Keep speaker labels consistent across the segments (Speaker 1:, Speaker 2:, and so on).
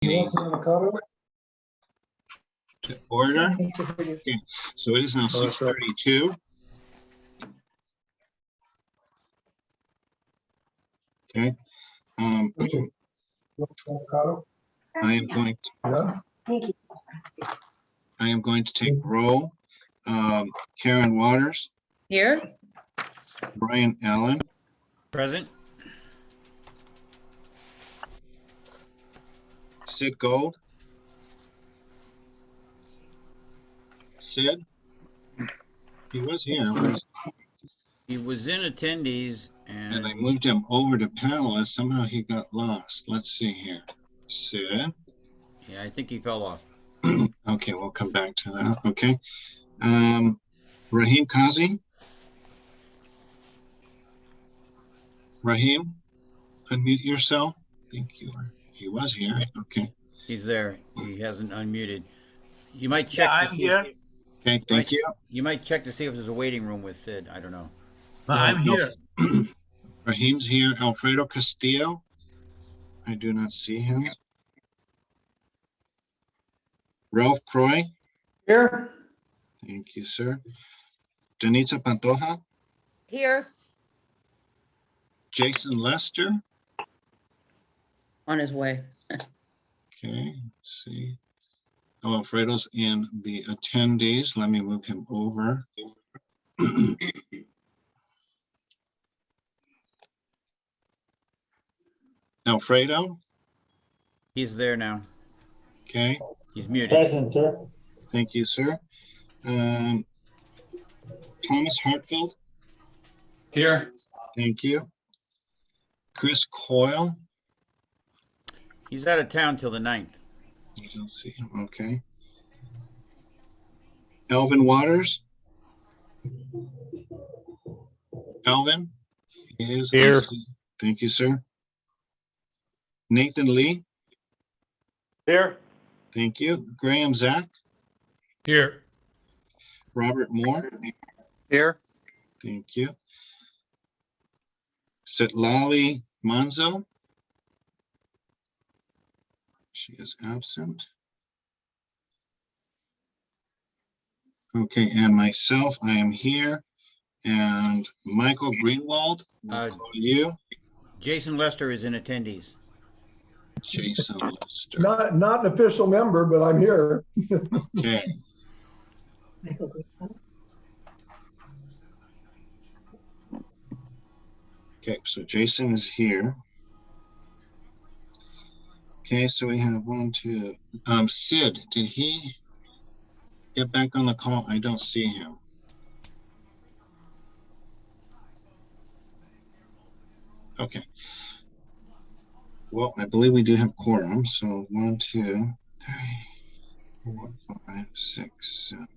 Speaker 1: meeting to order. Okay, so it is now 6:32. Okay. I am going to take roll. Karen Waters.
Speaker 2: Here.
Speaker 1: Brian Allen.
Speaker 3: Present.
Speaker 1: Sid Gold. Sid. He was here.
Speaker 3: He was in attendees
Speaker 1: And I
Speaker 3: and
Speaker 1: moved him over to panelist. Somehow he got lost. Let's see here. Sid.
Speaker 3: yeah, I think he fell off.
Speaker 1: Okay, we'll come back to that. Okay. Raheem Kazi. Raheem, unmute yourself. Thank you. He was here. Okay.
Speaker 3: He's there. He hasn't unmuted. You might check.
Speaker 4: Yeah, I'm here.
Speaker 1: Okay, thank you.
Speaker 3: You might check to see if there's a waiting room with Sid. I don't know.
Speaker 4: I'm here.
Speaker 1: Raheem's here. Alfredo Castillo. I do not see him. Ralph Croy.
Speaker 5: Here.
Speaker 1: Thank you, sir. Denisa Pantoja.
Speaker 2: Here.
Speaker 1: Jason Lester.
Speaker 2: On his way.
Speaker 1: Okay, let's see. Oh, Alfredo's in the attendees. Let me move him over. Alfredo.
Speaker 3: He's there now.
Speaker 1: Okay.
Speaker 3: He's muted.
Speaker 5: Present, sir.
Speaker 1: Thank you, sir. Thomas Hartfield.
Speaker 5: Here.
Speaker 1: Thank you. Chris Coyle.
Speaker 3: He's out of town till the 9th.
Speaker 1: I don't see him. Okay. Elvin Waters. Elvin is
Speaker 5: Here.
Speaker 1: Thank you, sir. Nathan Lee.
Speaker 4: Here.
Speaker 1: Thank you. Graham Zach.
Speaker 5: Here.
Speaker 1: Robert Moore.
Speaker 5: Here.
Speaker 1: Thank you. Sitlali Manzo. She is absent. Okay, and myself, I am here. And Michael Greenwald, we'll call you.
Speaker 3: Jason Lester is in attendees.
Speaker 1: Jason Lester.
Speaker 6: Not an official member, but I'm here.
Speaker 1: Okay. Okay, so Jason is here. Okay, so we have 1, 2. Sid, did he get back on the call? I don't see him. Okay. Well, I believe we do have quorum. So 1, 2, 3, 4, 5, 6, 7,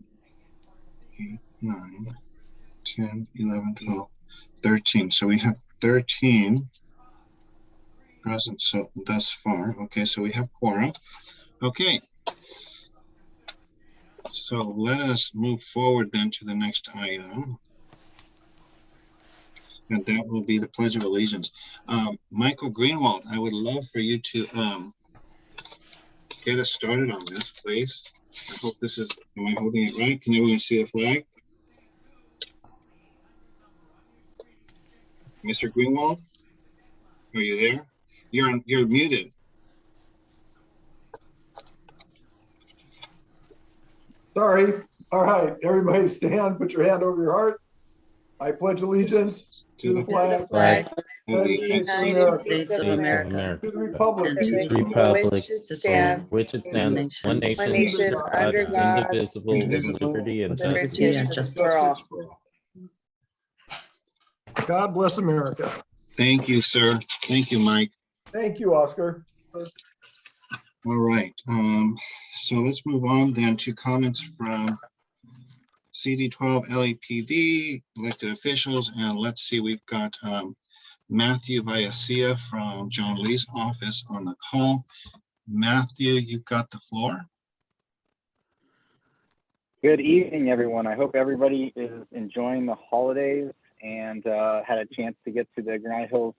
Speaker 1: 8, 9, 10, 11, 12, 13. So we have 13 present so thus far. Okay, so we have quorum. Okay. So let us move forward then to the next item. And that will be the Pledge of Allegiance. Michael Greenwald, I would love for you to get us started on this, please. I hope this is, am I holding it right? Can everyone see the flag? Mr. Greenwald, are you there? You're muted.
Speaker 6: Sorry. All right, everybody stand, put your hand over your heart. I pledge allegiance to the flag of the
Speaker 2: United States of America.
Speaker 6: to the republic,
Speaker 2: And to the
Speaker 7: republic
Speaker 2: which it stands,
Speaker 7: one nation,
Speaker 2: under God,
Speaker 7: indivisible, with liberty and
Speaker 2: with liberty
Speaker 7: justice.
Speaker 2: and justice for all.
Speaker 6: God bless America.
Speaker 1: Thank you, sir. Thank you, Mike.
Speaker 6: Thank you, Oscar.
Speaker 1: All right. So let's move on then to comments from CD12 LAPD, elected officials, and let's see, we've got Matthew Viacia from John Lee's office on the call. Matthew, you've got the floor.
Speaker 8: Good evening, everyone. I hope everybody is enjoying the holidays and had a chance to get to the Grind Hills,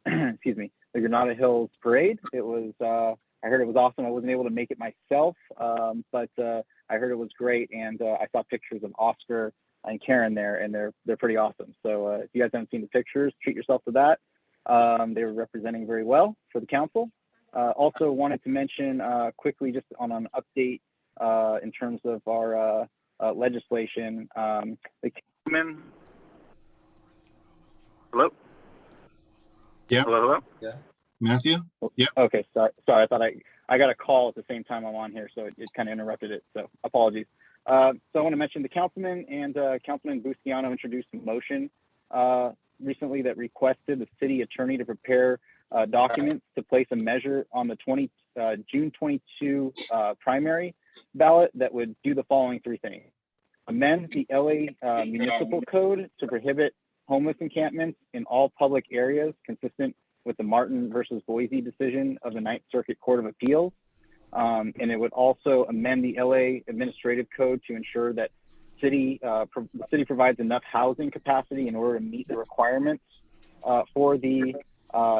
Speaker 8: excuse me, the Granada Hills Parade. It was, I heard it was awesome. I wasn't able to make it myself, but I heard it was great, and I saw pictures of Oscar and Karen there, and they're pretty awesome. So if you guys haven't seen the pictures, treat yourself to that. They were representing very well for the council. Also wanted to mention quickly, just on an update in terms of our legislation. The councilman. Hello.
Speaker 1: Yeah.
Speaker 8: Hello.
Speaker 1: Matthew? Yeah.
Speaker 8: Okay. Sorry. I thought I got a call at the same time I'm on here, so it kind of interrupted it. So apologies. So I want to mention the councilman and Councilman Busciano introduced a motion recently that requested the city attorney to prepare documents to place a measure on the June 22 primary ballot that would do the following three things: amend the LA municipal code to prohibit homeless encampments in all public areas, consistent with the Martin versus Boise decision of the Ninth Circuit Court of Appeals. And it would also amend the LA administrative code to ensure that the city provides enough housing capacity in order to meet the requirements for the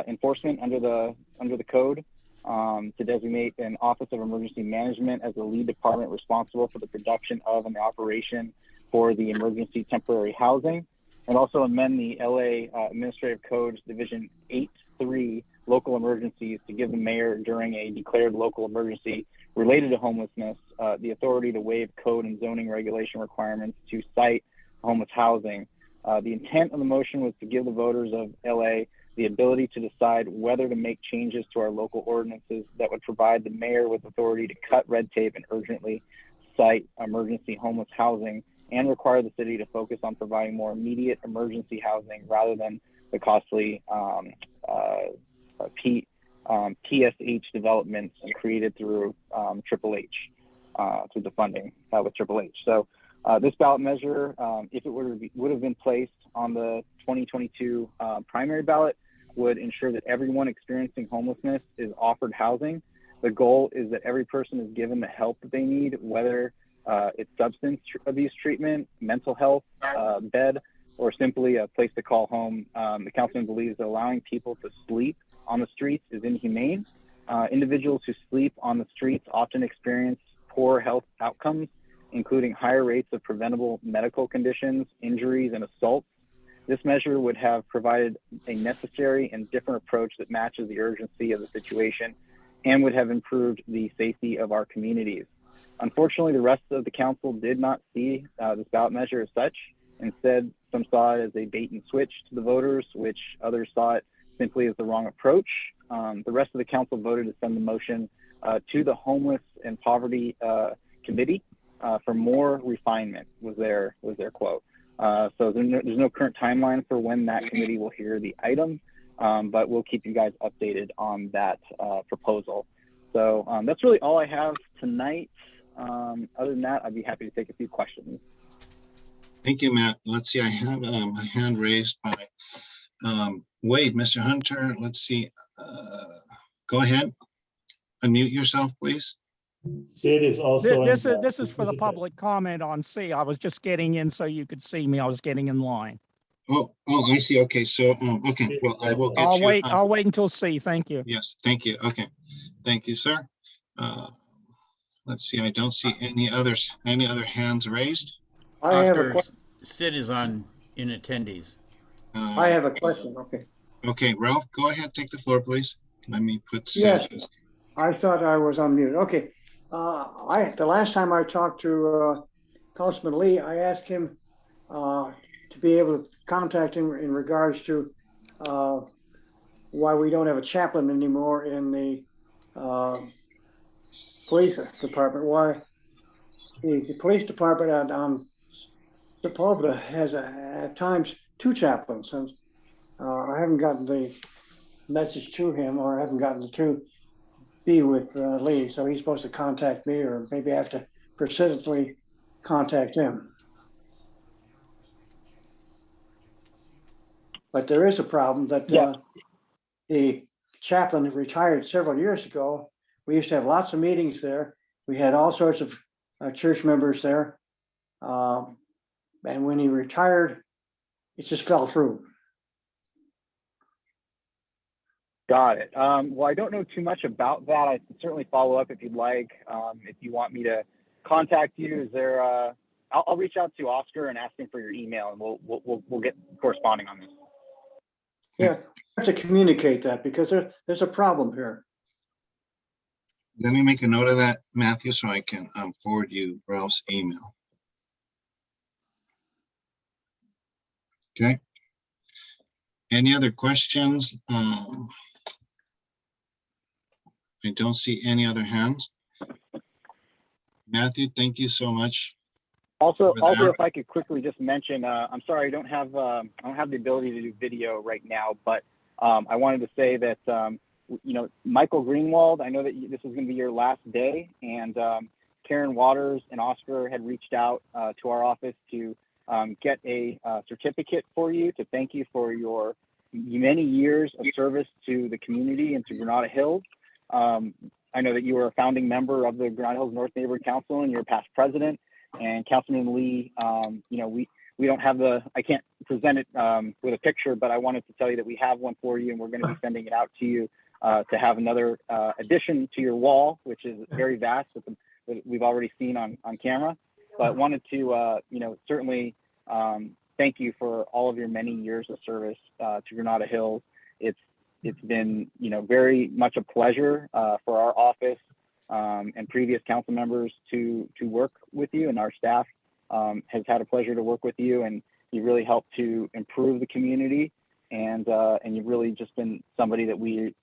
Speaker 8: enforcement under the code, to designate an Office of Emergency Management as the lead department responsible for the production of and the operation for the emergency temporary housing, and also amend the LA Administrative Code Division 8.3 local emergencies to give the mayor, during a declared local emergency related to homelessness, the authority to waive code and zoning regulation requirements to site homeless housing. The intent of the motion was to give the voters of LA the ability to decide whether to make changes to our local ordinances that would provide the mayor with authority to cut red tape and urgently site emergency homeless housing, and require the city to focus on providing more immediate emergency housing rather than the costly PSH developments created through Triple H, through the funding with Triple H. So this ballot measure, if it would have been placed on the 2022 primary ballot, would ensure that everyone experiencing homelessness is offered housing. The goal is that every person is given the help that they need, whether it's substance abuse treatment, mental health, bed, or simply a place to call home. The councilman believes that allowing people to sleep on the streets is inhumane. Individuals who sleep on the streets often experience poor health outcomes, including higher rates of preventable medical conditions, injuries, and assaults. This measure would have provided a necessary and different approach that matches the urgency of the situation and would have improved the safety of our communities. Unfortunately, the rest of the council did not see this ballot measure as such. Instead, some saw it as a bait and switch to the voters, which others saw it simply as the wrong approach. The rest of the council voted to send the motion to the Homeless and Poverty Committee for more refinement, was their quote. So there's no current timeline for when that committee will hear the item, but we'll keep you guys updated on that proposal. So that's really all I have tonight. Other than that, I'd be happy to take a few questions.
Speaker 1: Thank you, Matt. Let's see, I have a hand raised by Wade, Mr. Hunter. Let's see. Go ahead. Unmute yourself, please.
Speaker 9: Sid is also.
Speaker 10: This is for the public comment on C. I was just getting in so you could see me. I was getting in line.
Speaker 1: Oh, I see. Okay, so okay. Well, I will get you.
Speaker 10: I'll wait until C. Thank you.
Speaker 1: Yes, thank you. Okay, thank you, sir. Let's see. I don't see any other hands raised.
Speaker 3: Oscar, Sid is in attendees.
Speaker 11: I have a question. Okay.
Speaker 1: Okay, Ralph, go ahead. Take the floor, please. Let me put.
Speaker 11: Yes, I thought I was on mute. Okay. The last time I talked to Councilman Lee, I asked him to be able to contact him in regards to why we don't have a chaplain anymore in the police department. Why the police department on Sepulveda has at times 2 chaplains, and I haven't gotten the message to him, or I haven't gotten to be with Lee, so he's supposed to contact me, or maybe I have to persistently contact him. But there is a problem that the chaplain retired several years ago. We used to have lots of meetings there. We had all sorts of church members there. And when he retired, it just fell through.
Speaker 8: Got it. Well, I don't know too much about that. I can certainly follow up if you'd like. If you want me to contact you, is there? I'll reach out to Oscar and ask him for your email, and we'll get corresponding on this.
Speaker 11: Yeah, I have to communicate that because there's a problem here.
Speaker 1: Let me make a note of that, Matthew, so I can forward you Ralph's email. Okay. Any other questions? I don't see any other hands. Matthew, thank you so much.
Speaker 8: Also, if I could quickly just mention, I'm sorry, I don't have the ability to do video right now, but I wanted to say that you know, Michael Greenwald, I know that this is going to be your last day, and Karen Waters and Oscar had reached out to our office to get a certificate for you to thank you for your many years of service to the community and to Granada Hills. I know that you were a founding member of the Granada Hills North Neighborhood Council and you're a past president. And Councilman Lee, you know, we don't have I can't present it with a picture, but I wanted to tell you that we have one for you, and we're going to be sending it out to you to have another addition to your wall, which is very vast that we've already seen on camera. But wanted to, you know, certainly thank you for all of your many years of service to Granada Hills. It's been, you know, very much a pleasure for our office and previous council members to work with you, and our staff has had a pleasure to work with you, and you really helped to improve the community, and you've really just been somebody that we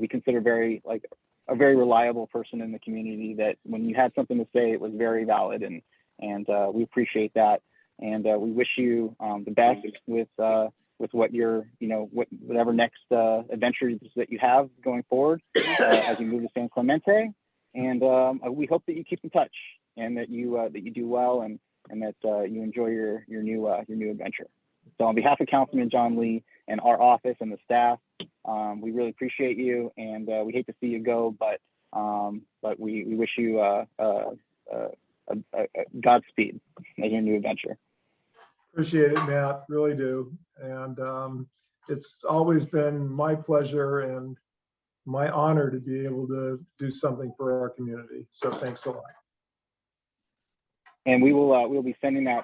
Speaker 8: consider very, like, a very reliable person in the community, that when you had something to say, it was very valid, and we appreciate that, and we wish you the best with what you're, you know, whatever next adventures that you have going forward as you move to San Clemente. And we hope that you keep in touch, and that you do well, and that you enjoy your new adventure. So on behalf of Councilman John Lee and our office and the staff, we really appreciate you, and we hate to see you go, but we wish you a Godspeed in your new adventure.
Speaker 6: Appreciate it, Matt, really do. And it's always been my pleasure and my honor to be able to do something for our community. So thanks a lot.
Speaker 8: And we'll be sending that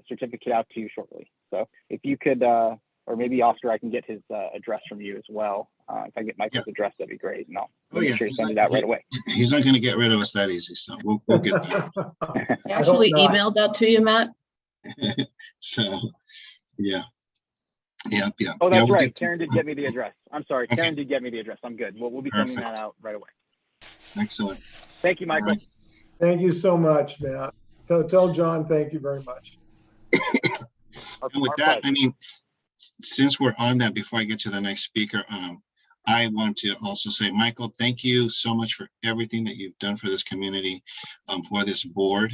Speaker 8: certificate out to you shortly. So if you could, or maybe Oscar, I can get his address from you as well. If I get Michael's address, that'd be great. And I'll make sure you send it out right away.
Speaker 1: He's not going to get rid of us that easy, so we'll get that.
Speaker 2: I actually emailed that to you, Matt.
Speaker 1: So, yeah.
Speaker 8: Oh, that's
Speaker 1: we'll
Speaker 8: right. Karen did get me the address. I'm sorry.
Speaker 1: Okay.
Speaker 8: Karen did get me the address. I'm good. We'll be sending that out right away.
Speaker 1: Excellent.
Speaker 8: Thank you, Michael.
Speaker 1: Right.
Speaker 6: Thank you so much, Matt. Tell John thank you very much.
Speaker 1: And with that, I mean, since we're on that, before I get to the next speaker, I want to also say, Michael, thank you so much for everything that you've done for this community, for this board.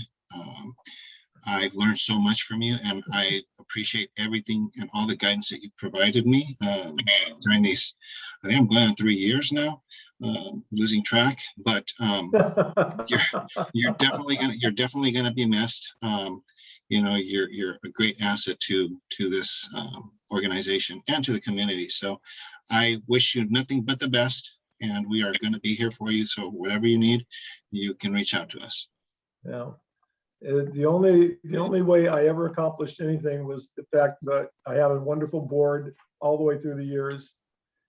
Speaker 1: I've learned so much from you, and I appreciate everything and all the guidance that you've provided me during these, I think I'm going on 3 years now, losing track, but you're definitely gonna be missed. You know, you're a great asset to this organization and to the community. So I wish you nothing but the best, and we are going to be here for you. So whatever you need, you can reach out to us.
Speaker 6: Yeah. The only way I ever accomplished anything was the fact that I had a wonderful board all the way through the years,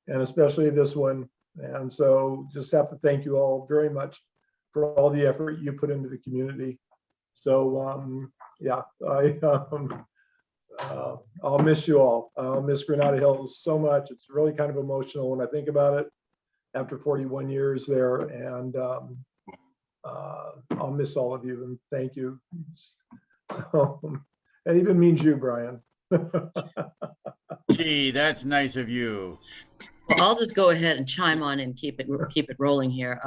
Speaker 6: and especially this one. And so just have to thank you all very much for all the effort you put into the community. So yeah, I'll miss you all. I'll miss Granada Hills so much. It's really kind of emotional when I think about it after 41 years there. And I'll miss all of you, and thank you. So it even means you, Brian.
Speaker 3: Gee, that's nice of you.
Speaker 2: Well, I'll just go ahead and chime on and keep it rolling here.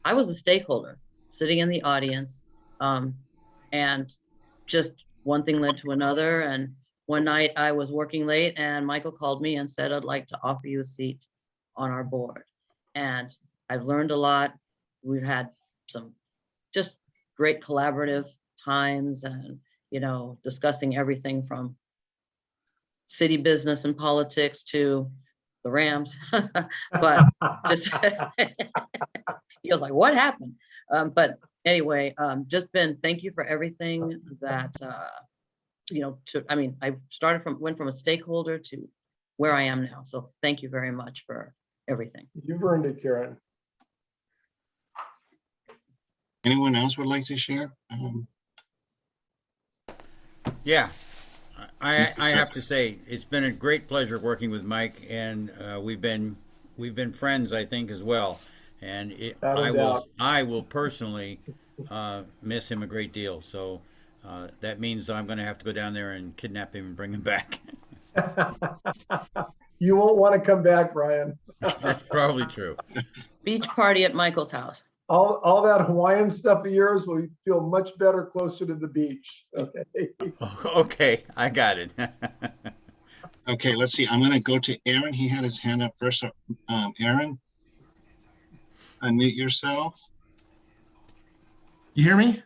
Speaker 2: I was a stakeholder sitting in the audience, and just one thing led to another. And one night I was working late, and Michael called me and said, "I'd like to offer you a seat on our board." And I've learned a lot. We've had some just great collaborative times, and, you know, discussing everything from city business and politics to the Rams, but just he was like, what happened? But anyway, just Ben, thank you for everything that, I went from a stakeholder to where I am now. So thank you very much for everything.
Speaker 6: You've earned it, Karen.
Speaker 1: Anyone else would like to share?
Speaker 3: Yeah, I have to say, it's been a great pleasure working with Mike, and we've been friends, I think, as well. And I will personally miss him a great deal. So that means that I'm going to have to go down there and kidnap him and bring him back.
Speaker 6: You won't want to come back, Brian.
Speaker 3: That's probably true.
Speaker 2: Beach party at Michael's house.
Speaker 6: All that Hawaiian stuff of yours will feel much better closer to the beach. Okay.
Speaker 3: Okay, I got it.
Speaker 1: Okay, let's see. I'm going to go to Aaron. He had his hand up first. So, Aaron, unmute yourself.
Speaker 5: You hear me?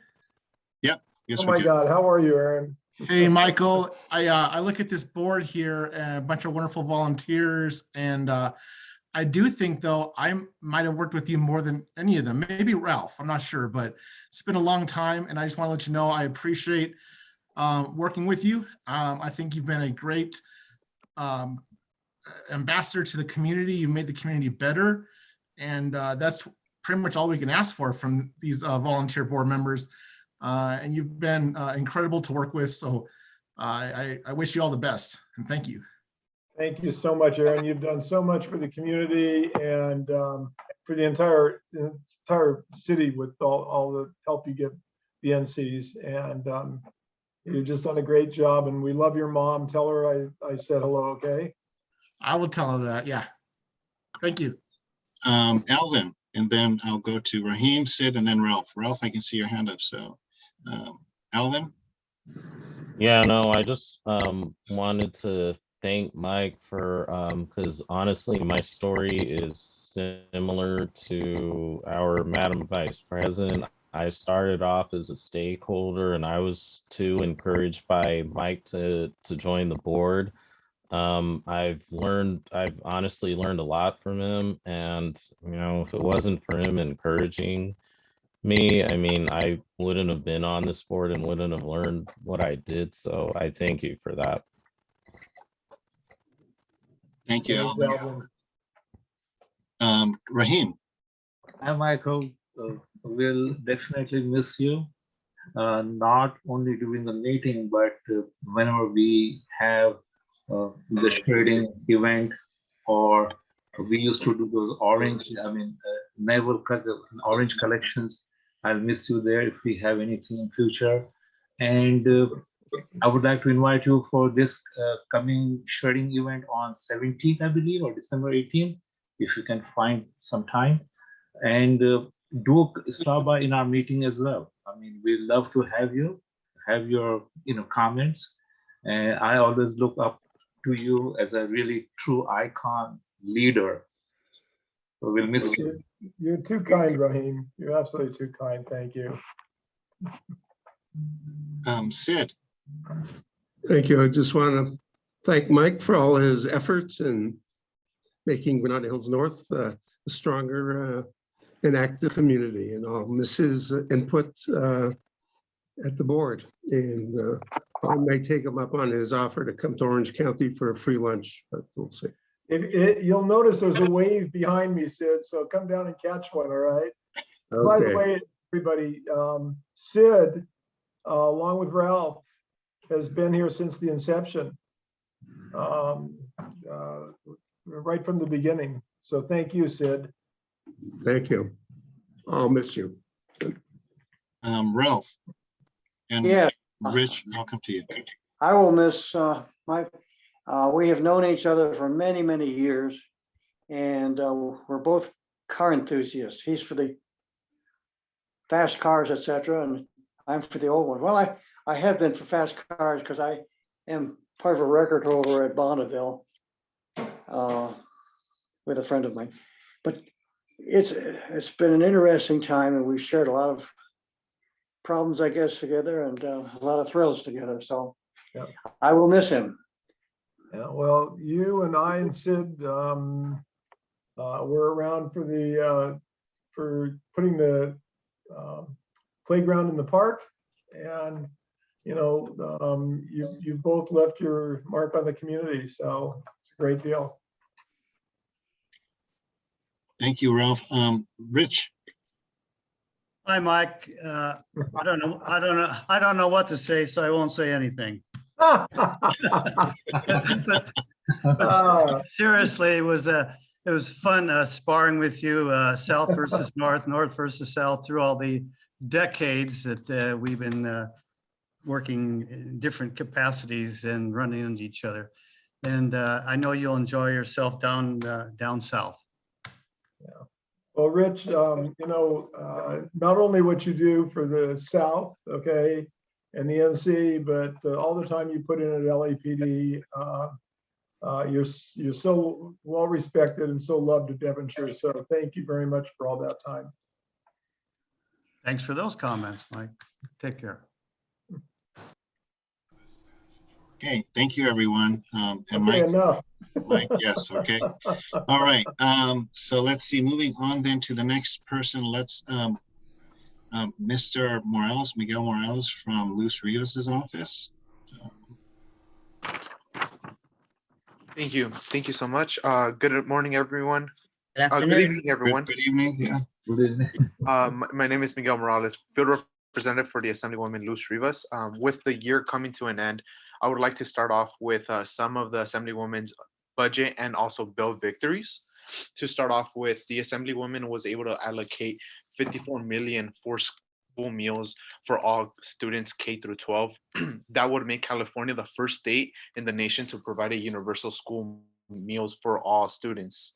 Speaker 1: Yep. Yes,
Speaker 6: Oh my God, how are you, Aaron?
Speaker 5: Hey, Michael. I look at this board here, a bunch of wonderful volunteers, and I do think, though, I might have worked with you more than any of them. Maybe Ralph, I'm not sure, but it's been a long time, and I just want to let you know I appreciate working with you. I think you've been a great ambassador to the community. You've made the community better, and that's pretty much all we can ask for from these volunteer board members. And you've been incredible to work with, so I wish you all the best, and thank you.
Speaker 6: Thank you so much, Aaron. You've done so much for the community and for the entire city with all the help you give the NCs. And you've just done a great job, and we love your mom. Tell her I said hello, okay?
Speaker 5: I will tell her that, yeah. Thank you.
Speaker 1: Alvin, and then I'll go to Raheem, Sid, and then Ralph. Ralph, I can see your hand up, so. Alvin?
Speaker 7: Yeah, no, I just wanted to thank Mike for, because honestly, my story is similar to our Madam Vice President. I started off as a stakeholder, and I was too encouraged by Mike to join the board. I've honestly learned a lot from him, and if it wasn't for him encouraging me, I mean, I wouldn't have been on this board and wouldn't have learned what I did. So I thank you for that.
Speaker 1: Thank you, Alvin. Raheem.
Speaker 9: Hi, Michael. We'll definitely miss you. Not only during the meeting, but whenever we have the shredding event, or we used to do those orange collections. I'll miss you there if we have anything in future. And I would like to invite you for this coming shredding event on 17th, I believe, or December 18th, if you can find some time. And do stop by in our meeting as well. I mean, we love to have your comments. And I always look up to you as a really true icon leader. So we'll miss you.
Speaker 6: You're too kind, Raheem. You're absolutely too kind. Thank you.
Speaker 1: Sid.
Speaker 12: Thank you. I just want to thank Mike for all his efforts in making Gwinnett Hills North a stronger and active community, and I'll miss his input at the board. And I may take him up on his offer to come to Orange County for a free lunch, but we'll see.
Speaker 6: You'll notice there's a wave behind me, Sid, so come down and catch one, all right? Okay. By the way, everybody, Sid, along with Ralph, has been here since the inception, right from the beginning. So thank you, Sid.
Speaker 12: Thank you. I'll miss you.
Speaker 1: Ralph. And
Speaker 11: yeah.
Speaker 1: Rich, I'll come to you.
Speaker 11: I will miss Mike. We have known each other for many, many years, and we're both car enthusiasts. He's for the fast cars, etc., and I'm for the old ones. Well, I have been for fast cars because I am part of a record holder at Bonneville with a friend of mine. But it's been an interesting time, and we've shared a lot of problems, I guess, together, and a lot of thrills together. So yeah. I will miss him.
Speaker 6: Yeah, well, you and I and Sid were around for putting the playground in the park, and you've both left your mark on the community, so it's a great deal.
Speaker 1: Thank you, Ralph. Rich.
Speaker 13: Hi, Mike. I don't know what to say, so I won't say anything. But seriously, it was fun sparring with you, South versus North, North versus South, through all the decades that we've been working in different capacities and running into each other. And I know you'll enjoy yourself down south.
Speaker 6: Yeah. Well, Rich, not only what you do for the South, okay, and the NC, but all the time you put in at LAPD, you're so well respected and so loved at Devonshire. So thank you very much for all that time.
Speaker 13: Thanks for those comments, Mike. Take care.
Speaker 1: Okay, thank you, everyone. And
Speaker 6: Okay,
Speaker 1: Mike,
Speaker 6: enough.
Speaker 1: Mike, yes, okay. All right, so let's see, moving on then to the next person. Let's, Mr. Morales, Miguel Morales from Luz Rivas's office.
Speaker 14: Thank you. Thank you so much. Good morning, everyone.
Speaker 2: Good afternoon.
Speaker 14: Good evening, everyone.
Speaker 1: Good evening, yeah.
Speaker 9: Good evening.
Speaker 14: My name is Miguel Morales, field representative for the Assemblywoman Luz Rivas. With the year coming to an end, I would like to start off with some of the Assemblywoman's budget and also bill victories. To start off with, the Assemblywoman was able to allocate $54 million for school meals for all students K through 12. That would make California the first state in the nation to provide a universal school meals for all students.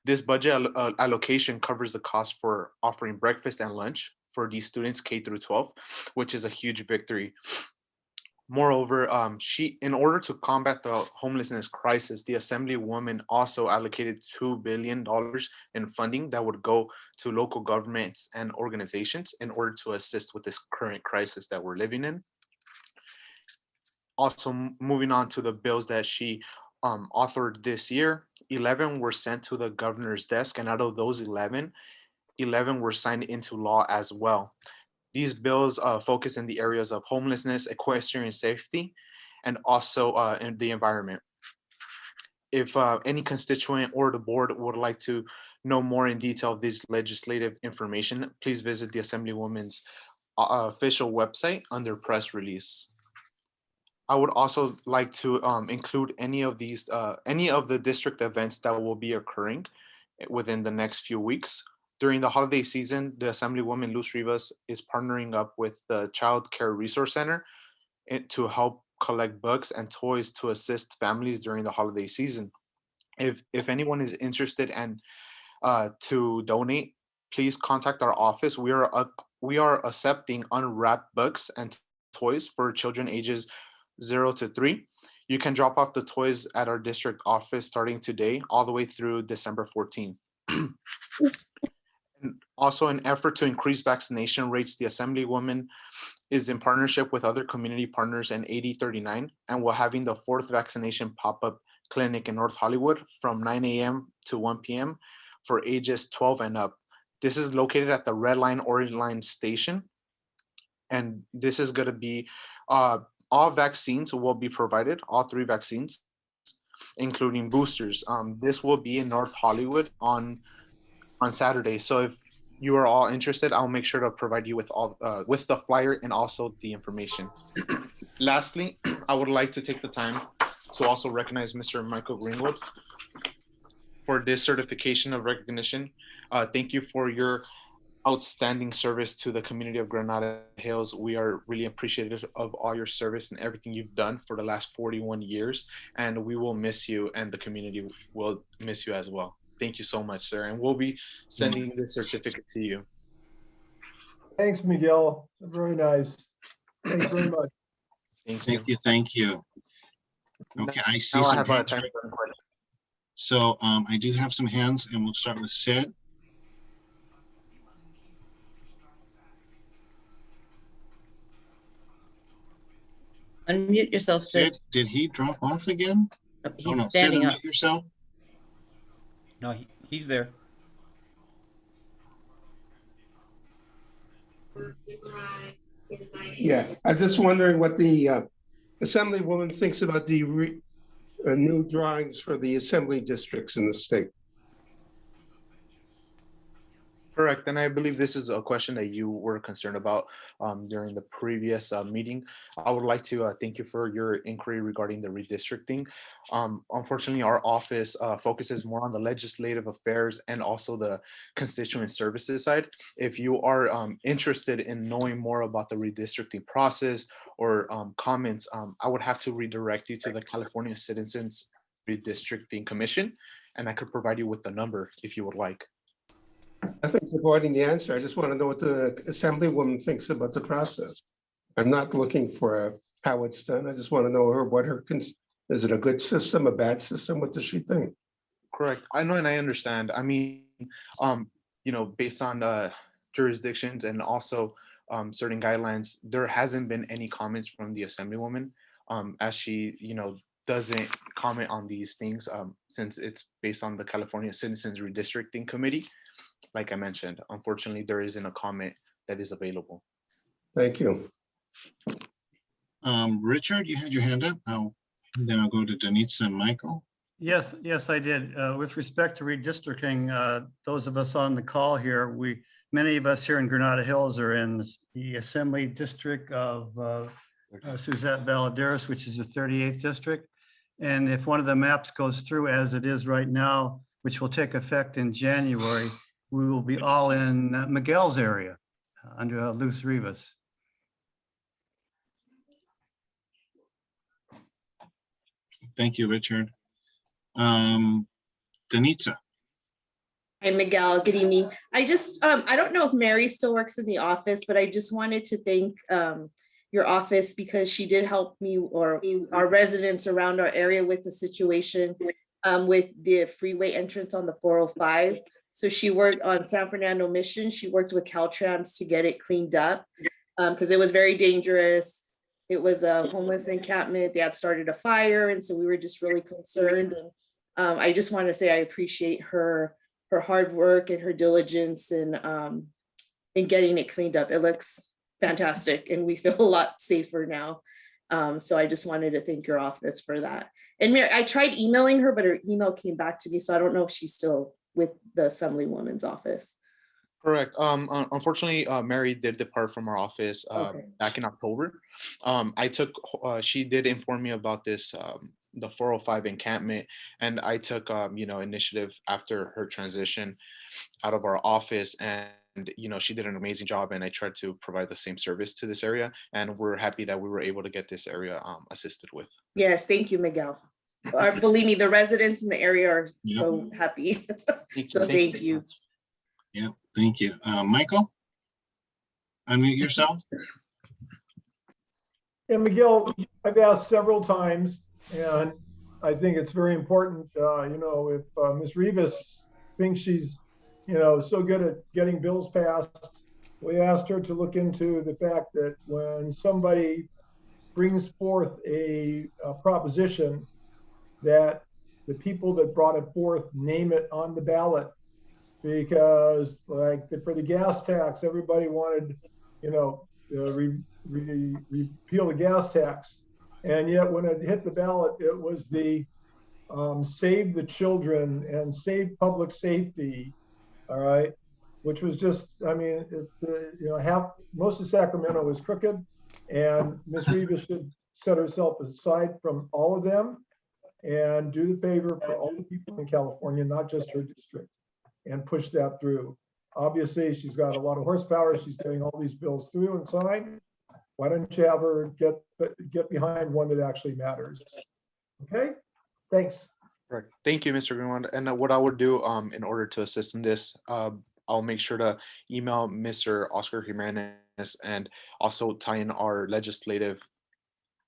Speaker 14: This budget allocation covers the cost for offering breakfast and lunch for these students K through 12, which is a huge victory. Moreover, in order to combat the homelessness crisis, the Assemblywoman also allocated $2 billion in funding that would go to local governments and organizations in order to assist with this current crisis that we're living in. Also, moving on to the bills that she authored this year, 11 were sent to the governor's desk, and out of those 11 were signed into law as well. These bills focus in the areas of homelessness, equestrian safety, and also in the environment. If any constituent or the board would like to know more in detail of this legislative information, please visit the Assemblywoman's official website under press release. I would also like to include any of the district events that will be occurring within the next few weeks. During the holiday season, the Assemblywoman Luz Rivas is partnering up with the Child Care Resource Center to help collect books and toys to assist families during the holiday season. If anyone is interested and to donate, please contact our office. We are accepting unwrapped books and toys for children ages 0 to 3. You can drop off the toys at our district office starting today all the way through December 14th. And also, in an effort to increase vaccination rates, the Assemblywoman is in partnership with other community partners and 8039, and we're having the 4th vaccination pop-up clinic in North Hollywood from 9 a.m. to 1 p.m. for ages 12 and up. This is located at the Red Line, Orange Line station, and this is going to be all vaccines will be provided, all 3 vaccines, including boosters. This will be in North Hollywood on Saturday. So if you are all interested, I'll make sure to provide you with all with the flyer and also the information. Lastly, I would like to take the time to also recognize Mr. Michael Greenwood for this certification of recognition. Thank you for your outstanding service to the community of Granada Hills. We are really appreciative of all your service and everything you've done for the last 41 years, and we will miss you, and the community will miss you as well. Thank you so much, sir, and we'll be sending this certificate to you.
Speaker 6: Thanks, Miguel. Very nice. Thanks very much.
Speaker 14: Thank you.
Speaker 1: Thank you. Okay, I see
Speaker 14: Now
Speaker 1: some
Speaker 14: I have
Speaker 1: hands.
Speaker 14: time for questions.
Speaker 1: So I do have some hands, and we'll start with Sid.
Speaker 2: Unmute yourself, Sid.
Speaker 1: Sid, did he drop off again?
Speaker 2: He's
Speaker 1: no,
Speaker 2: standing
Speaker 1: Sid,
Speaker 2: up.
Speaker 1: unmute yourself.
Speaker 3: No, he's there.
Speaker 12: Yeah, I was just wondering what the Assemblywoman thinks about the new drawings for the assembly districts in the state.
Speaker 14: Correct, and I believe this is a question that you were concerned about during the previous meeting. I would like to thank you for your inquiry regarding the redistricting. Unfortunately, our office focuses more on the legislative affairs and also the constituent services side. If you are interested in knowing more about the redistricting process or comments, I would have to redirect you to the California Citizens Redistricting Commission, and I could provide you with the number if you would like.
Speaker 12: I think avoiding the answer. I just want to know what the Assemblywoman thinks about the process. I'm not looking for how it's done. I just want to know what her, is it a good system, a bad system? What does she think?
Speaker 14: Correct. I know and I understand. I mean, based on jurisdictions and also certain guidelines, there hasn't been any comments from the Assemblywoman as she, doesn't comment on these things since it's based on the California Citizens Redistricting Committee. Like I mentioned, unfortunately, there isn't a comment that is available.
Speaker 12: Thank you.
Speaker 1: Richard, you had your hand up. Then I'll go to Danitza and Michael.
Speaker 13: Yes, I did. With respect to redistricting, those of us on the call here, many of us here in Granada Hills are in the Assembly District of Suzette Valadares, which is the 38th district. And if one of the maps goes through as it is right now, which will take effect in January, we will be all in Miguel's area under Luz Rivas.
Speaker 1: Thank you, Richard. Danitza.
Speaker 15: Hi, Miguel. Good evening. I just, I don't know if Mary still works in the office, but I just wanted to thank your office because she did help me or our residents around our area with the situation with the freeway entrance on the 405. So she worked on San Fernando Mission. She worked with Caltrans to get it cleaned up because it was very dangerous. It was a homeless encampment. They had started a fire. And so we were just really concerned. And I just want to say I appreciate her hard work and her diligence in getting it cleaned up. It looks fantastic and we feel a lot safer now. So I just wanted to thank your office for that. And Mary, I tried emailing her, but her email came back to me. So I don't know if she's still with the Assemblywoman's office.
Speaker 14: Correct. Unfortunately, Mary did depart from our office back in October. She did inform me about this, the 405 encampment, and I took, initiative after her transition out of our office, and she did an amazing job, and I tried to provide the same service to this area, and we're happy that we were able to get this area assisted with.
Speaker 15: Yes, thank you, Miguel. Believe me, the residents in the area are so happy. So thank you.
Speaker 1: Yeah, thank you. Michael, unmute yourself.
Speaker 6: Yeah, Miguel, I've asked several times, and I think it's very important, if Ms. Rivas thinks she's, so good at getting bills passed, we asked her to look into the fact that when somebody brings forth a proposition, that the people that brought it forth name it on the ballot, because like for the gas tax, everybody wanted, repeal the gas tax. And yet when it hit the ballot, it was the save the children and save public safety, all right, which was just, most of Sacramento is crooked, and Ms. Rivas should set herself aside from all of them and do the favor for all the people in California, not just her district, and push that through. Obviously, she's got a lot of horsepower. She's getting all these bills through and signed. Why don't you have her get behind one that actually matters? Okay, thanks.
Speaker 14: Right. Thank you, Mr. Greenwald. And what I would do in order to assist in this, I'll make sure to email Mr. Oscar Jimenez and also tie in our legislative,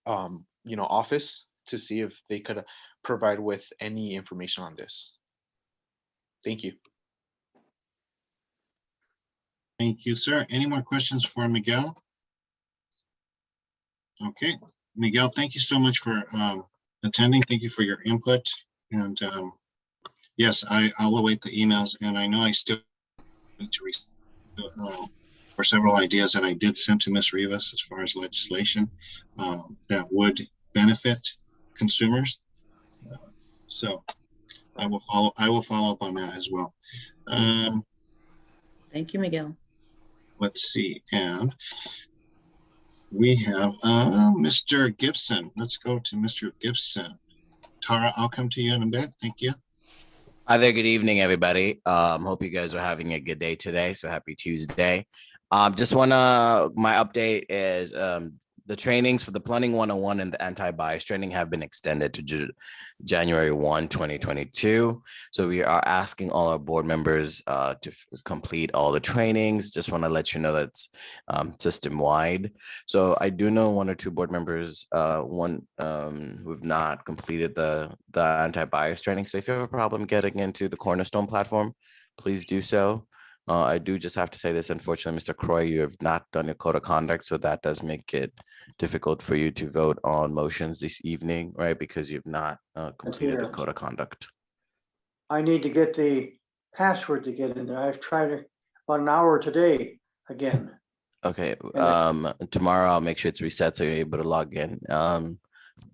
Speaker 14: office to see if they could provide with any information on this. Thank you.
Speaker 1: Thank you, sir. Any more questions for Miguel? Okay, Miguel, thank you so much for attending. Thank you for your input. And yes, I'll await the emails. And I know I still need to for several ideas that I did send to Ms. Rivas as far as legislation that would benefit consumers. So I will follow up on that as well.
Speaker 2: Thank you, Miguel.
Speaker 1: Let's see, and we have Mr. Gibson. Let's go to Mr. Gibson. Tara, I'll come to you in a bit. Thank you.
Speaker 16: Hi there. Good evening, everybody. Hope you guys are having a good day today. So happy Tuesday. My update is the trainings for the Plumbing 101 and the anti-bias training have been extended to January 1, 2022. So we are asking all our board members to complete all the trainings. Just want to let you know that's system-wide. So I do know one or two board members, who've not completed the anti-bias training. So if you have a problem getting into the Cornerstone platform, please do so. I do just have to say this, unfortunately, Mr. Croy, you have not done your code of conduct, so that does make it difficult for you to vote on motions this evening, right? Because you've not completed the code of conduct.
Speaker 11: I need to get the password to get in there. I've tried it about an hour today again.
Speaker 16: Okay, tomorrow I'll make sure it's reset so you're able to log in.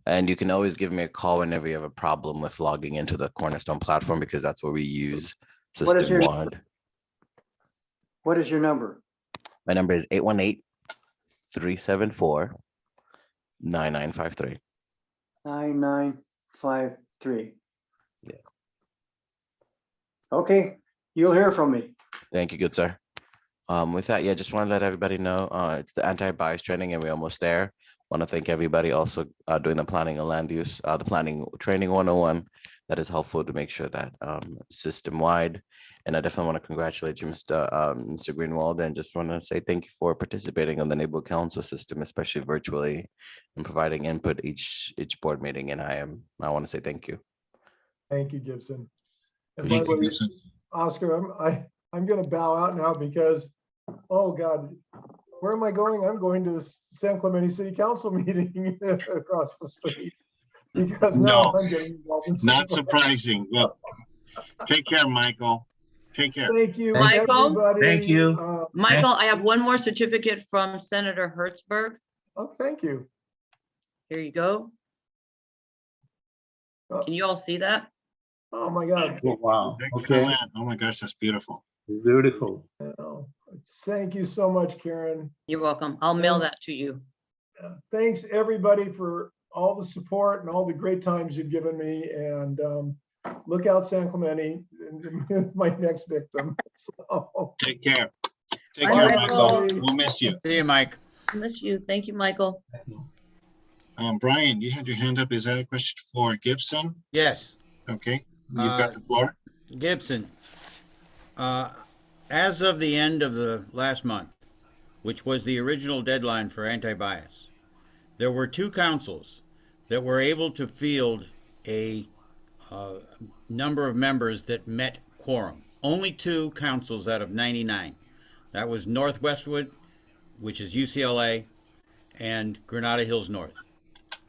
Speaker 16: And you can always give me a call whenever you have a problem with logging into the Cornerstone platform, because that's where we use system-wide.
Speaker 11: What is your number?
Speaker 16: My number is 818-374-9953.
Speaker 11: 9953.
Speaker 16: Yeah.
Speaker 11: Okay, you'll hear from me.
Speaker 16: Thank you, good sir. With that, yeah, just want to let everybody know it's the anti-bias training and we're almost there. Want to thank everybody also doing the planning and land use, the planning training 101. That is helpful to make sure that system-wide. And I definitely want to congratulate you, Mr. Greenwald, and just want to say thank you for participating on the neighborhood council system, especially virtually, and providing input each board meeting. And I want to say thank you.
Speaker 6: Thank you, Gibson. And by the way, Oscar, I'm going to bow out now because, oh God, where am I going? I'm going to the San Clemente City Council meeting across the street because now I'm getting involved in
Speaker 1: not surprising. Well, take care, Michael. Take care.
Speaker 6: Thank you,
Speaker 2: Michael.
Speaker 6: everybody.
Speaker 9: Thank you.
Speaker 2: Michael, I have one more certificate from Senator Hertzberg.
Speaker 6: Oh, thank you.
Speaker 2: Here you go. Can you all see that?
Speaker 6: Oh my God.
Speaker 9: Oh, wow.
Speaker 1: Excellent.
Speaker 9: Okay.
Speaker 1: Oh my gosh, that's beautiful.
Speaker 9: It's beautiful.
Speaker 6: Oh, thank you so much, Karen.
Speaker 2: You're welcome. I'll mail that to you.
Speaker 6: Thanks everybody for all the support and all the great times you've given me. And look out, San Clemente, my next victim. So.
Speaker 1: Take care. Take
Speaker 2: Bye,
Speaker 1: care,
Speaker 2: Michael.
Speaker 1: Michael. We'll miss you.
Speaker 3: See you, Mike.
Speaker 2: Miss you. Thank you, Michael.
Speaker 1: Brian, you had your hand up. Is that a question for Gibson?
Speaker 3: Yes.
Speaker 1: Okay, you've got the floor.
Speaker 3: Gibson, as of the end of the last month, which was the original deadline for anti-bias, there were 2 councils that were able to field a number of members that met quorum. Only 2 councils out of 99. That was North Westwood, which is UCLA, and Granada Hills North.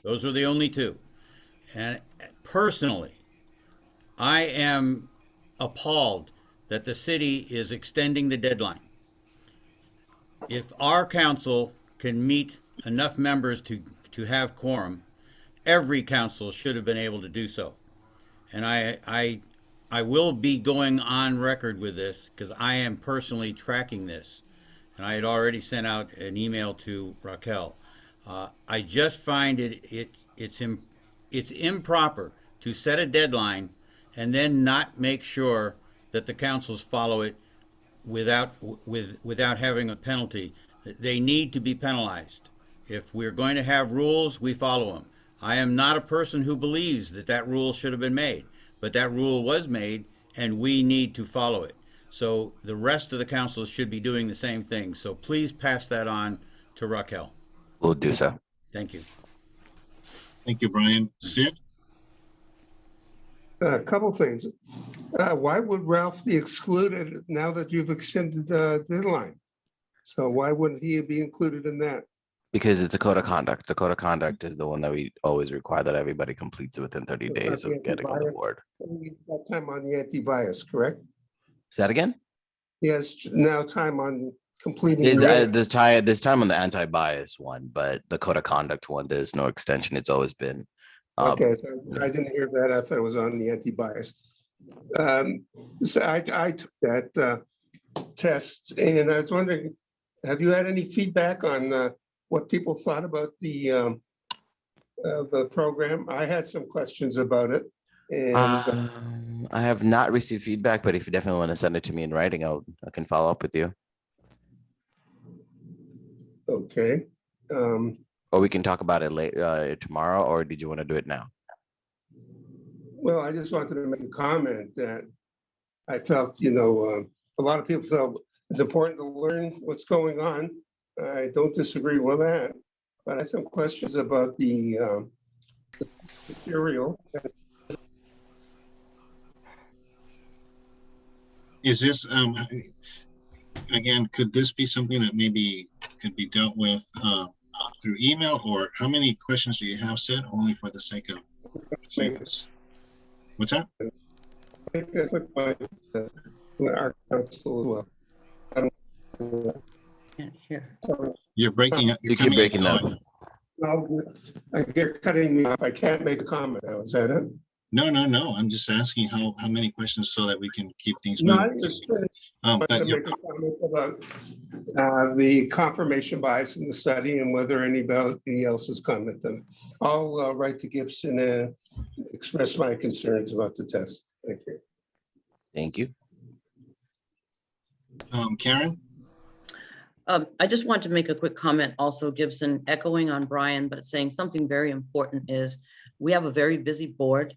Speaker 3: Those were the only 2. And personally, I am appalled that the city is extending the deadline. If our council can meet enough members to have quorum, every council should have been able to do so. And I will be going on record with this because I am personally tracking this. And I had already sent out an email to Raquel. I just find it's improper to set a deadline and then not make sure that the councils follow it without having a penalty. They need to be penalized. If we're going to have rules, we follow them. I am not a person who believes that rule should have been made, but that rule was made and we need to follow it. So the rest of the councils should be doing the same thing. So please pass that on to Raquel.
Speaker 16: We'll do so.
Speaker 3: Thank you.
Speaker 1: Thank you, Brian. Sid?
Speaker 12: A couple things. Why would Ralph be excluded now that you've extended the deadline? So why wouldn't he be included in that?
Speaker 16: Because it's a code of conduct. The code of conduct is the one that we always require that everybody completes it within 30 days of getting on the board.
Speaker 12: That time on the anti-bias, correct?
Speaker 16: Say that again?
Speaker 12: Yes, now time on completing.
Speaker 16: There's time on the anti-bias one, but the code of conduct one, there's no extension. It's always been.
Speaker 12: Okay, I didn't hear that. I thought it was on the anti-bias. So I took that test, and I was wondering, have you had any feedback on what people thought about the program? I had some questions about it, and
Speaker 16: I have not received feedback, but if you definitely want to send it to me in writing, I can follow up with you.
Speaker 12: okay.
Speaker 16: Or we can talk about it later tomorrow, or did you want to do it now?
Speaker 12: Well, I just wanted to make a comment that I felt, a lot of people felt it's important to learn what's going on. I don't disagree with that, but I have some questions about the material.
Speaker 1: Is this, again, could this be something that maybe could be dealt with through email, or how many questions do you have set only for the sake of this? What's that?
Speaker 12: Our council,
Speaker 2: Can't hear.
Speaker 1: You're breaking up.
Speaker 16: You keep breaking up.
Speaker 12: You're cutting me off. I can't make a comment now. Is that it?
Speaker 1: No. I'm just asking how many questions so that we can keep things
Speaker 12: No, I
Speaker 1: moving.
Speaker 12: understand.
Speaker 1: But
Speaker 12: to make a comment about the confirmation bias in the study and whether anybody else has commented. I'll write to Gibson and express my concerns about the test. Thank you.
Speaker 16: Thank you.
Speaker 1: Karen?
Speaker 2: I just want to make a quick comment also, Gibson, echoing on Brian, but saying something very important is we have a very busy board.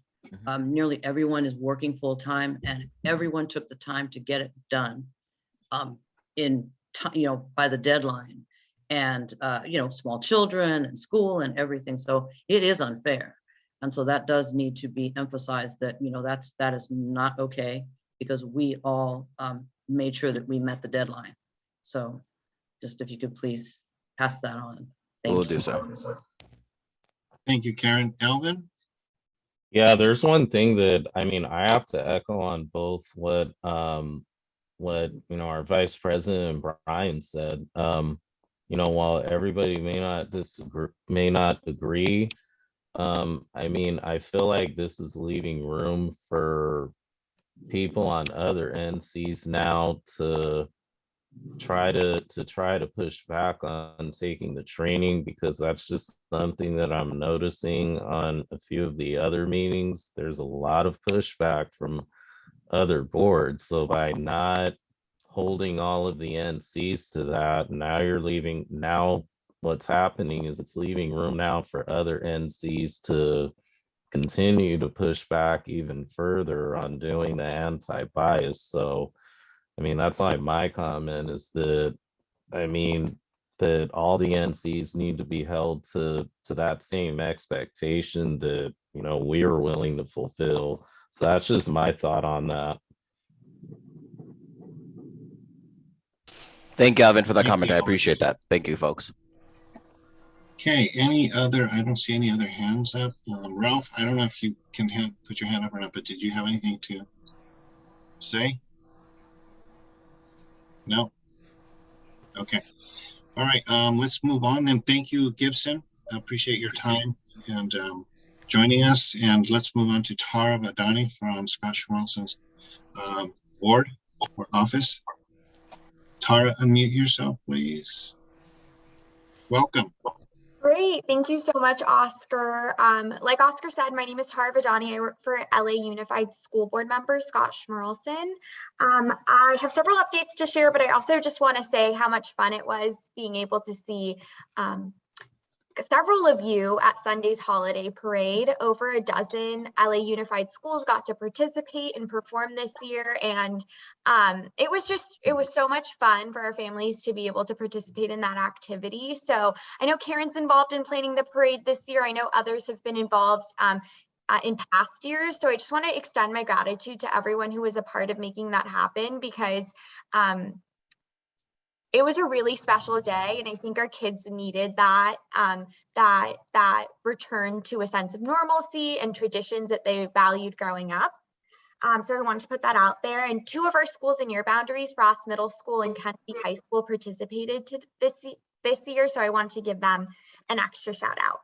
Speaker 2: Nearly everyone is working full time, and everyone took the time to get it done by the deadline, and small children and school and everything. So it is unfair. And so that does need to be emphasized that, that is not okay, because we all made sure that we met the deadline. So just if you could please pass that on.
Speaker 16: We'll do so.
Speaker 1: Thank you, Karen. Alvin?
Speaker 7: Yeah, there's one thing that I have to echo on both what our vice president Brian said. While everybody may not agree, I feel like this is leaving room for people on other NCs now to try to push back on taking the training, because that's just something that I'm noticing on a few of the other meetings. There's a lot of pushback from other boards. So by not holding all of the NCs to that, now what's happening is it's leaving room now for other NCs to continue to push back even further on doing the anti-bias. So that's why my comment is that, that all the NCs need to be held to that same expectation that, we are willing to fulfill. So that's just my thought on that.
Speaker 16: Thank you, Alvin, for the comment. I appreciate that. Thank you, folks.
Speaker 1: Okay, I don't see any other hands up. Ralph, I don't know if you can put your hand up or not, but did you have anything to say? No? Okay. All right, let's move on then. Thank you, Gibson. I appreciate your time and joining us. And let's move on to Tara Vadani from Scott Schmelson's board or office. Tara, unmute yourself, please. Welcome.
Speaker 17: Great. Thank you so much, Oscar. Like Oscar said, my name is Tara Vajani. I work for LA Unified School Board member Scott Schmerlson. I have several updates to share, but I also just want to say how much fun it was being able to see several of you at Sunday's holiday parade. Over a dozen LA Unified schools got to participate and perform this year, and it was so much fun for our families to be able to participate in that activity. So I know Karen's involved in planning the parade this year. I know others have been involved in past years. So I just want to extend my gratitude to everyone who was a part of making that happen, because it was a really special day, and I think our kids needed that that return to a sense of normalcy and traditions that they valued growing up. So I wanted to put that out there. And 2 of our schools in your boundaries, Ross Middle School and Kennedy High School, participated to this year. So I wanted to give them an extra shout out.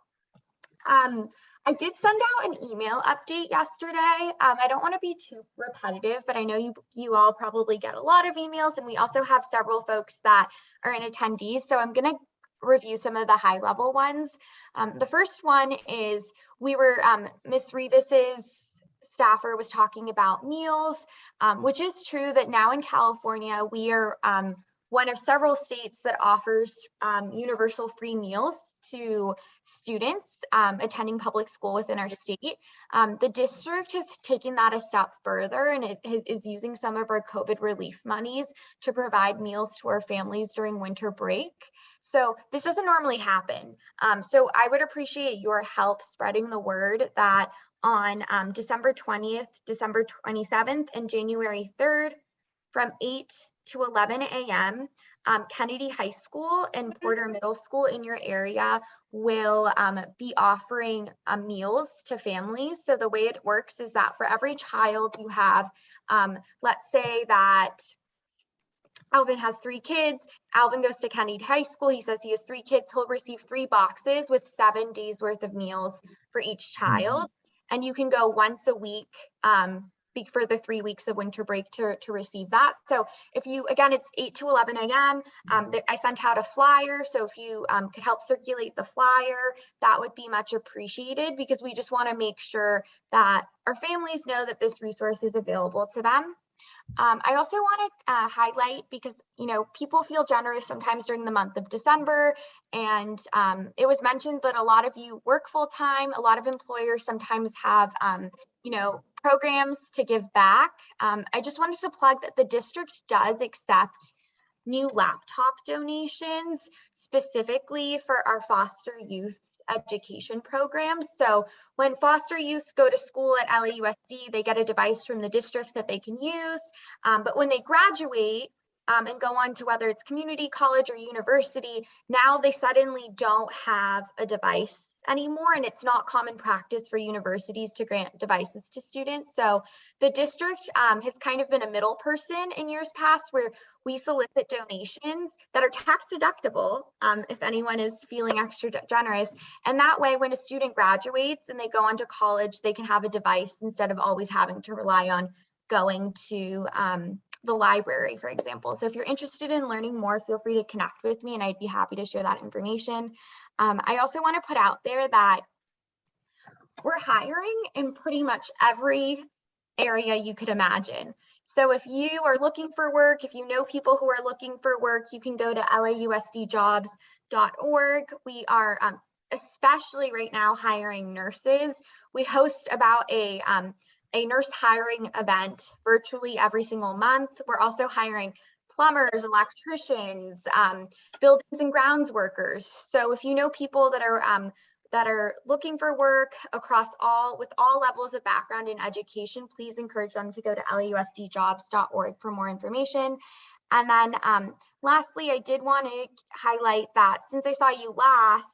Speaker 17: I did send out an email update yesterday. I don't want to be too repetitive, but I know you all probably get a lot of emails, and we also have several folks that are in attendees. So I'm going to review some of the high level ones. The first one is we were, Ms. Rivas's staffer was talking about meals, which is true that now in California, we are one of several states that offers universal free meals to students attending public school within our state. The district has taken that a step further, and it is using some of our COVID relief monies to provide meals to our families during winter break. So this doesn't normally happen. So I would appreciate your help spreading the word that on December 20th, December 27th, and January 3rd, from 8 to 11 a.m., Kennedy High School and Porter Middle School in your area will be offering meals to families. So the way it works is that for every child you have, let's say that Alvin has 3 kids. Alvin goes to Kennedy High School. He says he has 3 kids. He'll receive 3 boxes with 7 days worth of meals for each child. And you can go once a week for the 3 weeks of winter break to receive that. So if you, again, it's 8 to 11 a.m. I sent out a flyer. So if you could help circulate the flyer, that would be much appreciated, because we just want to make sure that our families know that this resource is available to them. I also want to highlight, because people feel generous sometimes during the month of December, and it was mentioned that a lot of you work full time. A lot of employers sometimes have programs to give back. I just wanted to plug that the district does accept new laptop donations specifically for our foster youth education programs. So when foster youth go to school at LAUSD, they get a device from the district that they can use. But when they graduate and go on to whether it's community college or university, now they suddenly don't have a device anymore, and it's not common practice for universities to grant devices to students. So the district has kind of been a middle person in years past, where we solicit donations that are tax deductible if anyone is feeling extra generous. And that way, when a student graduates and they go on to college, they can have a device instead of always having to rely on going to the library, for example. So if you're interested in learning more, feel free to connect with me and I'd be happy to share that information. I also want to put out there that we're hiring in pretty much every area you could imagine. So if you are looking for work, if you know people who are looking for work, you can go to lausdjobs.org. We are especially right now hiring nurses. We host about a nurse hiring event virtually every single month. We're also hiring plumbers, electricians, buildings and grounds workers. So if you know people that are looking for work with all levels of background in education, please encourage them to go to lausdjobs.org for more information. And then lastly, I did want to highlight that since I saw you last,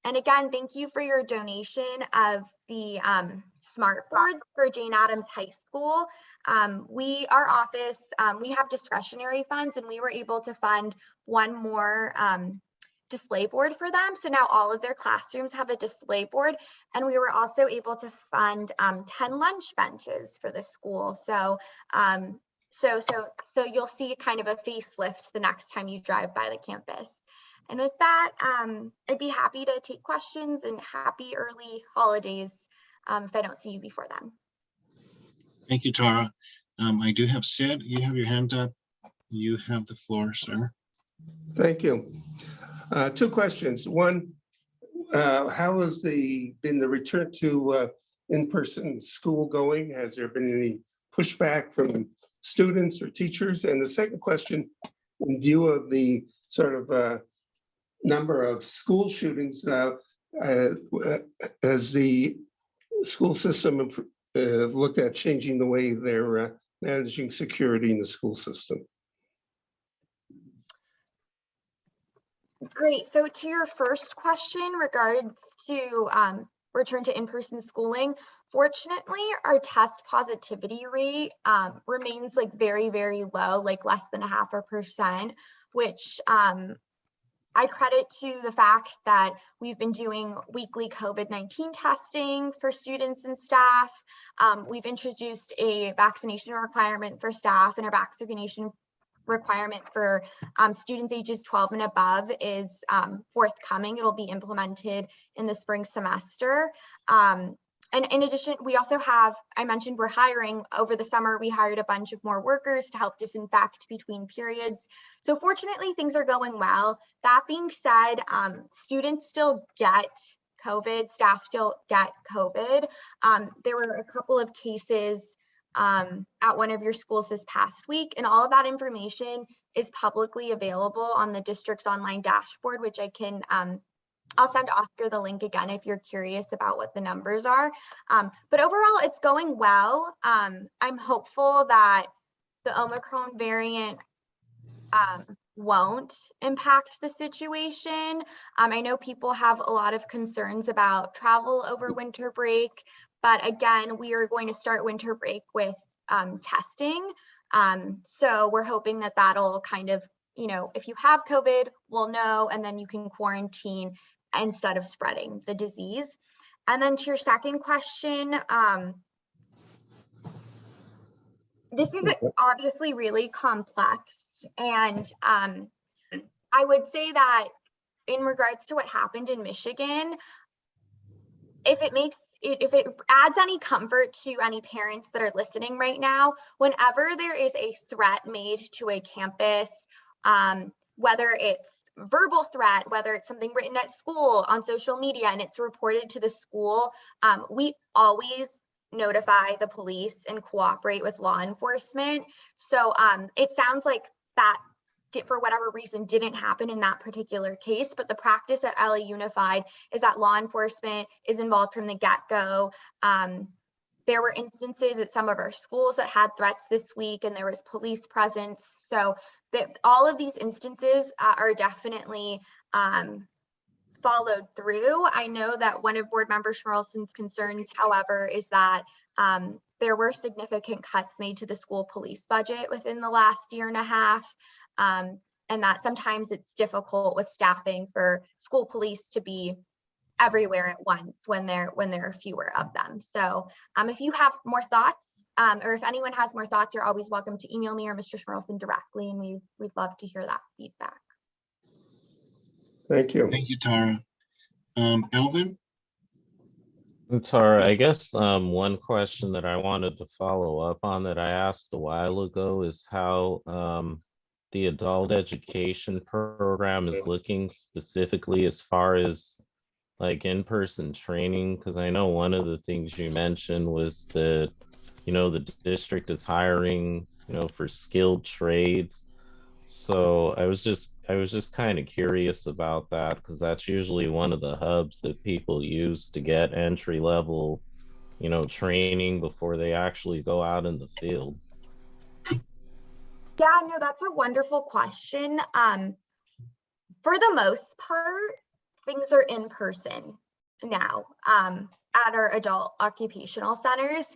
Speaker 17: and again, thank you for your donation of the smart boards for Jane Addams High School. Our office, we have discretionary funds, and we were able to fund one more display board for them. So now all of their classrooms have a display board, and we were also able to fund 10 lunch benches for the school. So so you'll see kind of a facelift the next time you drive by the campus. And with that, I'd be happy to take questions, and happy early holidays if I don't see you before then.
Speaker 1: Thank you, Tara. I do have Sid. You have your hand up. You have the floor, sir.
Speaker 12: Thank you. 2 questions. One, how has been the return to in-person school going? Has there been any pushback from students or teachers? And the second question, in view of the sort of number of school shootings, has the school system looked at changing the way they're managing security in the school system?
Speaker 17: Great. So to your first question regards to return to in-person schooling, fortunately, our test positivity rate remains like very, very low, like less than 0.5%, which I credit to the fact that we've been doing weekly COVID-19 testing for students and staff. We've introduced a vaccination requirement for staff, and our vaccination requirement for students ages 12 and above is forthcoming. It'll be implemented in the spring semester. And in addition, we also have, I mentioned we're hiring over the summer, we hired a bunch of more workers to help disinfect between periods. So fortunately, things are going well. That being said, students still get COVID, staff still get COVID. There were a couple of cases at one of your schools this past week, and all of that information is publicly available on the district's online dashboard, which I can, I'll send Oscar the link again if you're curious about what the numbers are. But overall, it's going well. I'm hopeful that the Omicron variant won't impact the situation. I know people have a lot of concerns about travel over winter break, but again, we are going to start winter break with testing. So we're hoping that that'll kind of, you know, if you have COVID, we'll know, and then you can quarantine instead of spreading the disease. And then to your second question, this is obviously really complex. And I would say that in regards to what happened in Michigan, if it adds any comfort to any parents that are listening right now, whenever there is a threat made to a campus, whether it's verbal threat, whether it's something written at school on social media and it's reported to the school, we always notify the police and cooperate with law enforcement. So it sounds like that for whatever reason didn't happen in that particular case, but the practice at LA Unified is that law enforcement is involved from the get-go. There were instances at some of our schools that had threats this week and there was police presence. So all of these instances are definitely followed through. I know that one of board member Schmerlson's concerns, however, is that there were significant cuts made to the school police budget within the last year and a half. And that sometimes it's difficult with staffing for school police to be everywhere at once when there are fewer of them. So if you have more thoughts, or if anyone has more thoughts, you're always welcome to email me or Mr. Schmerlson directly, and we'd love to hear that feedback.
Speaker 12: Thank you.
Speaker 1: Thank you, Tara. Alvin?
Speaker 7: Tara, I guess one question that I wanted to follow up on that I asked a while ago is how the adult education program is looking specifically as far as like in-person training, because I know one of the things you mentioned was that, you know, the district is hiring, you know, for skilled trades. So I was just kind of curious about that, because that's usually one of the hubs that people use to get entry level, you know, training before they actually go out in the field.
Speaker 17: Yeah, no, that's a wonderful question. For the most part, things are in person now at our adult occupational centers.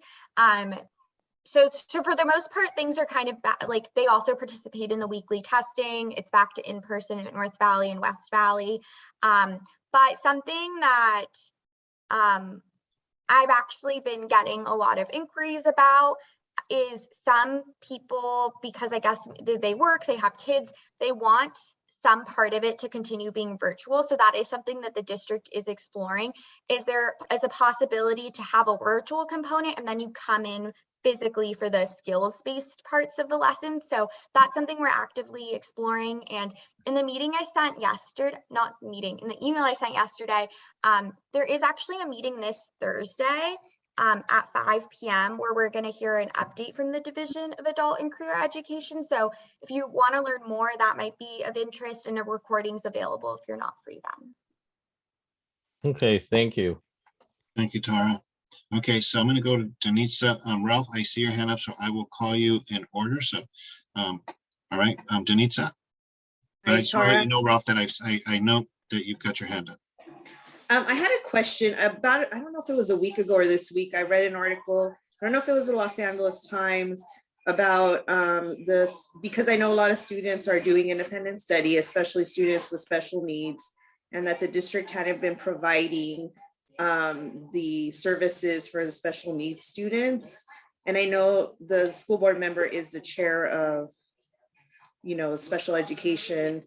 Speaker 17: So for the most part, things are kind of like they also participate in the weekly testing. It's back to in person at North Valley and West Valley. But something that I've actually been getting a lot of inquiries about is some people, because I guess they work, they have kids, they want some part of it to continue being virtual. So that is something that the district is exploring. Is there as a possibility to have a virtual component and then you come in physically for the skills-based parts of the lesson? So that's something we're actively exploring. And in the meeting I sent yesterday, in the email I sent yesterday, there is actually a meeting this Thursday at 5 p.m. where we're going to hear an update from the Division of Adult and Career Education. So if you want to learn more, that might be of interest, and a recording's available if you're not free then.
Speaker 7: Okay, thank you.
Speaker 1: Thank you, Tara. Okay, so I'm going to go to Denitza. Ralph, I see your hand up, so I will call you in order. So, all right, Denitza. And I
Speaker 15: Hi,
Speaker 1: just want to let
Speaker 15: Tara.
Speaker 1: you know, Ralph, that I know that you've got your hand up.
Speaker 15: I had a question about, I don't know if it was a week ago or this week, I read an article, I don't know if it was the Los Angeles Times, about this, because I know a lot of students are doing independent study, especially students with special needs, and that the district hadn't been providing the services for the special needs students. And I know the school board member is the chair of, the special education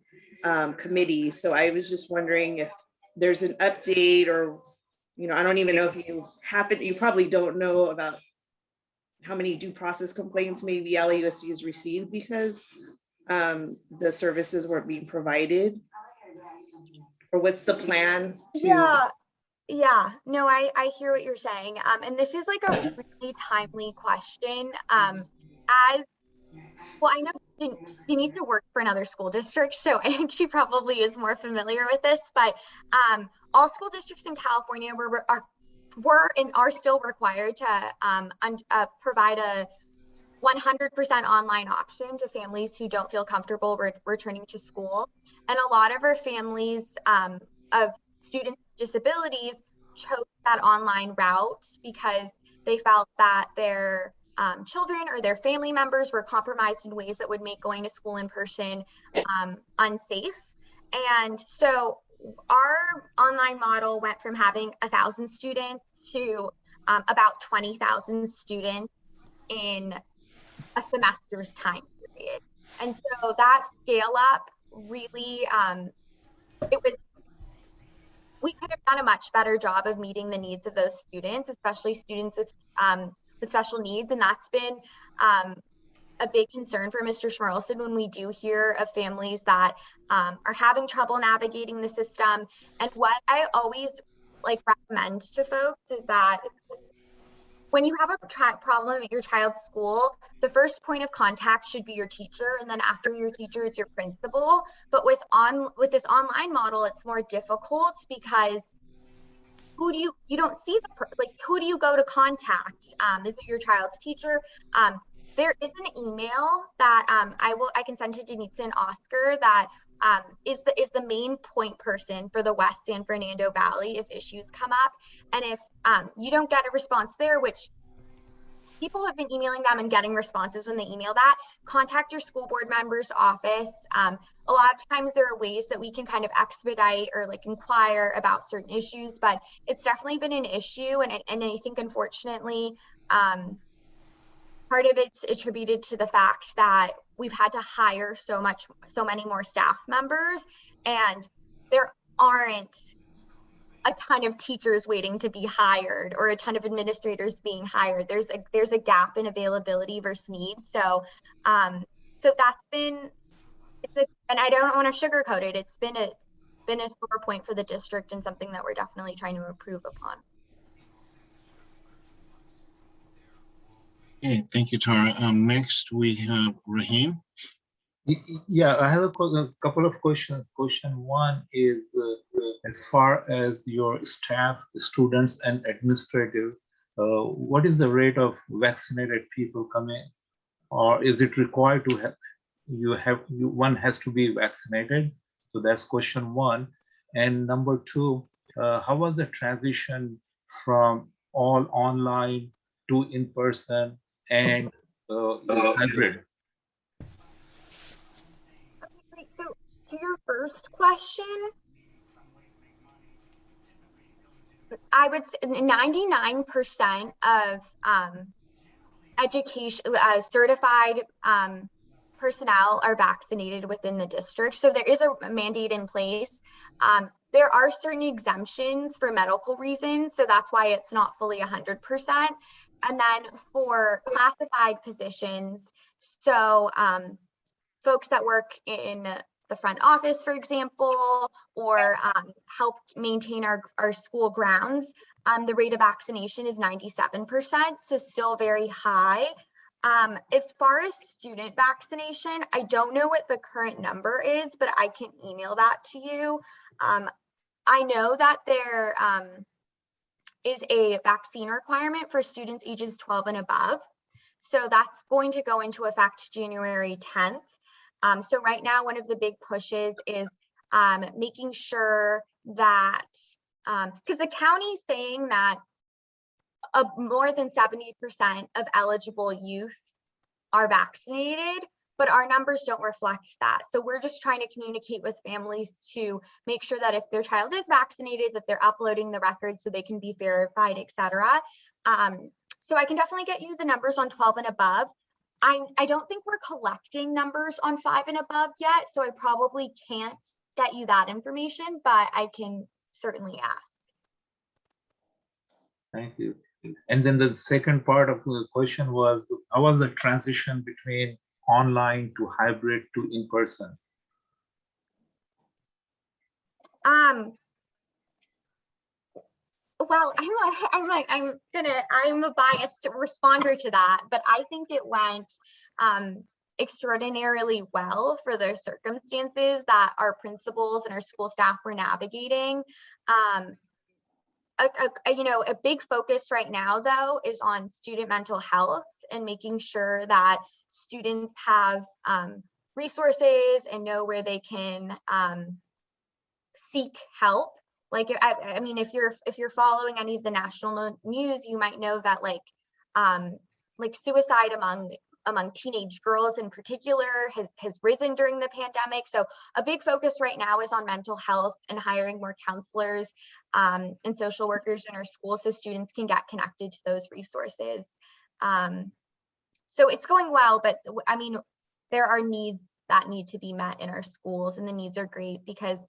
Speaker 15: committee. So I was just wondering if there's an update, or, I don't even know if you probably don't know about how many due process complaints maybe LAUSD has received because the services weren't being provided, or what's the plan to?
Speaker 17: Yeah, no, I hear what you're saying. And this is like a really timely question. As well, I know Denise worked for another school district, so I think she probably is more familiar with this, but all school districts in California were and are still required to provide a 100% online option to families who don't feel comfortable returning to school. And a lot of our families of students with disabilities chose that online route because they felt that their children or their family members were compromised in ways that would make going to school in person unsafe. And so our online model went from having 1,000 students to about 20,000 students in a semester's time period. And so that scale up really, we could have done a much better job of meeting the needs of those students, especially students with special needs. And that's been a big concern for Mr. Schmerlson when we do hear of families that are having trouble navigating the system. And what I always recommend to folks is that when you have a problem at your child's school, the first point of contact should be your teacher, and then after your teacher, it's your principal. But with this online model, it's more difficult because who do you don't see who do you go to contact? Is it your child's teacher? There is an email that I can send to Denise and Oscar that is the main point person for the West San Fernando Valley if issues come up. And if you don't get a response there, which people have been emailing them and getting responses when they email that, contact your school board member's office. A lot of times there are ways that we can kind of expedite or inquire about certain issues, but it's definitely been an issue. And I think unfortunately, part of it's attributed to the fact that we've had to hire so many more staff members, and there aren't a ton of teachers waiting to be hired or a ton of administrators being hired. There's a gap in availability versus need. So that's been and I don't want to sugarcoat it. It's been a sore point for the district and something that we're definitely trying to improve upon.
Speaker 1: Okay, thank you, Tara. Next we have Raheem.
Speaker 9: Yeah, I have a couple of questions. Question one is, as far as your staff, students, and administrative, what is the rate of vaccinated people coming, or is it required to have one has to be vaccinated? So that's question one. And number two, how was the transition from all online to in person and hybrid?
Speaker 17: So to your first question, I would say 99% of education certified personnel are vaccinated within the district. So there is a mandate in place. There are certain exemptions for medical reasons, so that's why it's not fully 100%. And then for classified positions, so folks that work in the front office, for example, or help maintain our school grounds, the rate of vaccination is 97%, so still very high. As far as student vaccination, I don't know what the current number is, but I can email that to you. I know that there is a vaccine requirement for students ages 12 and above. So that's going to go into effect January 10th. So right now, one of the big pushes is making sure that, because the county's saying that more than 70% of eligible youth are vaccinated, but our numbers don't reflect that. So we're just trying to communicate with families to make sure that if their child is vaccinated, that they're uploading the records so they can be verified, et cetera. So I can definitely get you the numbers on 12 and above. I don't think we're collecting numbers on 5 and above yet, so I probably can't get you that information, but I can certainly ask.
Speaker 9: Thank you. And then the second part of the question was, how was the transition between online to hybrid to in-person?
Speaker 17: Well, I'm a biased responder to that, but I think it went extraordinarily well for the circumstances that our principals and our school staff were navigating. A big focus right now, though, is on student mental health and making sure that students have resources and know where they can seek help. Like, I mean, if you're following any of the national news, you might know that like suicide among teenage girls in particular has risen during the pandemic. So a big focus right now is on mental health and hiring more counselors and social workers in our schools so students can get connected to those resources. So it's going well, but I mean, there are needs that need to be met in our schools, and the needs are great because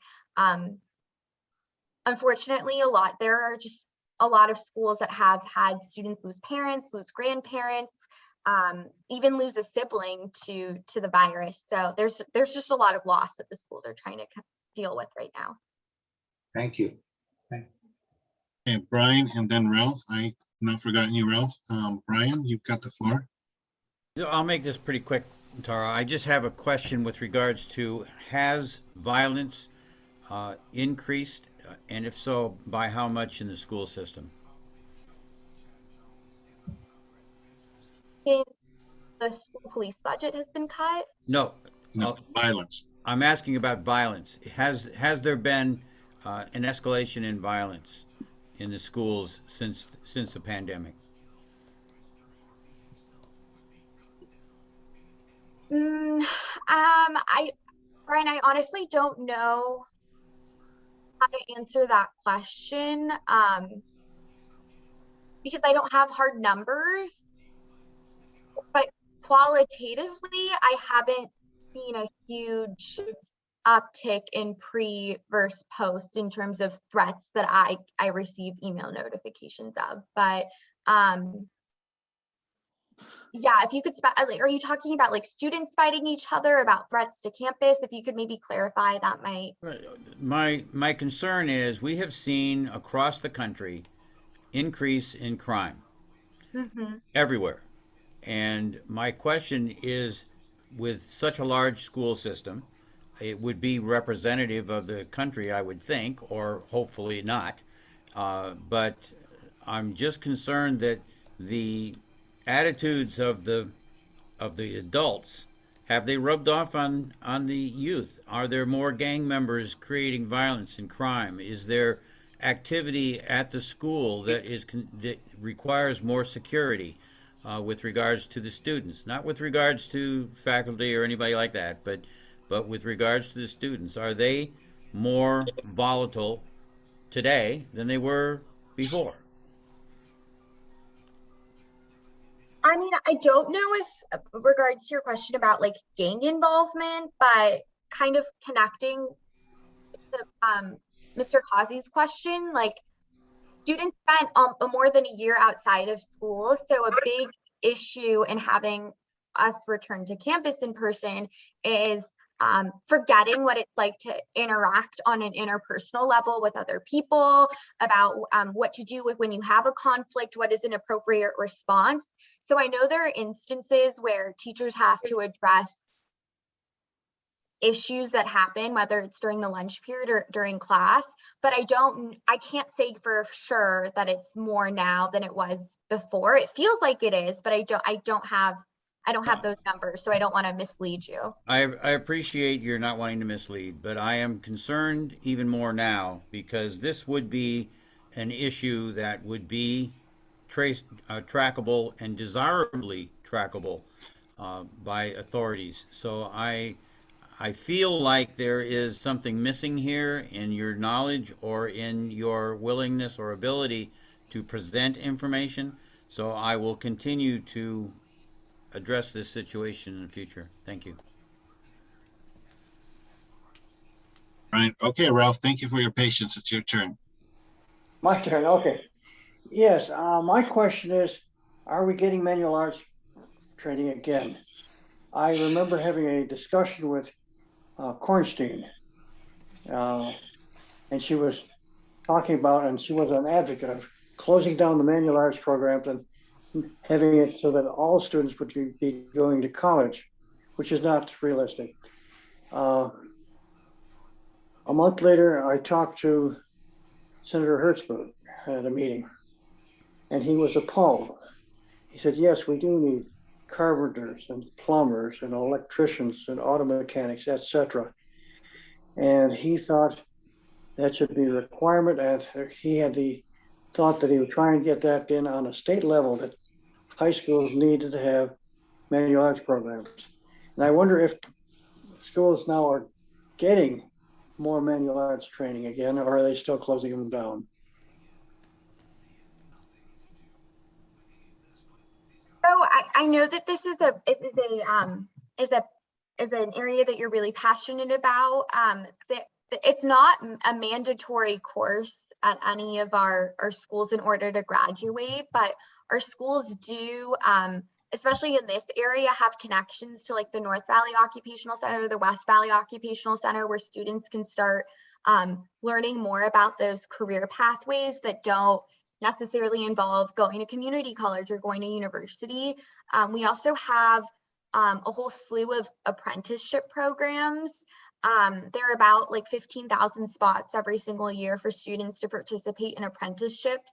Speaker 17: unfortunately, there are just a lot of schools that have had students lose parents, lose grandparents, even lose a sibling to the virus. So there's just a lot of loss that the schools are trying to deal with right now.
Speaker 9: Thank you.
Speaker 1: Okay, Brian, and then Ralph. I've not forgotten you, Ralph. Brian, you've got the floor.
Speaker 3: I'll make this pretty quick, Tara. I just have a question with regards to, has violence increased, and if so, by how much in the school system?
Speaker 17: Since the school police budget has been cut?
Speaker 3: No,
Speaker 1: violence.
Speaker 3: I'm asking about violence. Has there been an escalation in violence in the schools since the pandemic?
Speaker 17: Brian, I honestly don't know how to answer that question because I don't have hard numbers, but qualitatively, I haven't seen a huge uptick in pre versus post in terms of threats that I receive email notifications of. But yeah, if you could, are you talking about like students fighting each other, about threats to campus? If you could maybe clarify, that might.
Speaker 3: My concern is we have seen across the country increase in crime everywhere. And my question is, with such a large school system, it would be representative of the country, I would think, or hopefully not. But I'm just concerned that the attitudes of the adults, have they rubbed off on the youth? Are there more gang members creating violence and crime? Is there activity at the school that requires more security with regards to the students? Not with regards to faculty or anybody like that, but with regards to the students. Are they more volatile today than they were before?
Speaker 17: I mean, I don't know if regards to your question about like gang involvement, but kind of connecting to Mr. Causey's question, like students spent more than a year outside of school. So a big issue in having us return to campus in person is forgetting what it's like to interact on an interpersonal level with other people, about what to do when you have a conflict, what is an appropriate response. So I know there are instances where teachers have to address issues that happen, whether it's during the lunch period or during class, but I can't say for sure that it's more now than it was before. It feels like it is, but I I don't have those numbers, so I don't want to mislead you.
Speaker 3: I appreciate you're not wanting to mislead, but I am concerned even more now because this would be an issue that would be trackable and desirably trackable by authorities. So I feel like there is something missing here in your knowledge or in your willingness or ability to present information. So I will continue to address this situation in the future. Thank you.
Speaker 1: Right. Okay, Ralph, thank you for your patience. It's your turn.
Speaker 11: My turn, okay. Yes, my question is, are we getting manual arts training again? I remember having a discussion with Kornstein, and she was talking about, and she was an advocate of closing down the manual arts programs and having it so that all students would be going to college, which is not realistic. A month later, I talked to Senator Hertzberg at a meeting, and he was appalled. He said, yes, we do need carpenters and plumbers and electricians and auto mechanics, etc. And he thought that should be a requirement, and he had the thought that he would try and get that in on a state level, that high schools needed to have manual arts programs. And I wonder if schools now are getting more manual arts training again, or are they still closing them down?
Speaker 17: So I know that this is an area that you're really passionate about. It's not a mandatory course at any of our schools in order to graduate, but our schools do, especially in this area, have connections to like the North Valley Occupational Center, the West Valley Occupational Center, where students can start learning more about those career pathways that don't necessarily involve going to community college or going to university. We also have a whole slew of apprenticeship programs. There are about like 15,000 spots every single year for students to participate in apprenticeships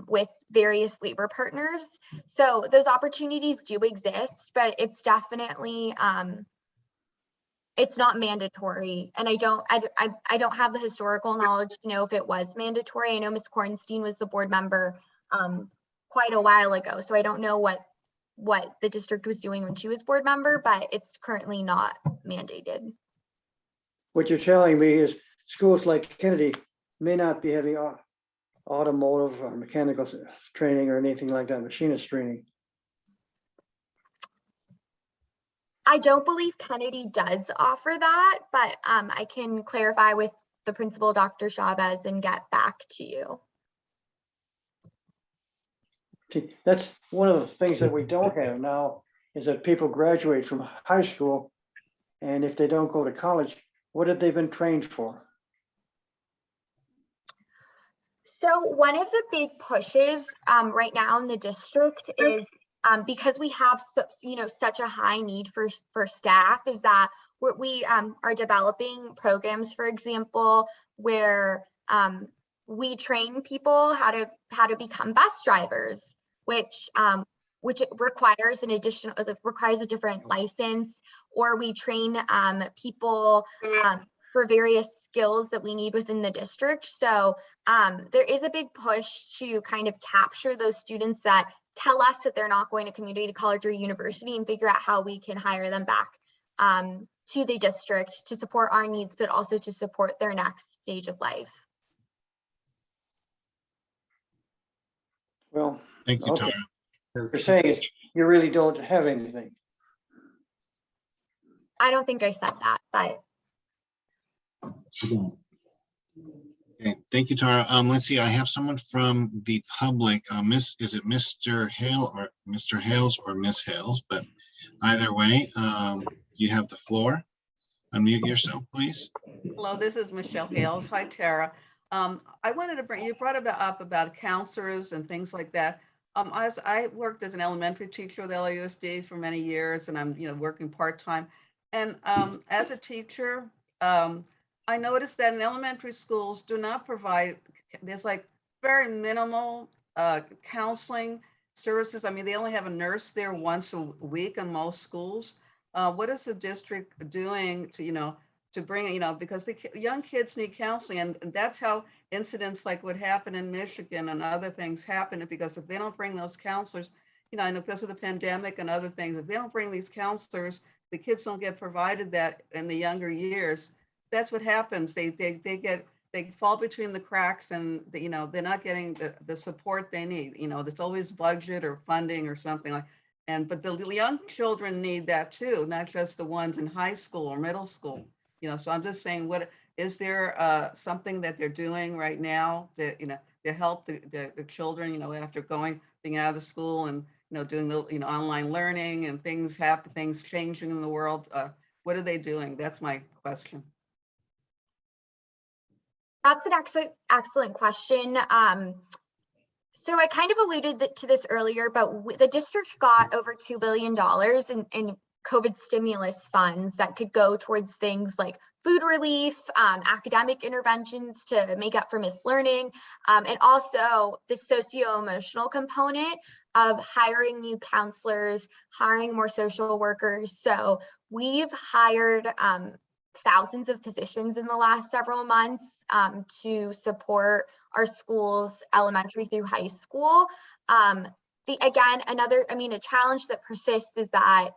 Speaker 17: with various labor partners. So those opportunities do exist, but it's definitely, it's not mandatory. And I don't have the historical knowledge to know if it was mandatory. I know Ms. Kornstein was the board member quite a while ago, so I don't know what the district was doing when she was board member, but it's currently not mandated.
Speaker 11: What you're telling me is schools like Kennedy may not be having automotive or mechanical training or anything like that, machinist training.
Speaker 17: I don't believe Kennedy does offer that, but I can clarify with the principal, Dr. Chavez, and get back to you.
Speaker 11: That's one of the things that we don't have now, is that people graduate from high school, and if they don't go to college, what have they been trained for?
Speaker 17: So one of the big pushes right now in the district is because we have such a high need for staff, is that we are developing programs, for example, where we train people how to become bus drivers, which requires a different license, or we train people for various skills that we need within the district. So there is a big push to kind of capture those students that tell us that they're not going to community college or university, and figure out how we can hire them back to the district to support our needs, but also to support their next stage of life.
Speaker 11: Well,
Speaker 1: thank you,
Speaker 11: okay.
Speaker 1: Tara.
Speaker 11: You're saying is you really don't have anything.
Speaker 17: I don't think I said that, but.
Speaker 1: Okay, thank you, Tara. Let's see, I have someone from the public. Is it Mr. Hale or Mr. Hales or Miss Hales? But either way, you have the floor. Unmute yourself, please.
Speaker 18: Hello, this is Michelle Hales. Hi, Tara. I wanted to you brought up about counselors and things like that. As I worked as an elementary teacher with LAUSD for many years, and I'm working part-time. And as a teacher, I noticed that in elementary schools do not provide, there's like very minimal counseling services? I mean, they only have a nurse there once a week in most schools. What is the district doing to, to bring, because the young kids need counseling, and that's how incidents like what happened in Michigan and other things happen, because if they don't bring those counselors, I know because of the pandemic and other things, if they don't bring these counselors, the kids don't get provided that in the younger years. That's what happens. They fall between the cracks, and they're not getting the support they need. There's always budget or funding or something like. But the young children need that too, not just the ones in high school or middle school. So I'm just saying, what is there something that they're doing right now to to help the children after being out of school and doing the online learning and things changing in the world. What are they doing? That's my question.
Speaker 17: That's an excellent question. So I kind of alluded to this earlier, but the district got over $2 billion in COVID stimulus funds that could go towards things like food relief, academic interventions to make up for missed learning, and also the socio-emotional component of hiring new counselors, hiring more social workers. So we've hired thousands of positions in the last several months to support our schools, elementary through high school. Again, a challenge that persists is that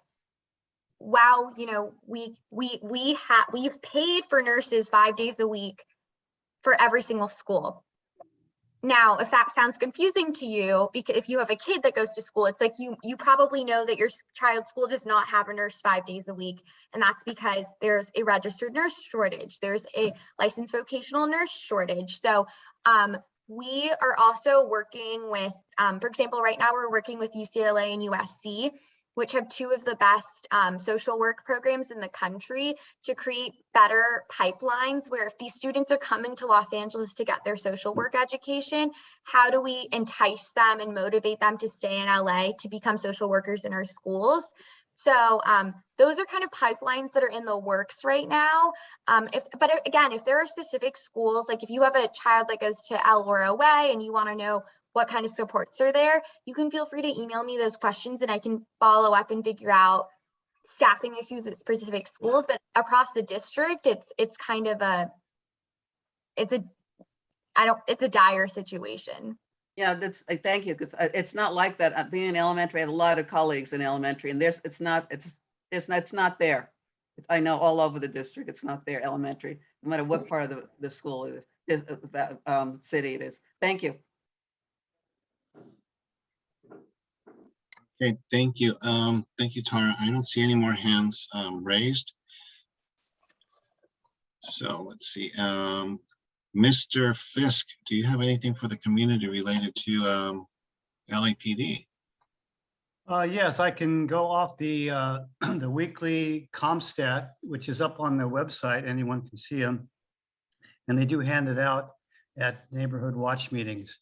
Speaker 17: while we've paid for nurses 5 days a week for every single school. Now, if that sounds confusing to you, because if you have a kid that goes to school, it's like you probably know that your child's school does not have a nurse 5 days a week. And that's because there's a registered nurse shortage. There's a licensed vocational nurse shortage. So we are also working with, for example, right now we're working with UCLA and USC, which have two of the best social work programs in the country, to create better pipelines where if these students are coming to Los Angeles to get their social work education, how do we entice them and motivate them to stay in LA to become social workers in our schools? So those are kind of pipelines that are in the works right now. But again, if there are specific schools, like if you have a child that goes to El Oro Way and you want to know what kind of supports are there, you can feel free to email me those questions and I can follow up and figure out staffing issues at specific schools. But across the district, it's kind of it's a dire situation.
Speaker 18: Yeah, thank you, because it's not like that. Being in elementary, I have a lot of colleagues in elementary, and it's not there. I know all over the district, it's not there, elementary, no matter what part of the school it is, city it is. Thank you.
Speaker 1: Okay, thank you. Thank you, Tara. I don't see any more hands raised. So let's see. Mr. Fisk, do you have anything for the community related to LAPD?
Speaker 13: Yes, I can go off the the weekly ComStat, which is up on the website. Anyone can see them, and they do hand it out at neighborhood watch meetings.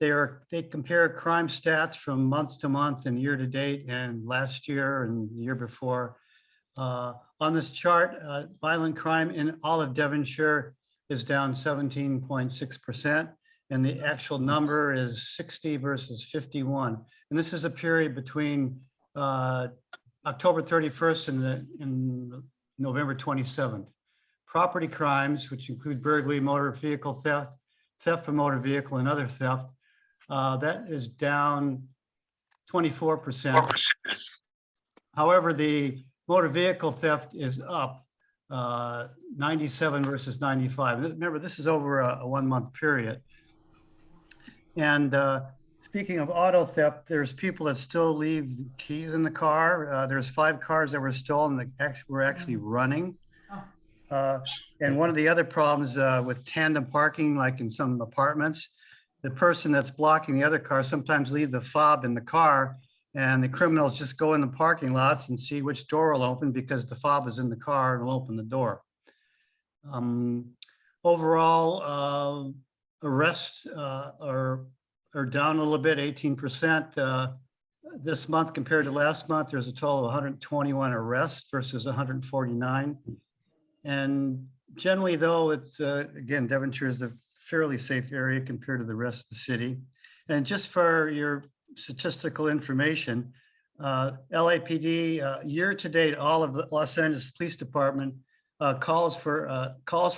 Speaker 13: They compare crime stats from month to month and year to date and last year and the year before. On this chart, violent crime in all of Devonshire is down 17.6%, and the actual number is 60 versus 51. And this is a period between October 31st and November 27th. Property crimes, which include burglary, motor vehicle theft, theft from motor vehicle, and other theft, that is down 24%. However, the motor vehicle theft is up 97 versus 95. Remember, this is over a 1 month period. And speaking of auto theft, there's people that still leave keys in the car. There's 5 cars that were stolen that were actually running. And one of the other problems with tandem parking, like in some apartments, the person that's blocking the other car sometimes leave the fob in the car, and the criminals just go in the parking lots and see which door will open because the fob is in the car and will open the door. Overall, arrests are down a little bit, 18%. This month compared to last month, there's a total of 121 arrests versus 149. And generally, though, it's again, Devonshire is a fairly safe area compared to the rest of the city. And just for your statistical information. LAPD, year to date, all of the Los Angeles Police Department calls for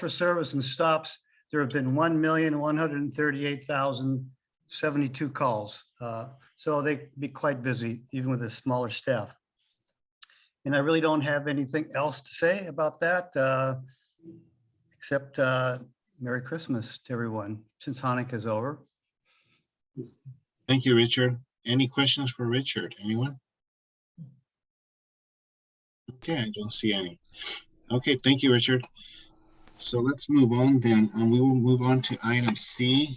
Speaker 13: service and stops. There have been 1,138,072 calls. So they be quite busy, even with a smaller staff. And I really don't have anything else to say about that, except Merry Christmas to everyone, since Hanukkah is over.
Speaker 1: Thank you, Richard. Any questions for Richard? Anyone? Okay, I don't see any. Okay, thank you, Richard. So let's move on then. We will move on to item C,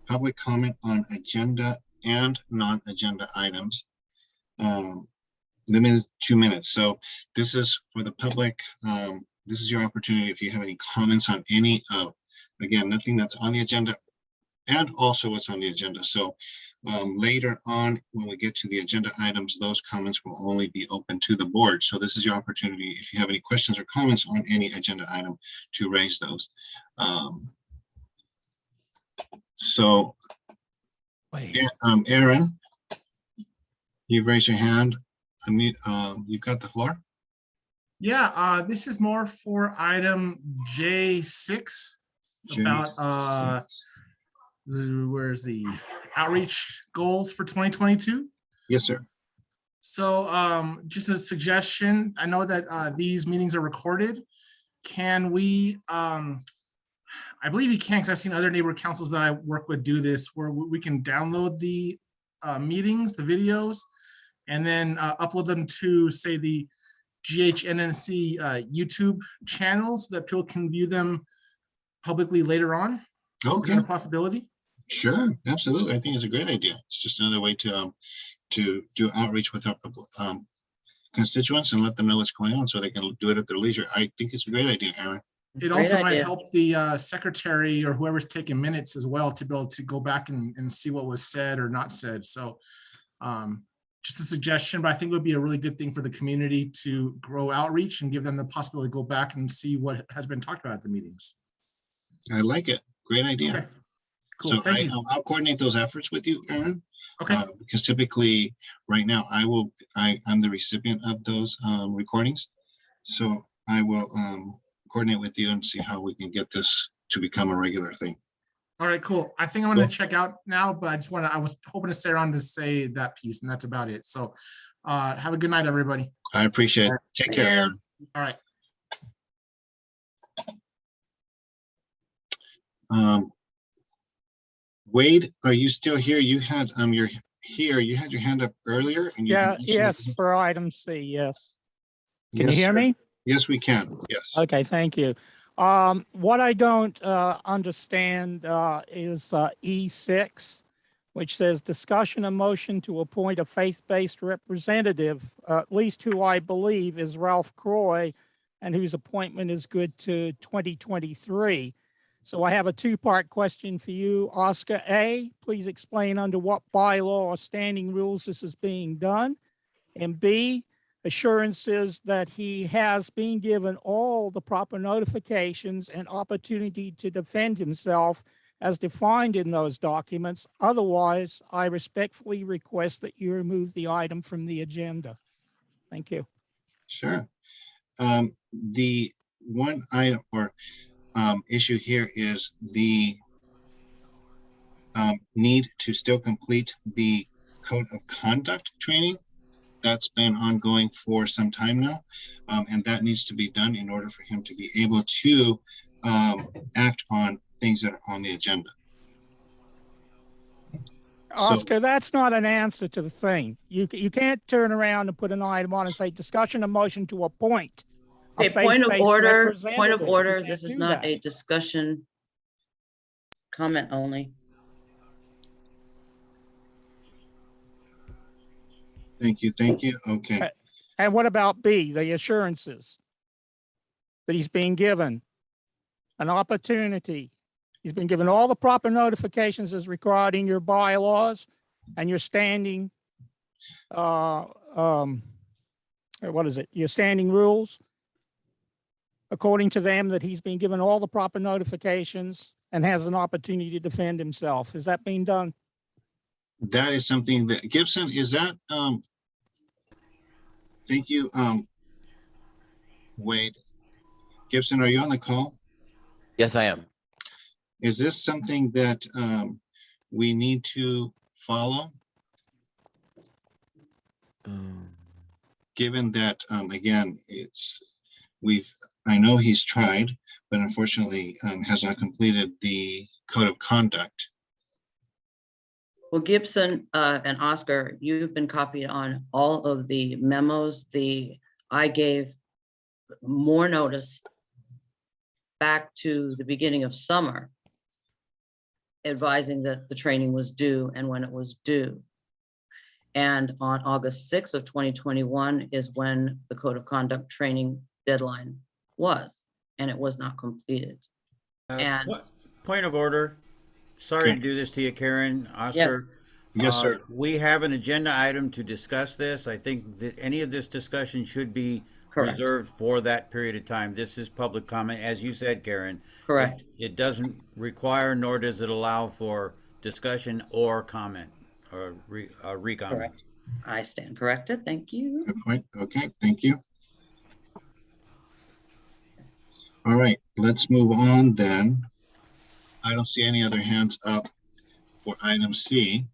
Speaker 1: public comment on agenda and non-agenda items. Limited 2 minutes. So this is for the public. This is your opportunity if you have any comments on any of, again, nothing that's on the agenda and also what's on the agenda. So later on, when we get to the agenda items, those comments will only be open to the board. So this is your opportunity, if you have any questions or comments on any agenda item, to raise those. Aaron, you've raised your hand. You've got the floor.
Speaker 5: Yeah, this is more for item J6 about where's the outreach goals for 2022?
Speaker 1: Yes, sir.
Speaker 5: So just a suggestion, I know that these meetings are recorded. Can we, I believe you can, because I've seen other neighborhood councils that I work with do this, where we can download the meetings, the videos, and then upload them to, say, the GHNNC YouTube channel so that people can view them publicly later on.
Speaker 1: Okay.
Speaker 5: Is that a possibility?
Speaker 1: Sure, absolutely. I think it's a great idea. It's just another way to do outreach with our constituents and let them know what's going on so they can do it at their leisure. I think it's a great idea, Aaron.
Speaker 5: It also might help the secretary or whoever's taking minutes as well to be able to go back and see what was said or not said. So just a suggestion, but I think it would be a really good thing for the community to grow outreach and give them the possibility to go back and see what has been talked about at the meetings.
Speaker 1: I like it. Great idea.
Speaker 5: Okay. Cool.
Speaker 1: So I'll coordinate those efforts with you, Aaron.
Speaker 5: Okay.
Speaker 1: Because typically right now I'm the recipient of those recordings. So I will coordinate with you and see how we can get this to become a regular thing.
Speaker 5: All right, cool. I think I'm going to check out now, but I was hoping to stay around to say that piece, and that's about it. So have a good night, everybody.
Speaker 1: I appreciate it. Take care, Aaron.
Speaker 5: All right.
Speaker 1: Wade, are you still here? You had you're here. You had your hand up earlier. And
Speaker 10: yes, for item C, yes. Can you hear me?
Speaker 1: Yes, we can. Yes.
Speaker 10: Okay, thank you. What I don't understand is E6, which says discussion and motion to appoint a faith-based representative, at least who I believe is Ralph Croy, and whose appointment is good to 2023. So I have a two-part question for you, Oscar. A, please explain under what bylaw or standing rules this is being done. And B, assurances that he has been given all the proper notifications and opportunity to defend himself as defined in those documents. Otherwise, I respectfully request that you remove the item from the agenda. Thank you.
Speaker 1: Sure. The one item or issue here is the need to still complete the code of conduct training. That's been ongoing for some time now, and that needs to be done in order for him to be able to act on things that are on the agenda.
Speaker 10: Oscar, that's not an answer to the thing. You can't turn around and put an item on and say discussion and motion to appoint.
Speaker 2: Okay, point of order. Point of order. This is not a discussion. Comment only.
Speaker 1: Thank you. Thank you. Okay.
Speaker 10: And what about B, the assurances that he's being given an opportunity? He's been given all the proper notifications as required in your bylaws and your standing, what is it? Your standing rules. According to them, that he's been given all the proper notifications and has an opportunity to defend himself. Is that being done?
Speaker 1: that is something that Gibson, is that, thank you, Wade. Gibson, are you on the call?
Speaker 16: Yes, I am.
Speaker 1: Is this something that we need to follow? Given that, again, I know he's tried, but unfortunately has not completed the code of conduct.
Speaker 2: Well, Gibson and Oscar, you've been copied on all of the memos. I gave more notice back to the beginning of summer, advising that the training was due and when it was due. And on August 6th of 2021 is when the code of conduct training deadline was, and it was not completed. And
Speaker 3: Point of order. Sorry to do this to you, Karen, Oscar.
Speaker 1: Yes, sir.
Speaker 3: We have an agenda item to discuss this. I think that any of this discussion should be reserved for that period of time. This is public comment, as you said, Karen.
Speaker 2: Correct.
Speaker 3: It doesn't require, nor does it allow for discussion or comment or recomment.
Speaker 2: Correct. I stand corrected. Thank you.
Speaker 1: Good point. Okay, thank you. All right, let's move on then. I don't see any other hands up for item C.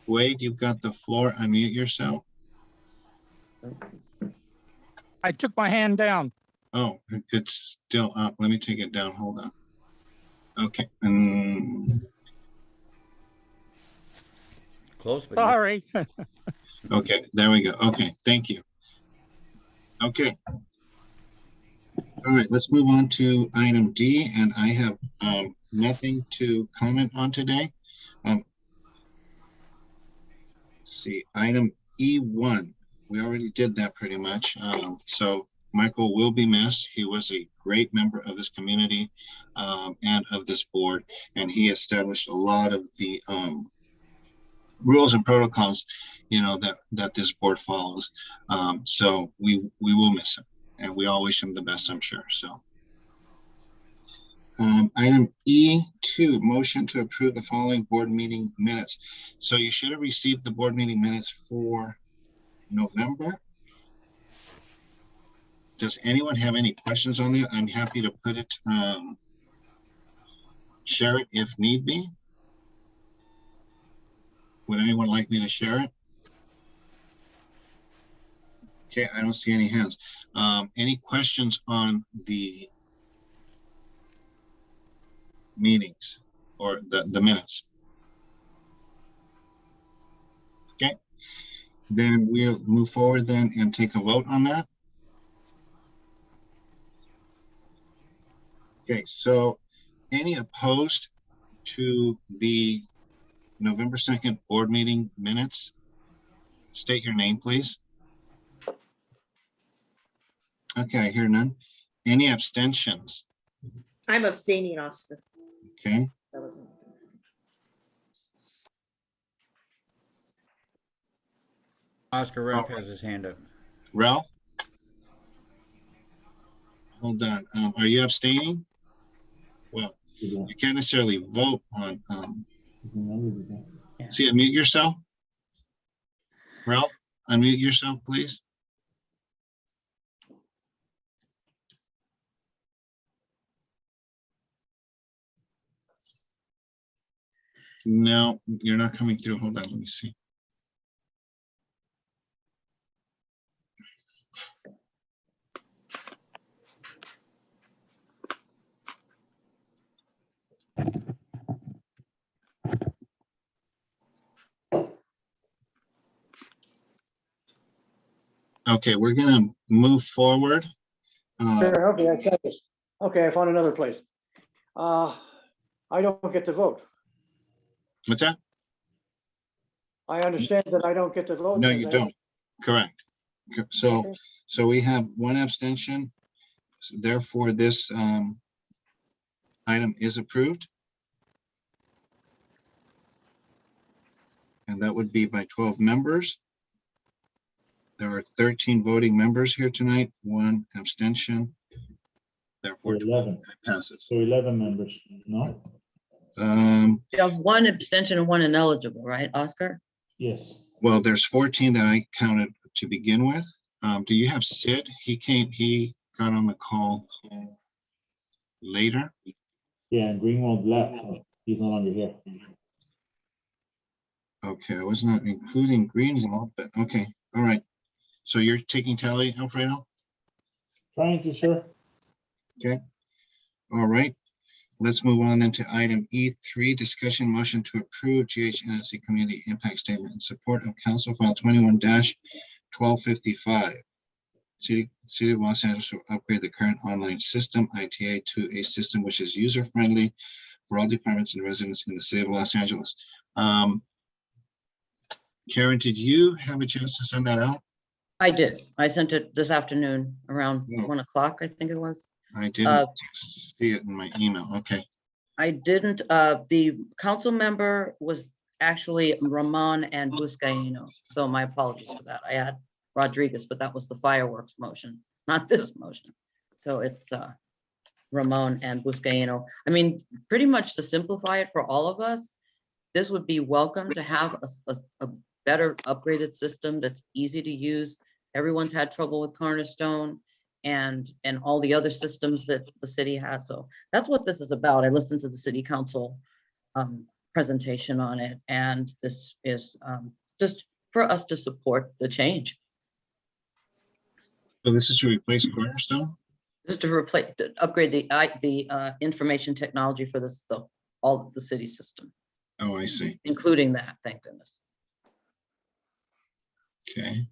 Speaker 1: Wade, you've got the floor. Unmute yourself.
Speaker 10: I took my hand down.
Speaker 1: Oh, it's still up. Let me take it down. Hold on. Okay.
Speaker 3: Close, but
Speaker 10: sorry.
Speaker 1: Okay, there we go. Okay, thank you. Okay. All right, let's move on to item D, and I have nothing to comment on today. Let's see, item E1, we already did that pretty much. So Michael will be missed. He was a great member of this community and of this board, and he established a lot of the rules and protocols, that this board follows. So we will miss him, and we all wish him the best, I'm sure. So item E2, motion to approve the following board meeting minutes. So you should have received the board meeting minutes for November. Does anyone have any questions on that? I'm happy to put it, share it if need be. Would anyone like me to share it? Okay, I don't see any hands. Any questions on the meetings or the minutes? Okay, then we'll move forward then and take a vote on that. Okay, so any opposed to the November 2nd board meeting minutes? State your name, please. Okay, I hear none. Any abstentions?
Speaker 15: I'm abstaining, Oscar.
Speaker 1: Okay.
Speaker 15: That wasn't.
Speaker 3: Oscar Ralph has his hand up.
Speaker 1: Ralph? Hold on. Are you abstaining? Well, you can't necessarily vote on. See, unmute yourself. Ralph, unmute yourself, please. No, you're not coming through. Hold on, let me see. Okay, we're gonna move forward.
Speaker 11: Okay, I checked this. Okay, I found another place. I don't get to vote.
Speaker 1: What's that?
Speaker 11: I understand that I don't get to vote.
Speaker 1: No,
Speaker 11: because
Speaker 1: you
Speaker 11: I
Speaker 1: don't. Correct. So we have one abstention. Therefore, this item is approved. And that would be by 12 members. There are 13 voting members here tonight, one abstention. Therefore,
Speaker 4: 11.
Speaker 1: it passes.
Speaker 4: So 11 members, no?
Speaker 2: You have one abstention and one ineligible, right, Oscar?
Speaker 4: Yes.
Speaker 1: Well, there's 14 that I counted to begin with. Do you have Sid? He got on the call later.
Speaker 4: Yeah, and Greenwald left. He's no longer here.
Speaker 1: Okay, I was not including Greenwald, but okay, all right. So you're taking tally, Alfredo?
Speaker 4: Trying to, sir.
Speaker 1: Okay, all right. Let's move on then to item E3, discussion motion to approve GHNNC Community Impact Statement in support of Council File 21-1255. City of Los Angeles will upgrade the current online system, ITA, to a system which is user-friendly for all departments and residents in the City of Los Angeles. Karen, did you have a chance to send that out?
Speaker 2: I did. I sent it this afternoon around 1 o'clock, I think it was.
Speaker 1: I didn't see it in my email. Okay.
Speaker 2: I didn't, the council member was actually Ramon and Buscaino. So my apologies for that. I had Rodriguez, but that was the fireworks motion, not this motion. So it's Ramon and Buscaino. I mean, pretty much to simplify it for all of us, this would be welcome to have a better upgraded system that's easy to use. Everyone's had trouble with Cornerstone and all the other systems that the city has. So that's what this is about. I listened to the city council presentation on it, and this is just for us to support the change.
Speaker 1: So this is to replace Cornerstone?
Speaker 2: This is to replace, to upgrade the information technology for this, all of the city system.
Speaker 1: Oh, I see.
Speaker 2: Including that, thank goodness.
Speaker 1: Okay.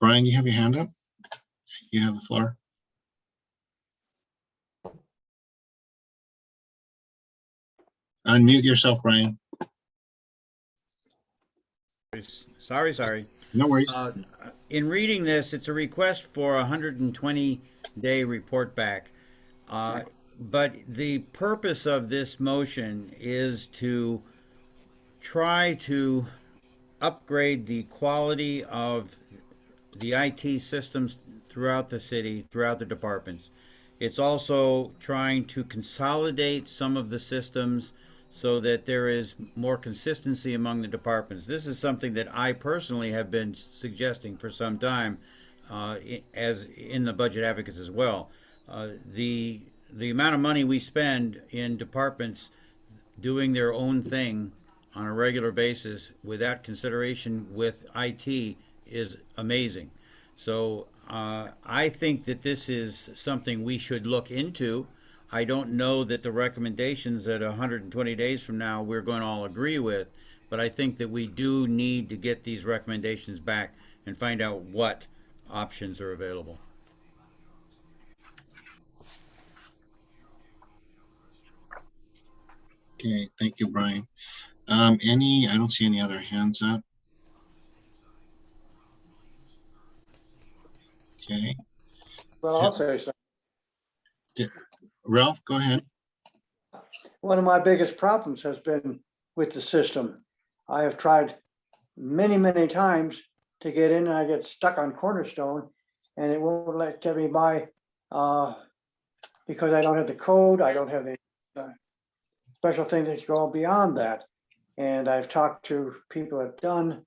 Speaker 1: Brian, you have your hand up? You have the floor. Unmute yourself, Brian.
Speaker 3: Sorry.
Speaker 1: No worries.
Speaker 3: In reading this, it's a request for a 120-day report back. But the purpose of this motion is to try to upgrade the quality of the IT systems throughout the city, throughout the departments. It's also trying to consolidate some of the systems so that there is more consistency among the departments. This is something that I personally have been suggesting for some time, as in the budget advocates as well. The amount of money we spend in departments doing their own thing on a regular basis without consideration with IT is amazing. So I think that this is something we should look into. I don't know that the recommendations that 120 days from now we're going to all agree with, but I think that we do need to get these recommendations back and find out what options are available.
Speaker 1: Okay, thank you, Brian. I don't see any other hands up. Okay.
Speaker 11: Well, I'll say something.
Speaker 1: Ralph, go ahead.
Speaker 11: One of my biggest problems has been with the system. I have tried many times to get in, and I get stuck on Cornerstone, and it won't get me by because I don't have the code. I don't have the special thing that go beyond that. And I've talked to people that have done,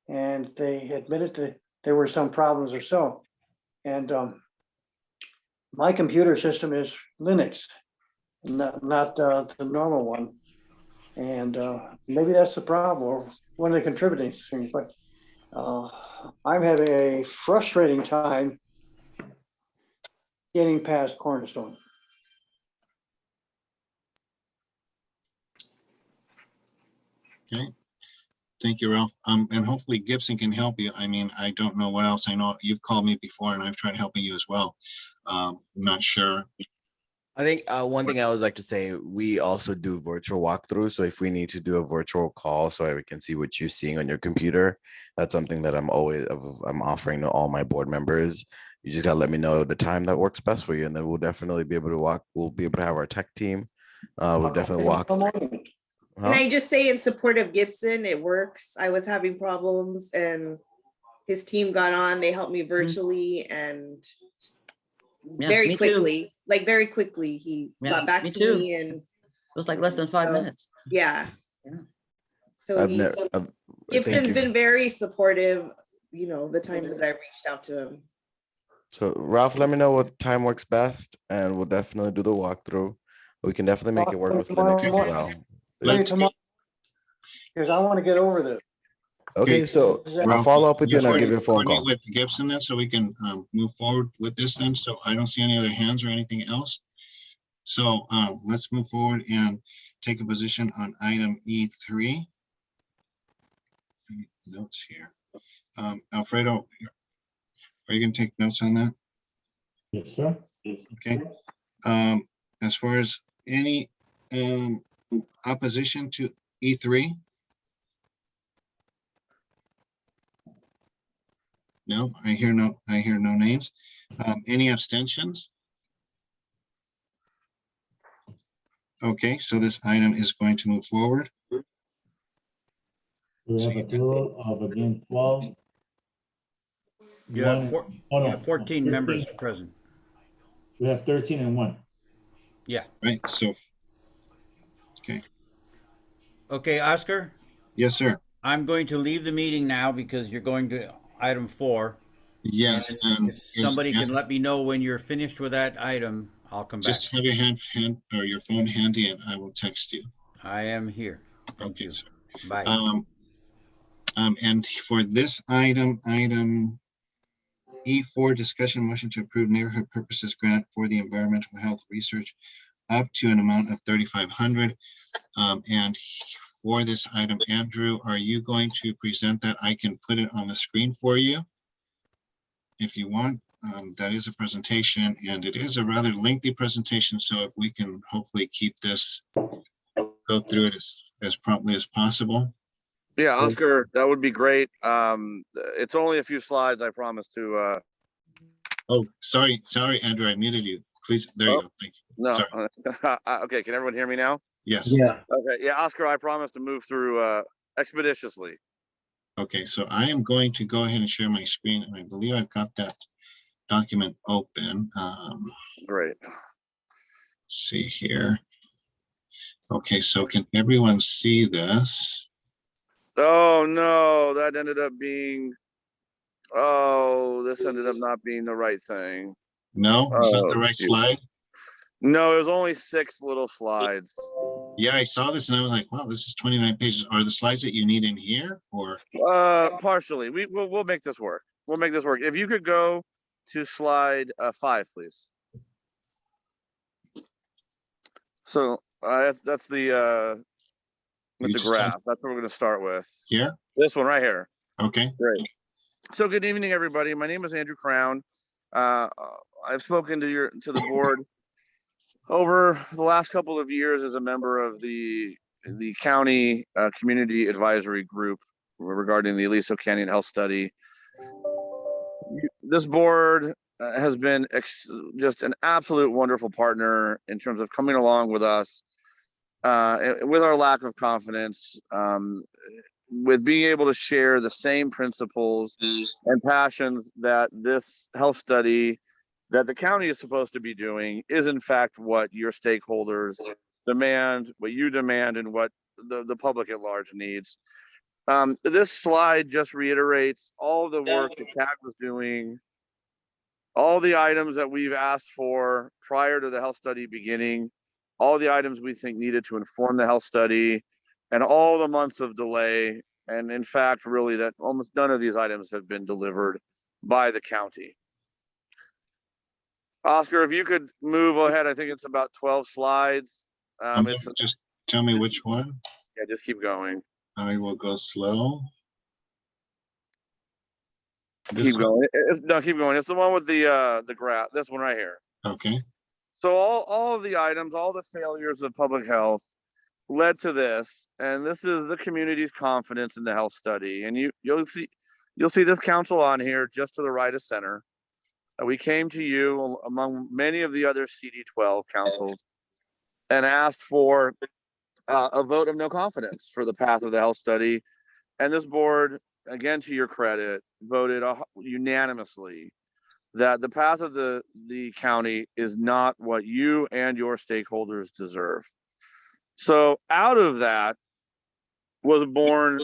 Speaker 11: and they admitted that there were some problems or so. And my computer system is Linux, not the normal one. And maybe that's the problem, or one of the contributing things. But I'm having a frustrating time getting past Cornerstone.
Speaker 1: Okay. Thank you, Ralph. And hopefully Gibson can help you. I mean, I don't know what else. I know you've called me before and I've tried helping you as well. I'm not sure.
Speaker 16: I think one thing I always like to say, we also do virtual walkthroughs. So if we need to do a virtual call so we can see what you're seeing on your computer, that's something that I'm offering to all my board members. You just gotta let me know the time that works best for you, and then we'll definitely be able to walk. We'll be able to have our tech team. We'll definitely walk.
Speaker 15: Can I just say in support of Gibson, it works. I was having problems and his team got on, they helped me virtually and
Speaker 2: Yeah,
Speaker 15: very
Speaker 2: me too.
Speaker 15: quickly, like very quickly. He
Speaker 2: Yeah,
Speaker 15: got back
Speaker 2: me
Speaker 15: to
Speaker 2: too.
Speaker 15: me and
Speaker 2: It was like less than 5
Speaker 15: so,
Speaker 2: minutes.
Speaker 15: yeah.
Speaker 2: Yeah.
Speaker 15: So
Speaker 16: I've
Speaker 15: he's
Speaker 16: never. Thank
Speaker 15: Gibson's
Speaker 16: you.
Speaker 15: been very supportive, you know, the times that I reached out to him.
Speaker 16: So Ralph, let me know what time works best, and we'll definitely do the walkthrough. We can definitely make it work with Linux as well.
Speaker 1: Let's go.
Speaker 11: Because I want to get over this.
Speaker 16: Okay, so I'll follow up with you and I'll give you a phone
Speaker 1: Coordinate
Speaker 16: call.
Speaker 1: with Gibson then, so we can move forward with this then. So I don't see any other hands or anything else. So let's move forward and take a position on item E3. Notes here. Alfredo, are you going to take notes on that?
Speaker 4: Yes, sir. Yes.
Speaker 1: Okay. As far as any opposition to E3? No, I hear no names. Any abstentions? Okay, so this item is going to move forward.
Speaker 4: We have a total of, again, 12.
Speaker 3: You have,
Speaker 4: One,
Speaker 3: you have 14 members present.
Speaker 4: We have 13 and 1.
Speaker 3: Yeah.
Speaker 1: Right, so, okay.
Speaker 3: Okay, Oscar?
Speaker 1: Yes, sir.
Speaker 3: I'm going to leave the meeting now because you're going to item 4.
Speaker 1: Yes.
Speaker 3: And if somebody can let me know when you're finished with that item, I'll come back.
Speaker 1: Just have your hand or your phone handy and I will text you.
Speaker 3: I am here. Thank you.
Speaker 1: Sir.
Speaker 3: Bye.
Speaker 1: And for this item E4, discussion motion to approve neighborhood purposes grant for the environmental health research up to an amount of 3,500. And for this item, Andrew, are you going to present that? I can put it on the screen for you if you want. That is a presentation and it is a rather lengthy presentation. So if we can hopefully keep this, go through it as promptly as possible.
Speaker 19: Yeah, Oscar, that would be great. It's only a few slides, I promise to.
Speaker 1: Oh, sorry, Andrew, I muted you. Please, there you go. Thank you.
Speaker 19: No.
Speaker 1: Sorry.
Speaker 19: Okay, can everyone hear me now?
Speaker 1: Yes.
Speaker 19: Yeah. Okay. Yeah, Oscar, I promise to move through expeditiously.
Speaker 1: Okay, so I am going to go ahead and share my screen, and I believe I've got that document open.
Speaker 19: Great.
Speaker 1: Let's see here. Okay, so can everyone see this?
Speaker 19: Oh no, that ended up being. Oh, this ended up not being the right thing.
Speaker 1: No, it's not the right slide.
Speaker 19: No, it was only 6 little slides.
Speaker 1: Yeah, I saw this and I was like, wow, this is 29 pages. Are the slides that you need in here or?
Speaker 19: Partially. We'll make this work. We'll make this work. If you could go to slide 5, please. So that's the with the graph. That's what we're going to start with.
Speaker 1: Here?
Speaker 19: This one right here.
Speaker 1: Okay.
Speaker 19: Great. So good evening, everybody. My name is Andrew Crown. I've spoken to the board over the last couple of years as a member of the county community advisory group regarding the Aliso Canyon Health Study. This board has been just an absolute wonderful partner in terms of coming along with us with our lack of confidence, with being able to share the same principles and passions that this health study that the county is supposed to be doing is in fact what your stakeholders demand, what you demand, and what the public at large needs. This slide just reiterates all the work that CAG was doing, all the items that we've asked for prior to the health study beginning, all the items we think needed to inform the health study, and all the months of delay. And in fact, really that almost none of these items have been delivered by the county. Oscar, if you could move ahead, I think it's about 12 slides.
Speaker 1: Just tell me which one.
Speaker 19: Yeah, just keep going.
Speaker 1: I will go slow.
Speaker 19: Keep going. No, keep going. It's the one with the graph. This one right here.
Speaker 1: Okay.
Speaker 19: So all of the items, all the failures of public health led to this, and this is the community's confidence in the health study. And you'll see this council on here just to the right of center. We came to you among many of the other CD12 councils and asked for a vote of no confidence for the path of the health study. And this board, again, to your credit, voted unanimously that the path of the county is not what you and your stakeholders deserve. So out of that was born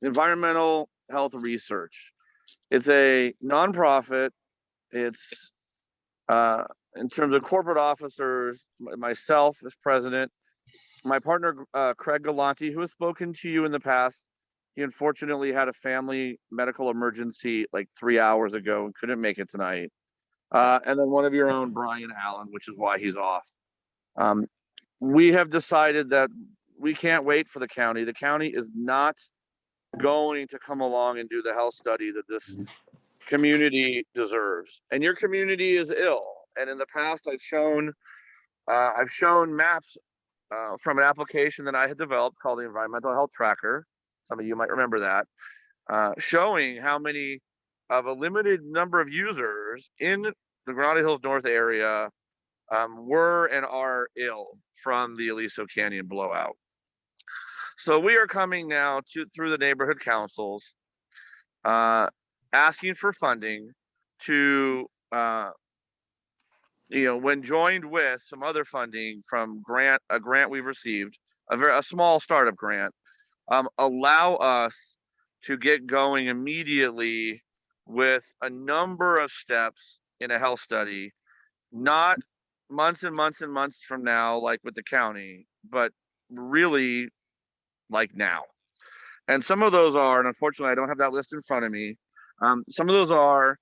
Speaker 19: Environmental Health Research. It's a nonprofit. It's in terms of corporate officers, myself as president, my partner Craig Galante, who has spoken to you in the past. He unfortunately had a family medical emergency like 3 hours ago and couldn't make it tonight. And then one of your own, Brian Allen, which is why he's off. We have decided that we can't wait for the county. The county is not going to come along and do the health study that this community deserves. And your community is ill. And in the past, I've shown maps from an application that I had developed called the Environmental Health Tracker. Some of you might remember that, showing how many of a limited number of users in the Granada Hills North area were and are ill from the Aliso Canyon blowout. So we are coming now through the neighborhood councils, asking for funding to, when joined with some other funding from a grant we've received, a small startup grant, allow us to get going immediately with a number of steps in a health study, not months and months and months from now, like with the county, but really like now. And some of those are, and unfortunately I don't have that list in front of me, some of those are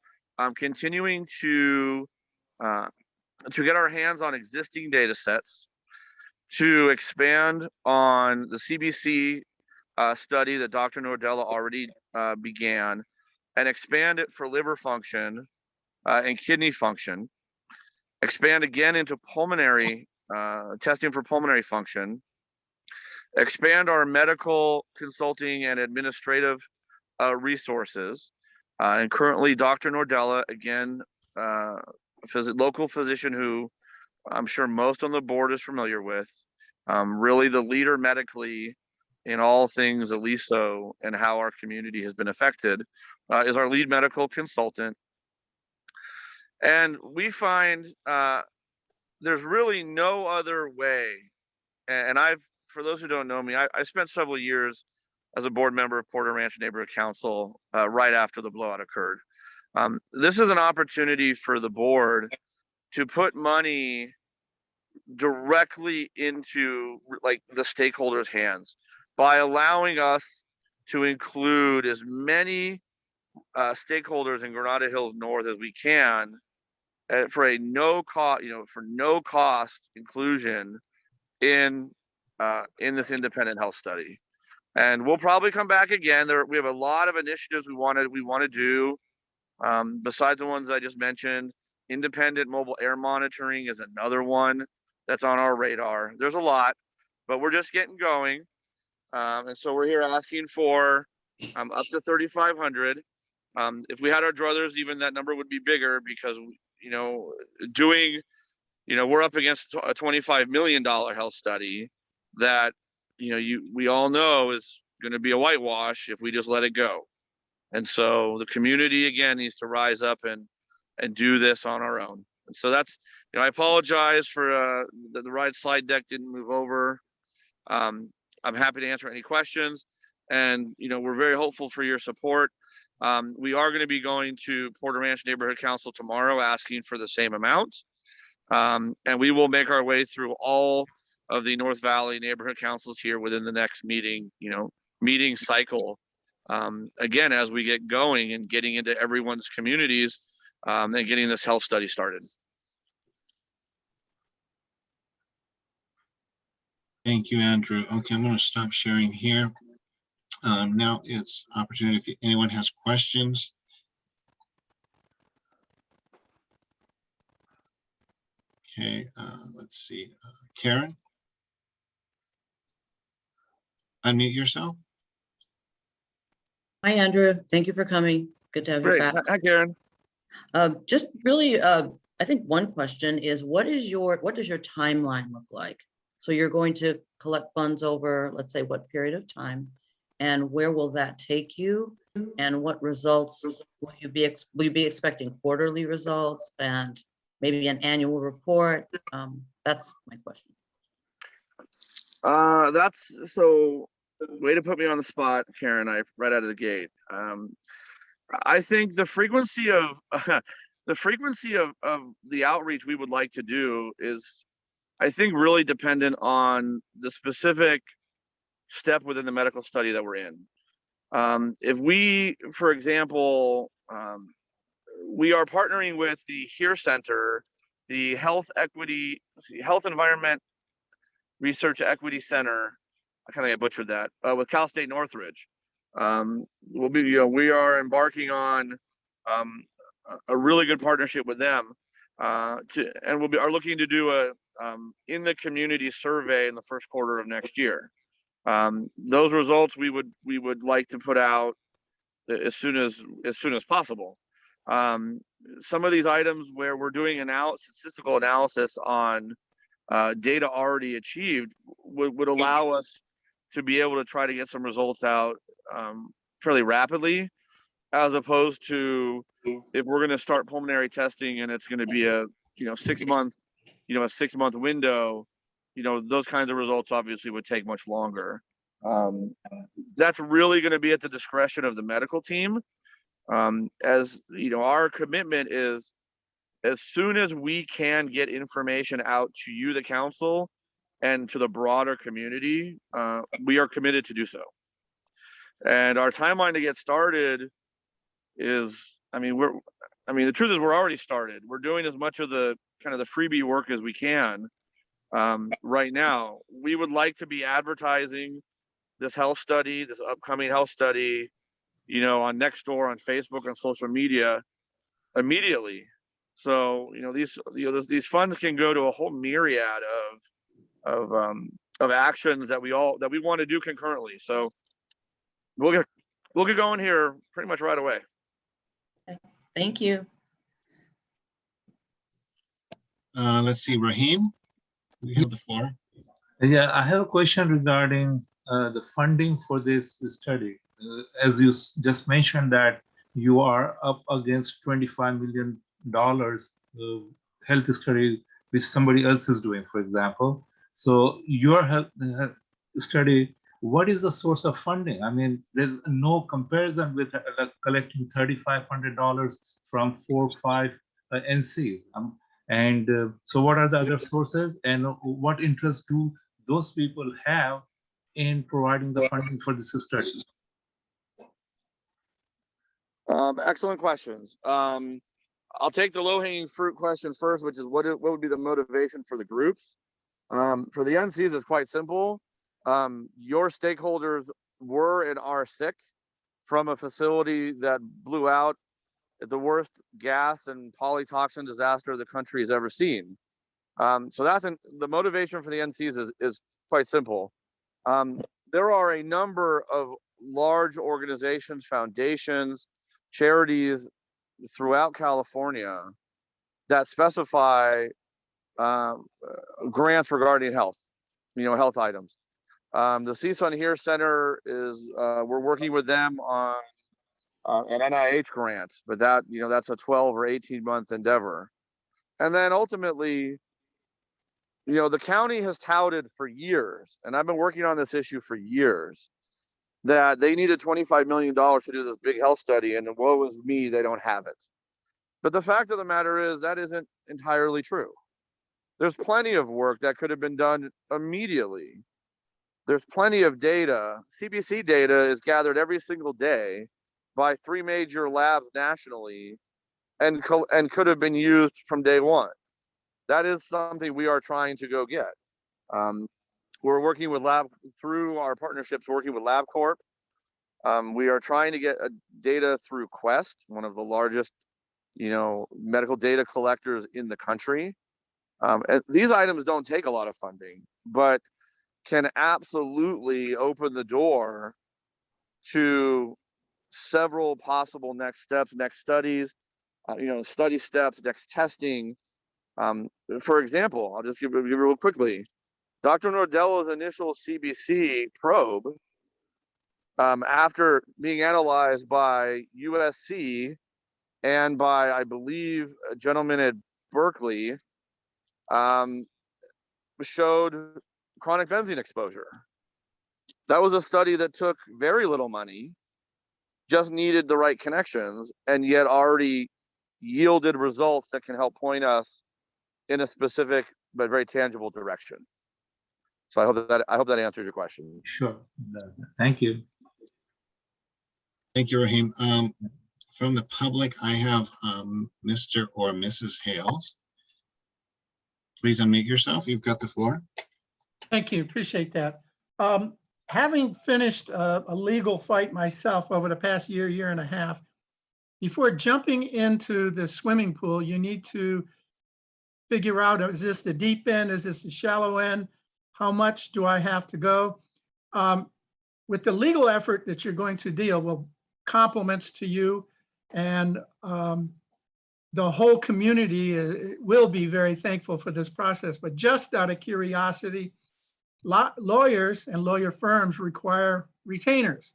Speaker 19: continuing to get our hands on existing data sets, to expand on the CBC study that Dr. Nordella already began, and expand it for liver function and kidney function, expand again into pulmonary testing for pulmonary function, expand our medical consulting and administrative resources. And currently Dr. Nordella, again, local physician who I'm sure most on the board is familiar with, really the leader medically in all things Aliso and how our community has been affected, is our lead medical consultant. And we find there's really no other way. And for those who don't know me, I spent several years as a board member of Porter Ranch Neighborhood Council right after the blowout occurred. This is an opportunity for the board to put money directly into like the stakeholders' hands by allowing us to include as many stakeholders in Granada Hills North as we can for a no cost inclusion in this independent health study. And we'll probably come back again. We have a lot of initiatives we want to do. Besides the ones I just mentioned, independent mobile air monitoring is another one that's on our radar. There's a lot, but we're just getting going. And so we're here asking for up to 3,500. If we had our druthers, even that number would be bigger because, we're up against a $25 million health study that, we all know is going to be a whitewash if we just let it go. And so the community again needs to rise up and do this on our own. And so that's, I apologize for the right slide deck didn't move over. I'm happy to answer any questions, and we're very hopeful for your support. We are going to be going to Porter Ranch Neighborhood Council tomorrow asking for the same amount, and we will make our way through all of the North Valley neighborhood councils here within the next meeting cycle. Again, as we get going and getting into everyone's communities and getting this health study started.
Speaker 1: Thank you, Andrew. Okay, I'm going to stop sharing here. Now it's opportunity if anyone has questions. Okay, let's see. Karen? Unmute yourself.
Speaker 2: Hi, Andrew. Thank you for coming. Good to have you back.
Speaker 19: Hi, Karen.
Speaker 2: Just really, I think one question is, what does your timeline look like? So you're going to collect funds over, let's say, what period of time? And where will that take you? And what results will you be expecting? Quarterly results and maybe an annual report? That's my question.
Speaker 19: That's so way to put me on the spot, Karen. Right out of the gate. I think the frequency of the outreach we would like to do is, I think, really dependent on the specific step within the medical study that we're in. If we, for example, we are partnering with the HERE Center, the Health Environment Research Equity Center. I kind of butchered that, with Cal State Northridge. We are embarking on a really good partnership with them, and are looking to do a in the community survey in the first quarter of next year. Those results we would like to put out as soon as possible. Some of these items where we're doing statistical analysis on data already achieved would allow us to be able to try to get some results out fairly rapidly, as opposed to if we're going to start pulmonary testing and it's going to be a 6-month window. Those kinds of results obviously would take much longer. That's really going to be at the discretion of the medical team. As our commitment is, as soon as we can get information out to you, the council, and to the broader community, we are committed to do so. And our timeline to get started is, the truth is we're already started. We're doing as much of the kind of the freebie work as we can right now. We would like to be advertising this health study, this upcoming health study, on Nextdoor, on Facebook, on social media immediately. So these funds can go to a whole myriad of actions that we want to do concurrently. So we'll get going here pretty much right away.
Speaker 2: Thank you.
Speaker 1: Let's see, Raheem, you have the floor.
Speaker 9: Yeah, I have a question regarding the funding for this study. As you just mentioned that you are up against $25 million health study which somebody else is doing, for example. So your health study, what is the source of funding? There's no comparison with collecting $3,500 from 4 or 5 NCs. So what are the other sources, and what interest do those people have in providing the funding for this study?
Speaker 19: Excellent questions. I'll take the low-hanging fruit question first, which is what would be the motivation for the groups? For the NCs, it's quite simple. Your stakeholders were and are sick from a facility that blew out at the worst gas and polytoxin disaster the country has ever seen. So the motivation for the NCs is quite simple. There are a number of large organizations, foundations, charities throughout California that specify grants regarding health, health items. The CSUN HERE Center is, we're working with them on an NIH grant, but that's a 12 or 18-month endeavor. And then ultimately, the county has touted for years, and I've been working on this issue for years, that they needed $25 million to do this big health study, and woe is me, they don't have it. But the fact of the matter is that isn't entirely true. There's plenty of work that could have been done immediately. There's plenty of data. CBC data is gathered every single day by 3 major labs nationally and could have been used from day one. That is something we are trying to go get. We're working with through our partnerships, working with LabCorp. We are trying to get data through Quest, one of the largest, medical data collectors in the country. And these items don't take a lot of funding, but can absolutely open the door to several possible next steps, next studies, study steps, next testing. For example, I'll just give you real quickly. Dr. Nordello's initial CBC probe after being analyzed by USC and by, I believe, a gentleman at Berkeley, showed chronic benzene exposure. That was a study that took very little money, just needed the right connections, and yet already yielded results that can help point us in a specific but very tangible direction. So I hope that answers your question.
Speaker 9: Sure. Thank you.
Speaker 1: Thank you, Raheem. From the public, I have Mr. or Mrs. Hales. Please unmute yourself. You've got the floor.
Speaker 10: Thank you. Appreciate that. Having finished a legal fight myself over the past year and a half, before jumping into the swimming pool, you need to figure out, is this the deep end? Is this the shallow end? How much do I have to go? With the legal effort that you're going to deal, well, compliments to you, and the whole community will be very thankful for this process. But just out of curiosity, lawyers and lawyer firms require retainers.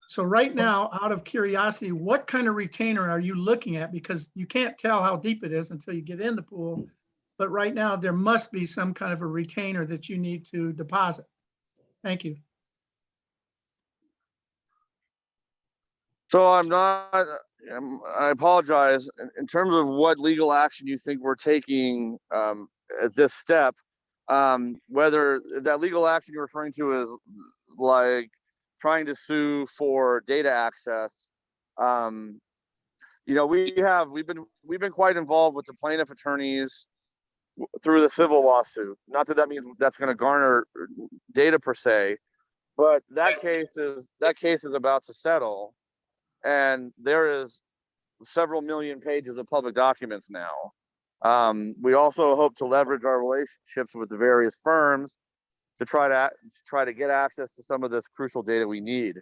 Speaker 10: So right now, out of curiosity, what kind of retainer are you looking at? Because you can't tell how deep it is until you get in the pool. But right now, there must be some kind of a retainer that you need to deposit. Thank you.
Speaker 19: So I apologize. In terms of what legal action you think we're taking at this step, whether that legal action you're referring to is like trying to sue for data access, you know, we've been quite involved with the plaintiff attorneys through the civil lawsuit. Not that means that's going to garner data per se, but that case is about to settle, and there is several million pages of public documents now. We also hope to leverage our relationships with the various firms to try to get access to some of this crucial data we need.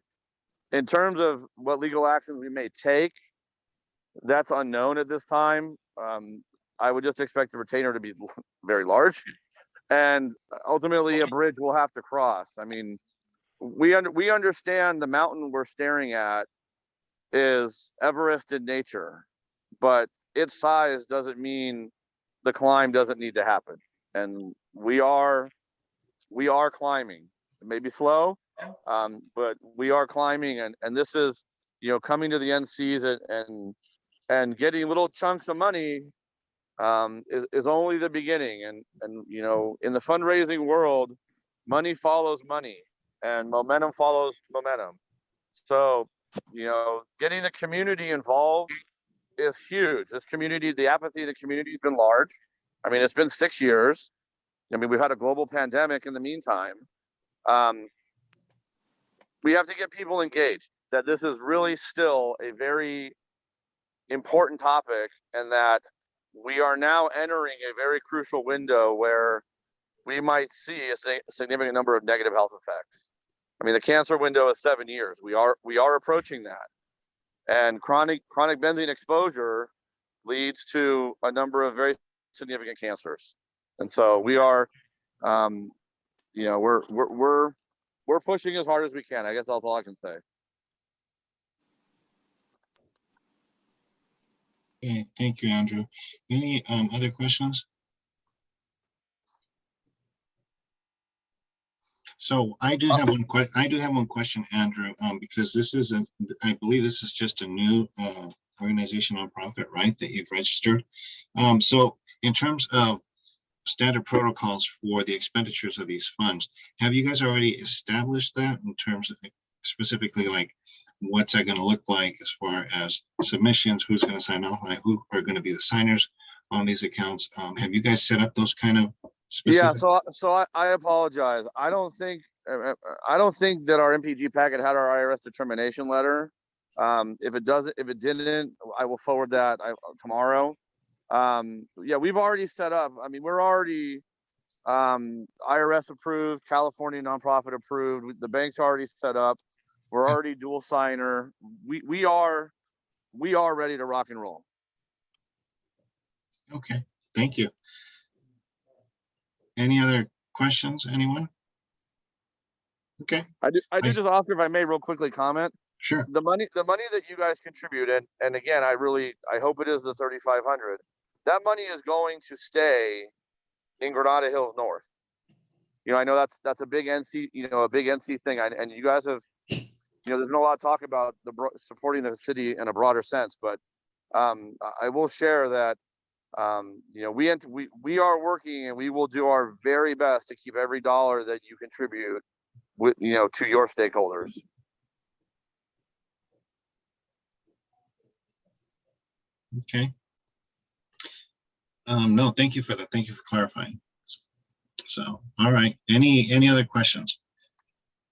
Speaker 19: In terms of what legal actions we may take, that's unknown at this time. I would just expect the retainer to be very large, and ultimately a bridge we'll have to cross. I mean, we understand the mountain we're staring at is Everest in nature, but its size doesn't mean the climb doesn't need to happen. And we are climbing. It may be slow, but we are climbing, and this is, you know, coming to the NCs and getting little chunks of money is only the beginning. And you know, in the fundraising world, money follows money, and momentum follows momentum. So, you know, getting the community involved is huge. This community, the apathy of the community has been large. I mean, it's been 6 years. I mean, we've had a global pandemic in the meantime. We have to get people engaged, that this is really still a very important topic, and that we are now entering a very crucial window where we might see a significant number of negative health effects. I mean, the cancer window is 7 years. We are approaching that, and chronic benzene exposure leads to a number of very significant cancers. And so we are, you know, we're pushing as hard as we can. I guess that's all I can say.
Speaker 1: Okay, thank you, Andrew. Any other questions? So I do have one question, Andrew, because this is I believe this is just a new organization, nonprofit, right, that you've registered. So in terms of standard protocols for the expenditures of these funds, have you guys already established that in terms of specifically, like, what's that going to look like as far as submissions, who's going to sign off on it, who are going to be the signers on these accounts? Have you guys set up those kind of specifics?
Speaker 19: Yeah, so I apologize. I don't think that our MPG packet had our IRS determination letter. If it didn't, I will forward that tomorrow. Yeah, we've already set up. I mean, we're already IRS approved, California nonprofit approved. The bank's already set up. We're already dual signer. We are ready to rock and roll.
Speaker 1: Okay, thank you. Any other questions, anyone? Okay.
Speaker 19: I do just, Oscar, if I may real quickly comment.
Speaker 1: Sure.
Speaker 19: The money that you guys contributed, and again, I hope it is the 3,500. That money is going to stay in Granada Hills North. You know, I know that's a big NC, a big NC thing. And you guys have, there's been a lot of talk about supporting the city in a broader sense, but I will share that, we are working and we will do our very best to keep every dollar that you contribute with, to your stakeholders.
Speaker 1: Okay. No, thank you for that. Thank you for clarifying. So, all right. Any other questions?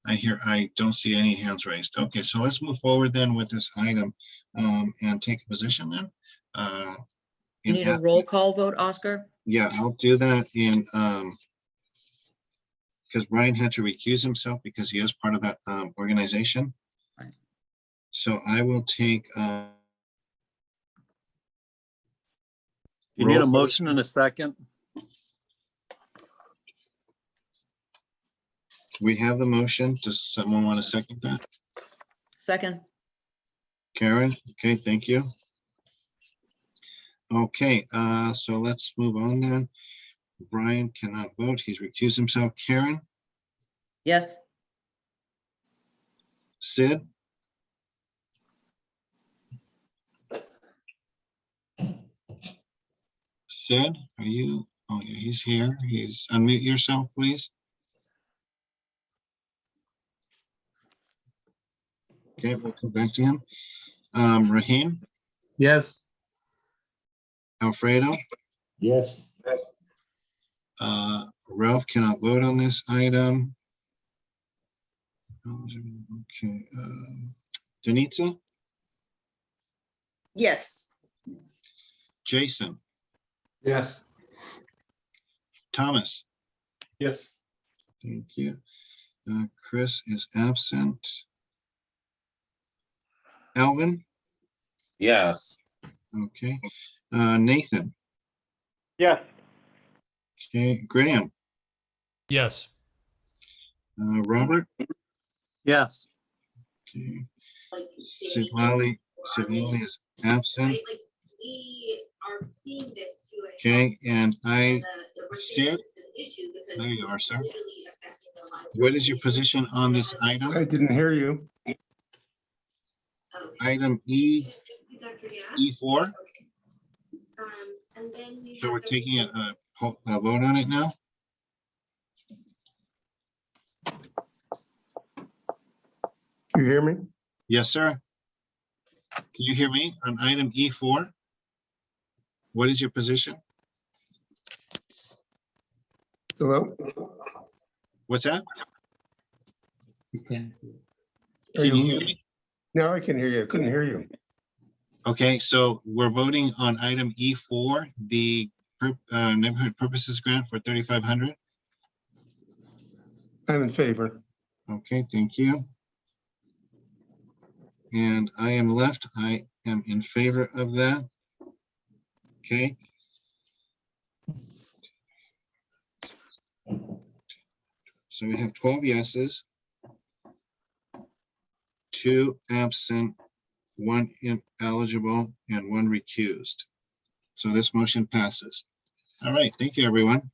Speaker 1: I don't see any hands raised. Okay, so let's move forward then with this item and take a position then.
Speaker 2: You need a roll call vote, Oscar?
Speaker 1: Yeah, I'll do that in because Brian had to recuse himself because he is part of that organization.
Speaker 2: Right.
Speaker 1: So I will take.
Speaker 20: You need a motion and a second.
Speaker 1: We have the motion. Does someone want to second that?
Speaker 2: Second.
Speaker 1: Karen, okay, thank you. Okay, so let's move on then. Brian cannot vote. He's recused himself. Karen?
Speaker 2: Yes.
Speaker 1: Sid? Sid, are you? Oh, yeah, he's here. He's unmute yourself, please. Okay, we'll come back to him. Raheem?
Speaker 9: Yes.
Speaker 1: Alfredo?
Speaker 4: Yes.
Speaker 1: Ralph cannot vote on this item. Okay. Danitza?
Speaker 15: Yes.
Speaker 1: Jason?
Speaker 20: Yes.
Speaker 1: Thomas?
Speaker 20: Yes.
Speaker 1: Thank you. Chris is absent. Alvin?
Speaker 7: Yes.
Speaker 1: Okay. Nathan?
Speaker 8: Yes.
Speaker 1: Okay. Graham?
Speaker 20: Yes.
Speaker 1: Robert?
Speaker 20: Yes.
Speaker 1: Okay. Sidlali is absent. Okay, and I see it. There you are, sir. What is your position on this item?
Speaker 12: I didn't hear you.
Speaker 1: Item E4. So we're taking a vote on it now.
Speaker 12: You hear me?
Speaker 1: Yes, sir. Can you hear me on item E4? What is your position?
Speaker 12: Hello?
Speaker 1: What's that?
Speaker 12: Can
Speaker 1: you hear me?
Speaker 12: Now I can hear you. I couldn't hear you.
Speaker 1: Okay, so we're voting on item E4, the neighborhood purposes grant for 3,500.
Speaker 12: I'm in favor.
Speaker 1: Okay, thank you. And I am left. I am in favor of that. Okay. So we have 12 yeses, 2 absent, 1 ineligible, and 1 recused. So this motion passes. All right, thank you, everyone.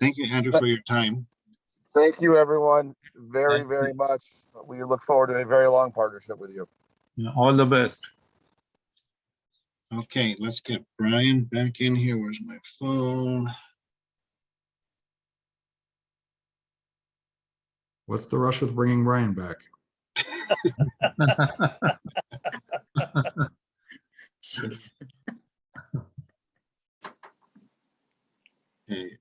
Speaker 1: Thank you, Andrew, for your time.
Speaker 19: Thank you, everyone, very, very much. We look forward to a very long partnership with you.
Speaker 9: All the best.
Speaker 1: Okay, let's get Brian back in here. Where's my phone?
Speaker 20: What's the rush with bringing Brian back?
Speaker 2: Jeez.
Speaker 1: Okay,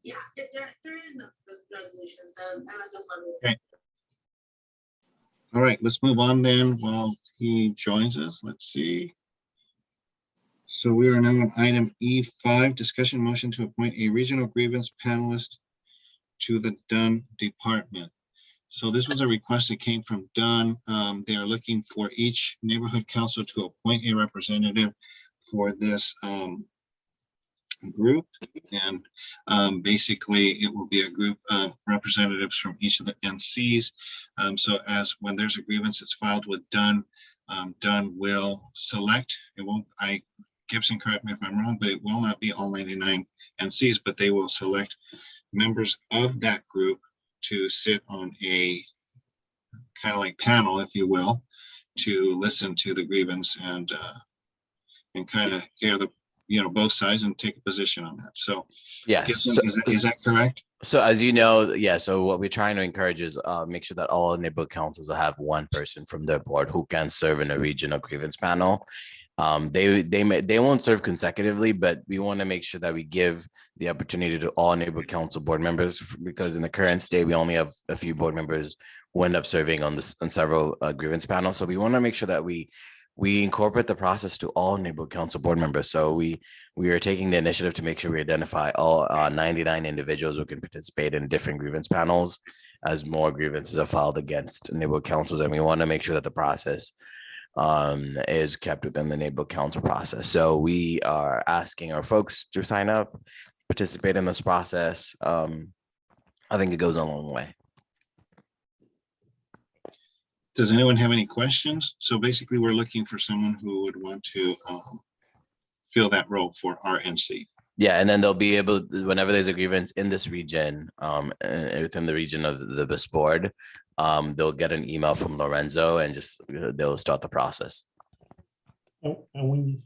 Speaker 21: Yeah, they're in the resolutions. MSS one is.
Speaker 1: okay. All right, let's move on then while he joins us. Let's see. So we are now on item E5, discussion motion to appoint a regional grievance panelist to the Dunn department. So this was a request that came from Dunn. They are looking for each neighborhood council to appoint a representative for this group, and basically it will be a group of representatives from each of the NCs. So as when there's a grievance that's filed with Dunn, Dunn will select, it won't, Gibson, correct me if I'm wrong, but it will not be all 99 NCs, but they will select members of that group to sit on a kind of like panel, if you will, to listen to the grievance and kind of hear the, both sides and take a position on that. So
Speaker 16: Yes.
Speaker 1: Gibson,
Speaker 16: So,
Speaker 1: is that correct?
Speaker 16: so as you know, yeah, so what we're trying to encourage is make sure that all neighborhood councils will have one person from their board who can serve in a regional grievance panel. They won't serve consecutively, but we want to make sure that we give the opportunity to all neighborhood council board members, because in the current state, we only have a few board members who end up serving on several grievance panels. So we want to make sure that we incorporate the process to all neighborhood council board members. So we are taking the initiative to make sure we identify all 99 individuals who can participate in different grievance panels as more grievances are filed against neighborhood councils. And we want to make sure that the process is kept within the neighborhood council process. So we are asking our folks to sign up, participate in this process. I think it goes a long way.
Speaker 1: Does anyone have any questions? So basically we're looking for someone who would want to fill that role for our NC.
Speaker 16: Yeah, and then they'll be able, whenever there's a grievance in this region, within the region of the BIS board, they'll get an email from Lorenzo and just they'll start the process.
Speaker 4: And when you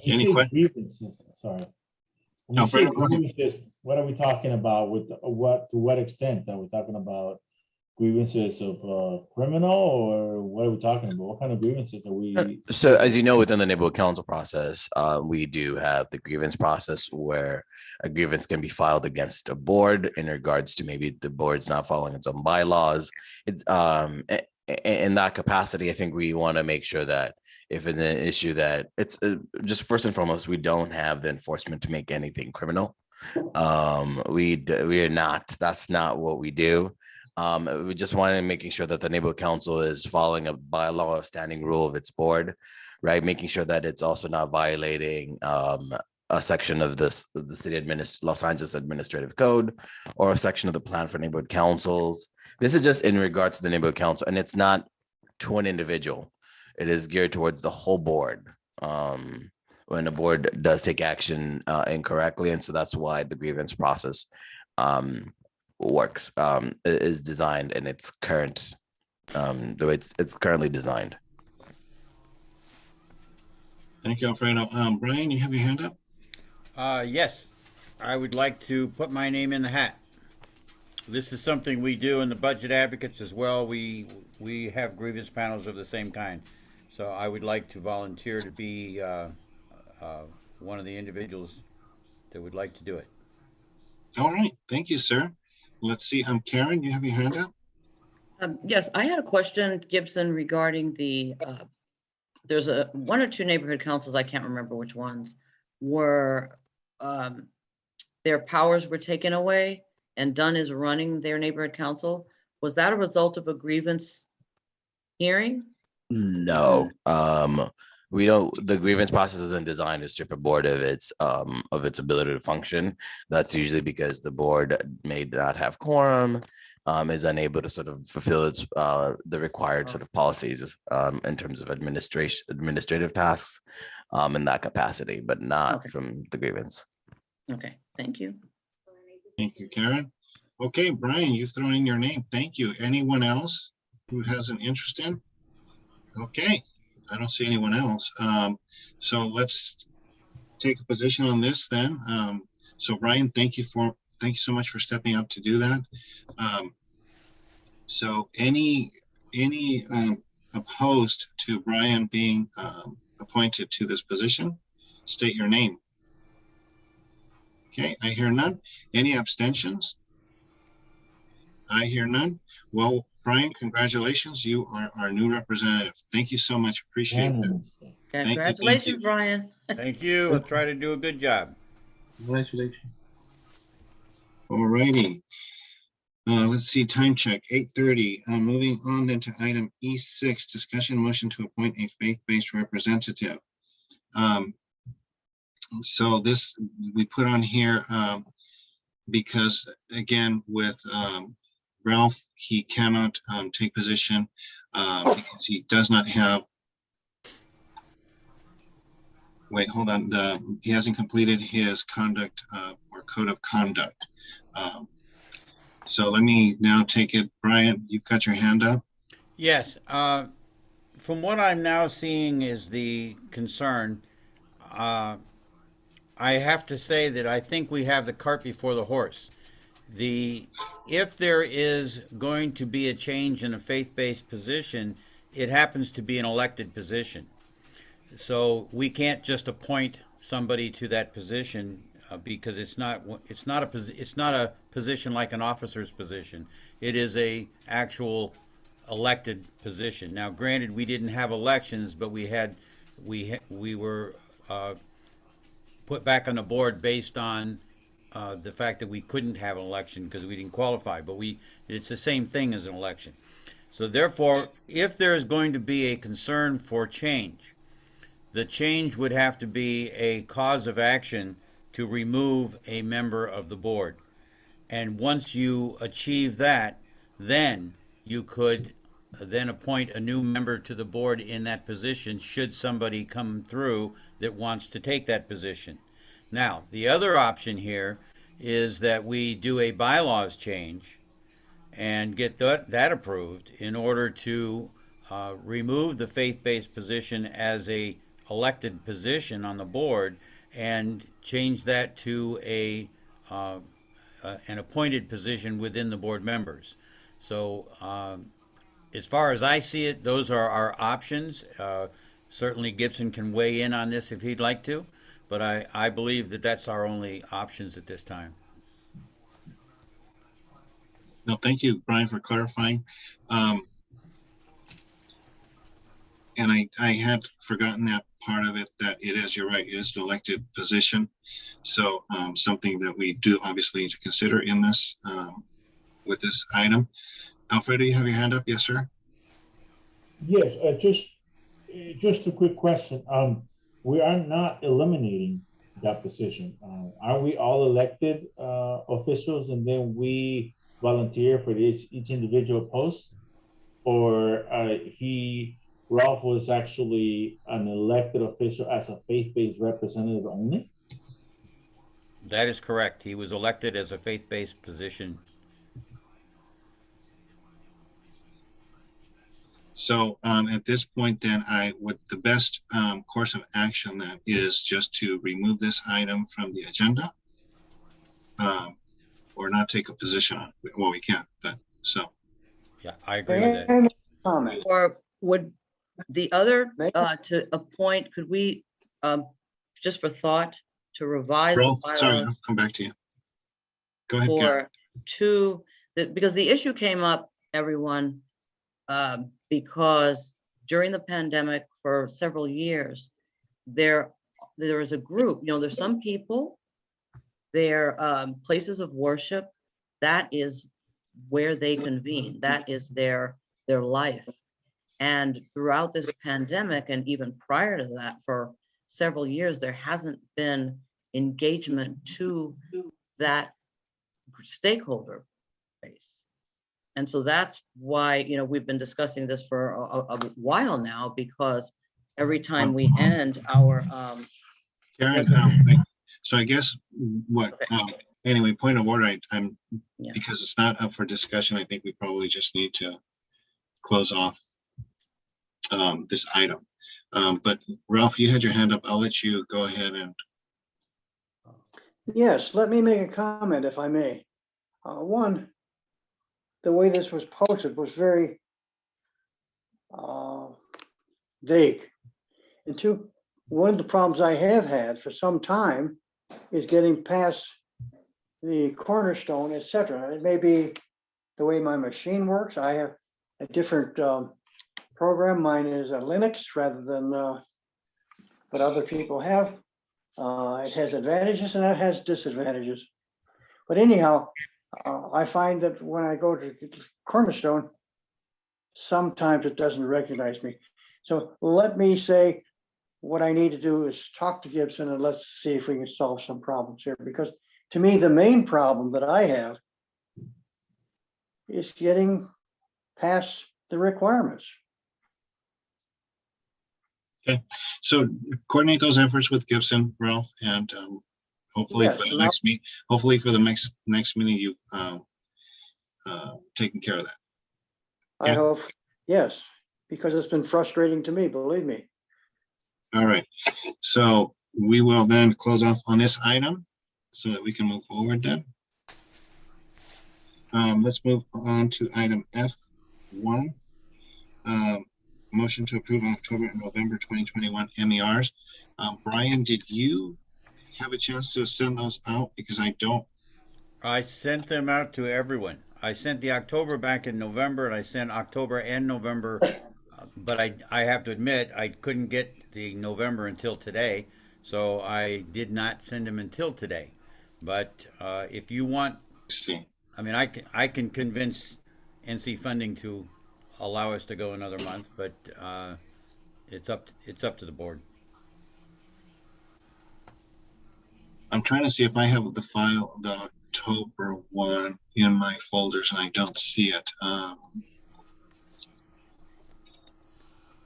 Speaker 1: Any
Speaker 4: say
Speaker 1: questions?
Speaker 4: grievances, sorry. When
Speaker 1: No,
Speaker 4: you say
Speaker 1: Brandon, go ahead.
Speaker 4: grievances, what are we talking about? With what, to what extent are we talking about? Grievances of criminal, or what are we talking about? What kind of grievances are we?
Speaker 16: So as you know, within the neighborhood council process, we do have the grievance process where a grievance can be filed against a board in regards to maybe the board's not following its own bylaws. It's in that capacity, I think we want to make sure that if it's an issue that it's just first and foremost, we don't have the enforcement to make anything criminal. We are not, that's not what we do. We just wanted to making sure that the neighborhood council is following a bylaw, a standing rule of its board, right? Making sure that it's also not violating a section of the city Los Angeles Administrative Code or a section of the plan for neighborhood councils. This is just in regards to the neighborhood council, and it's not to an individual. It is geared towards the whole board. When the board does take action incorrectly, and so that's why the grievance process works, is designed in its current, the way it's currently designed.
Speaker 1: Thank you, Alfredo. Brian, you have your hand up?
Speaker 3: Yes, I would like to put my name in the hat. This is something we do in the budget advocates as well. We have grievance panels of the same kind. So I would like to volunteer to be one of the individuals that would like to do it.
Speaker 1: All right, thank you, sir. Let's see, Karen, you have your hand up?
Speaker 2: Yes, I had a question, Gibson, regarding the, there's one or two neighborhood councils, I can't remember which ones, were their powers were taken away and Dunn is running their neighborhood council. Was that a result of a grievance hearing?
Speaker 16: No, we don't, the grievance process isn't designed to strip a board of its ability to function. That's usually because the board may not have quorum, is unable to sort of fulfill its the required sort of policies in terms of administrative tasks in that capacity, but not from the grievance.
Speaker 2: Okay, thank you.
Speaker 1: Thank you, Karen. Okay, Brian, you've thrown in your name. Thank you. Anyone else who has an interest in? Okay, I don't see anyone else. So let's take a position on this then. So Brian, thank you so much for stepping up to do that. So any opposed to Brian being appointed to this position, state your name. Okay, I hear none. Any abstentions? I hear none. Well, Brian, congratulations. You are our new representative. Thank you so much. Appreciate that.
Speaker 2: Congratulations, Brian.
Speaker 3: Thank you. We'll try to do a good job.
Speaker 9: Congratulations.
Speaker 1: All righty. Let's see, time check, 8:30. Moving on then to item E6, discussion motion to appoint a faith-based representative. So this we put on here because again with Ralph, he cannot take position because he does not have. Wait, hold on. He hasn't completed his conduct or code of conduct. So let me now take it. Brian, you've got your hand up.
Speaker 3: Yes. From what I'm now seeing is the concern. I have to say that I think we have the cart before the horse. If there is going to be a change in a faith-based position, it happens to be an elected position. So we can't just appoint somebody to that position because it's not a position like an officer's position. It is a actual elected position. Now, granted, we didn't have elections, but we were put back on the board based on the fact that we couldn't have an election because we didn't qualify. But it's the same thing as an election. So therefore, if there is going to be a concern for change, the change would have to be a cause of action to remove a member of the board. And once you achieve that, then you could then appoint a new member to the board in that position should somebody come through that wants to take that position. Now, the other option here is that we do a bylaws change and get that approved in order to remove the faith-based position as a elected position on the board and change that to an appointed position within the board members. So as far as I see it, those are our options. Certainly Gibson can weigh in on this if he'd like to, but I believe that that's our only options at this time.
Speaker 1: No, thank you, Brian, for clarifying. And I had forgotten that part of it, that it is, you're right, it is an elected position. So something that we do obviously need to consider in this, with this item. Alfredo, you have your hand up? Yes, sir.
Speaker 4: Yes, just a quick question. We are not eliminating that position. Are we all elected officials and then we volunteer for each individual post? Or Ralph was actually an elected official as a faith-based representative only?
Speaker 3: That is correct. He was elected as a faith-based position.
Speaker 1: So at this point, then the best course of action then is just to remove this item from the agenda, or not take a position on it. Well, we can't, but so.
Speaker 3: Yeah, I agree with that.
Speaker 11: Comment.
Speaker 2: Or would the other to appoint, could we just for thought to revise
Speaker 1: Ralph,
Speaker 2: the bylaws?
Speaker 1: sorry, I'll come back to you. Go ahead,
Speaker 2: For because the issue came up, everyone, because during the pandemic for several years, there is a group, there's some people, their places of worship, that is where they convene, that is their life. And throughout this pandemic, and even prior to that, for several years, there hasn't been engagement to that stakeholder base. And so that's why, we've been discussing this for a while now, because every time we end our
Speaker 1: Karen, so I guess anyway, point of order, because it's not up for discussion, I think we probably just need to close off this item. But Ralph, you had your hand up. I'll let you go ahead and.
Speaker 11: Yes, let me make a comment if I may. One, the way this was posted was very vague. And two, one of the problems I have had for some time is getting past the cornerstone, etc. It may be the way my machine works. I have a different program. Mine is a Linux rather than what other people have. It has advantages and it has disadvantages. But anyhow, I find that when I go to Cornerstone, sometimes it doesn't recognize me. So let me say what I need to do is talk to Gibson and let's see if we can solve some problems here, because to me, the main problem that I have is getting past the requirements.
Speaker 1: Okay, so coordinate those efforts with Gibson, Ralph, and hopefully
Speaker 11: Yes,
Speaker 1: for the
Speaker 11: and
Speaker 1: next meet, hopefully for the next meeting, you've taken care of that.
Speaker 11: I hope, yes, because it's been frustrating to me, believe me.
Speaker 1: All right, so we will then close off on this item so that we can move forward then. Let's move on to item F1. Motion to approve October and November 2021 MERs. Brian, did you have a chance to send those out? Because I don't.
Speaker 3: I sent them out to everyone. I sent the October back in November, and I sent October and November, but I have to admit, I couldn't get the November until today, so I did not send them until today. But if you want, I mean, I can convince NC funding to allow us to go another month, but it's up to the board.
Speaker 1: I'm trying to see if I have the file, the October one in my folders, and I don't see it.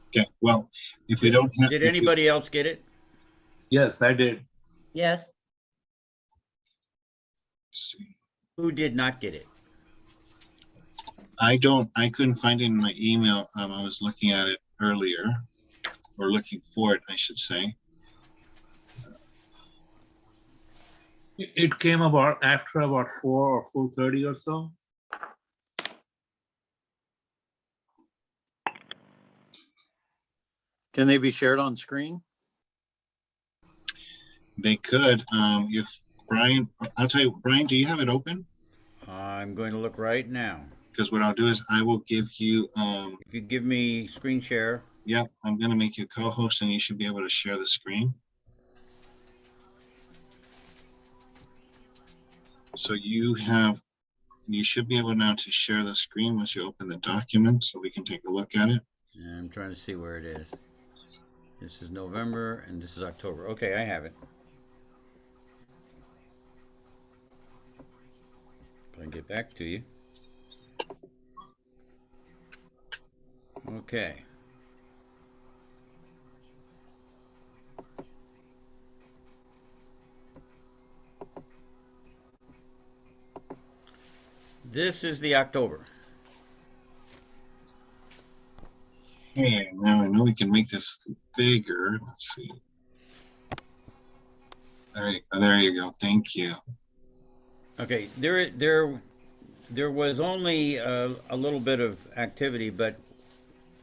Speaker 1: Okay, well, if we don't have.
Speaker 3: Did anybody else get it?
Speaker 9: Yes, I did.
Speaker 2: Yes.
Speaker 1: Let's see.
Speaker 3: Who did not get it?
Speaker 1: I couldn't find it in my email. I was looking at it earlier, or looking for it, I should say.
Speaker 9: It came about after about 4 or 4:30 or so.
Speaker 20: Can they be shared on screen?
Speaker 1: They could, if Brian, I'll tell you, Brian, do you have it open?
Speaker 3: I'm going to look right now.
Speaker 1: Because what I'll do is I will give you.
Speaker 3: If you give me screen share.
Speaker 1: Yep, I'm going to make you co-host, and you should be able to share the screen. So you should be able now to share the screen once you open the document, so we can take a look at it.
Speaker 3: Yeah, I'm trying to see where it is. This is November and this is October. Okay, I have it. If I can get back to you. Okay. This is the October.
Speaker 1: Okay, now I know we can make this bigger. Let's see. There you go. Thank you.
Speaker 3: Okay, there was only a little bit of activity, but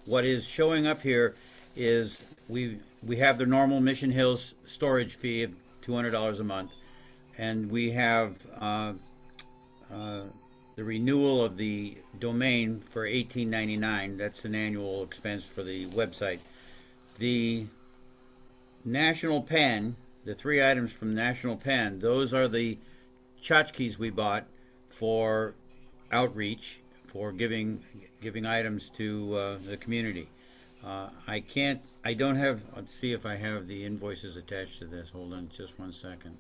Speaker 3: what is showing up here is we have the normal Mission Hills storage fee of $200 a month, and we have the renewal of the domain for $18.99. That's an annual expense for the website. The National Pen, the 3 items from National Pen, those are the tchotchkes we bought for outreach, for giving items to the community. I don't have, let's see if I have the invoices attached to this. Hold on just one second.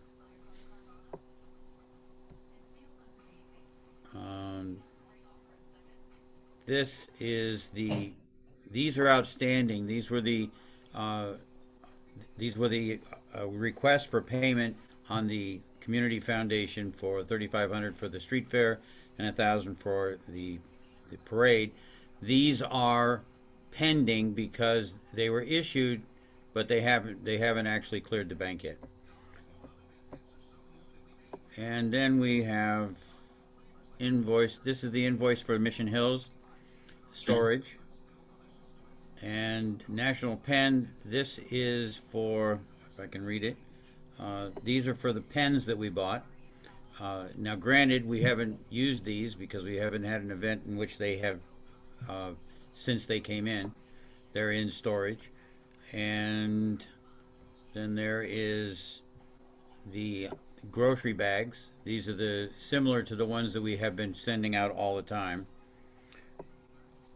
Speaker 3: This is these are outstanding. These were the requests for payment on the community foundation for $3,500 for the street fair and $1,000 for the parade. These are pending because they were issued, but they haven't actually cleared the bank yet. And then we have invoice. This is the invoice for Mission Hills storage. And National Pen, this is for, if I can read it, these are for the pens that we bought. Now granted, we haven't used these because we haven't had an event in which they have, since they came in, they're in storage. And then there is the grocery bags. These are similar to the ones that we have been sending out all the time.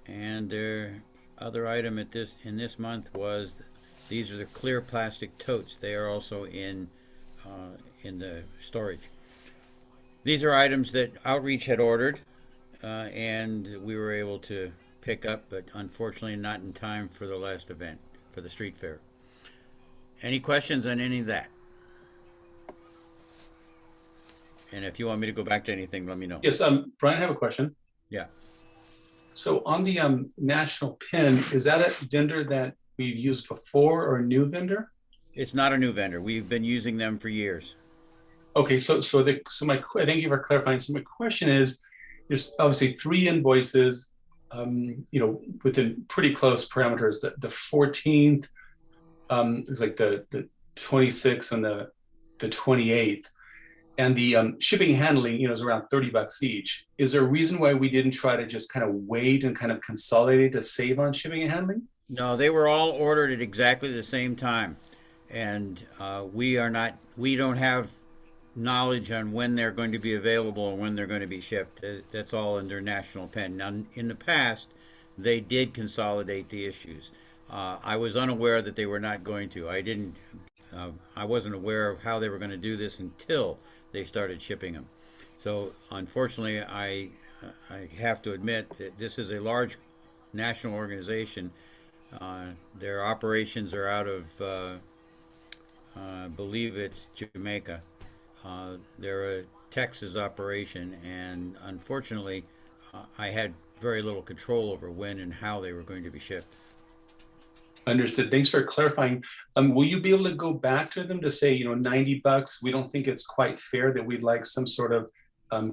Speaker 3: And their other item in this month was These are the clear plastic totes. They are also in the storage. These are items that Outreach had ordered, and we were able to pick up, but unfortunately not in time for the last event, for the street fair. Any questions on any of that? And if you want me to go back to anything, let me know.
Speaker 14: Yes, Brian, I have a question.
Speaker 3: Yeah.
Speaker 14: So on the national pin, is that a vendor that we've used before or a new vendor?
Speaker 3: It's not a new vendor. We've been using them for years.
Speaker 14: Okay, thank you for clarifying. So my question is, there's obviously 3 invoices, within pretty close parameters. The 14th, it's like the 26th and the 28th. And the shipping and handling, is around $30 each. Is there a reason why we didn't try to just kind of wait and kind of consolidate to save on shipping and handling?
Speaker 3: No, they were all ordered at exactly the same time. And we don't have knowledge on when they're going to be available and when they're going to be shipped. That's all under National Pen. Now, in the past, they did consolidate the issues. I was unaware that they were not going to. I wasn't aware of how they were going to do this until they started shipping them. So unfortunately, I have to admit that this is a large national organization. Their operations are out of, I believe it's Jamaica. They're a Texas operation, and unfortunately, I had very little control over when and how they were going to be shipped.
Speaker 14: Understood. Thanks for clarifying. Will you be able to go back to them to say, $90, we don't think it's quite fair, that we'd like some sort of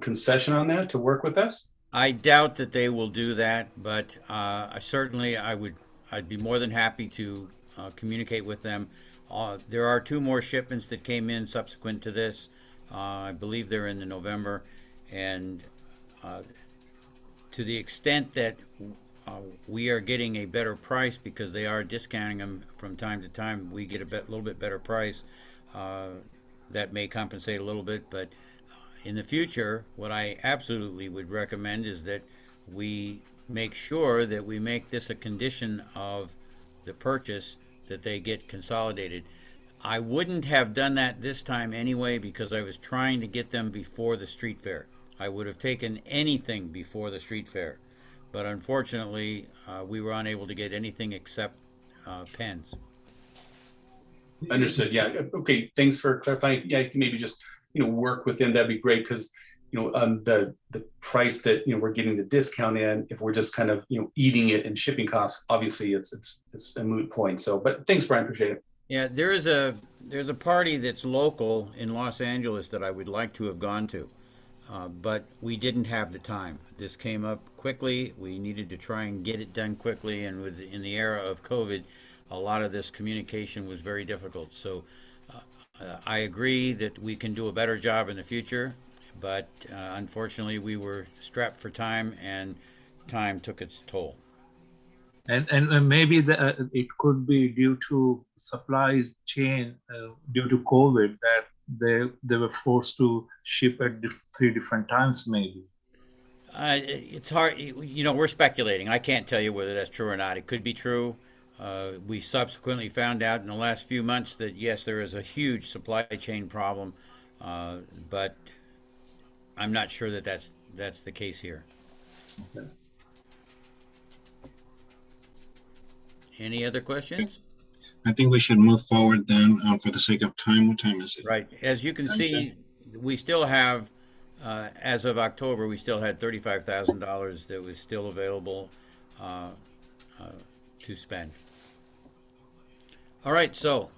Speaker 14: concession on that to work with us?
Speaker 3: I doubt that they will do that, but I'd be more than happy to communicate with them. There are 2 more shipments that came in subsequent to this. I believe they're in November, and to the extent that we are getting a better price because they are discounting them from time to time, we get a little bit better price. That may compensate a little bit, but in the future, what I absolutely would recommend is that we make sure that we make this a condition of the purchase that they get consolidated. I wouldn't have done that this time anyway because I was trying to get them before the street fair. I would have taken anything before the street fair, but unfortunately, we were unable to get anything except pens.
Speaker 14: Understood. Yeah. Okay. Thanks for clarifying. Yeah, maybe just work with them. That'd be great because the price that we're getting the discount in, if we're just kind of eating it in shipping costs, obviously it's a moot point. So, but thanks, Brian. Appreciate it.
Speaker 3: Yeah, there's a party that's local in Los Angeles that I would like to have gone to, but we didn't have the time. This came up quickly. We needed to try and get it done quickly, and in the era of COVID, a lot of this communication was very difficult. So I agree that we can do a better job in the future, but unfortunately we were strapped for time, and time took its toll.
Speaker 9: And maybe it could be due to supply chain, due to COVID, that they were forced to ship at 3 different times, maybe.
Speaker 3: It's hard, we're speculating. I can't tell you whether that's true or not. It could be true. We subsequently found out in the last few months that yes, there is a huge supply chain problem, but I'm not sure that that's the case here.
Speaker 14: Okay.
Speaker 3: Any other questions?
Speaker 1: I think we should move forward then for the sake of time. What time is it?
Speaker 3: Right. As you can see, we still have, as of October, we still had $35,000 that was still available to spend. All right, so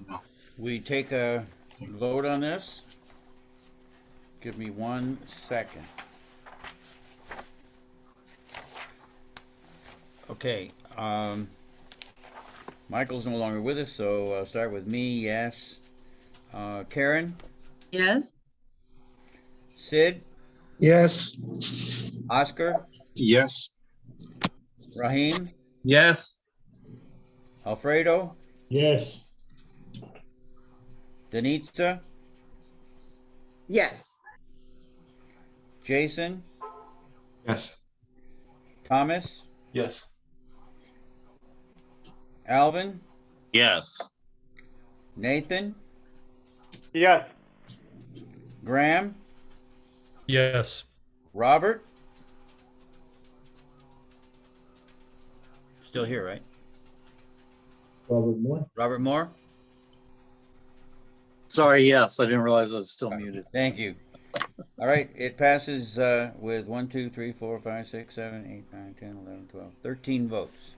Speaker 3: we take a vote on this. Give me 1 second. Okay. Michael's no longer with us, so I'll start with me. Yes. Karen?
Speaker 2: Yes.
Speaker 3: Sid?
Speaker 12: Yes.
Speaker 3: Oscar?
Speaker 1: Yes.
Speaker 3: Raheem?
Speaker 9: Yes.
Speaker 3: Alfredo?
Speaker 4: Yes.
Speaker 3: Denitza?
Speaker 15: Yes.
Speaker 3: Jason?
Speaker 14: Yes.
Speaker 3: Thomas?
Speaker 14: Yes.
Speaker 3: Alvin?
Speaker 7: Yes.
Speaker 3: Nathan,
Speaker 8: Yes.
Speaker 3: Graham,
Speaker 6: Yes.
Speaker 3: Robert. Still here, right?
Speaker 4: Robert Moore.
Speaker 3: Robert Moore?
Speaker 20: Sorry, yes, I didn't realize I was still muted.
Speaker 3: Thank you. All right, it passes with 1, 2, 3, 4, 5, 6, 7, 8, 9, 10, 11, 12, 13 votes.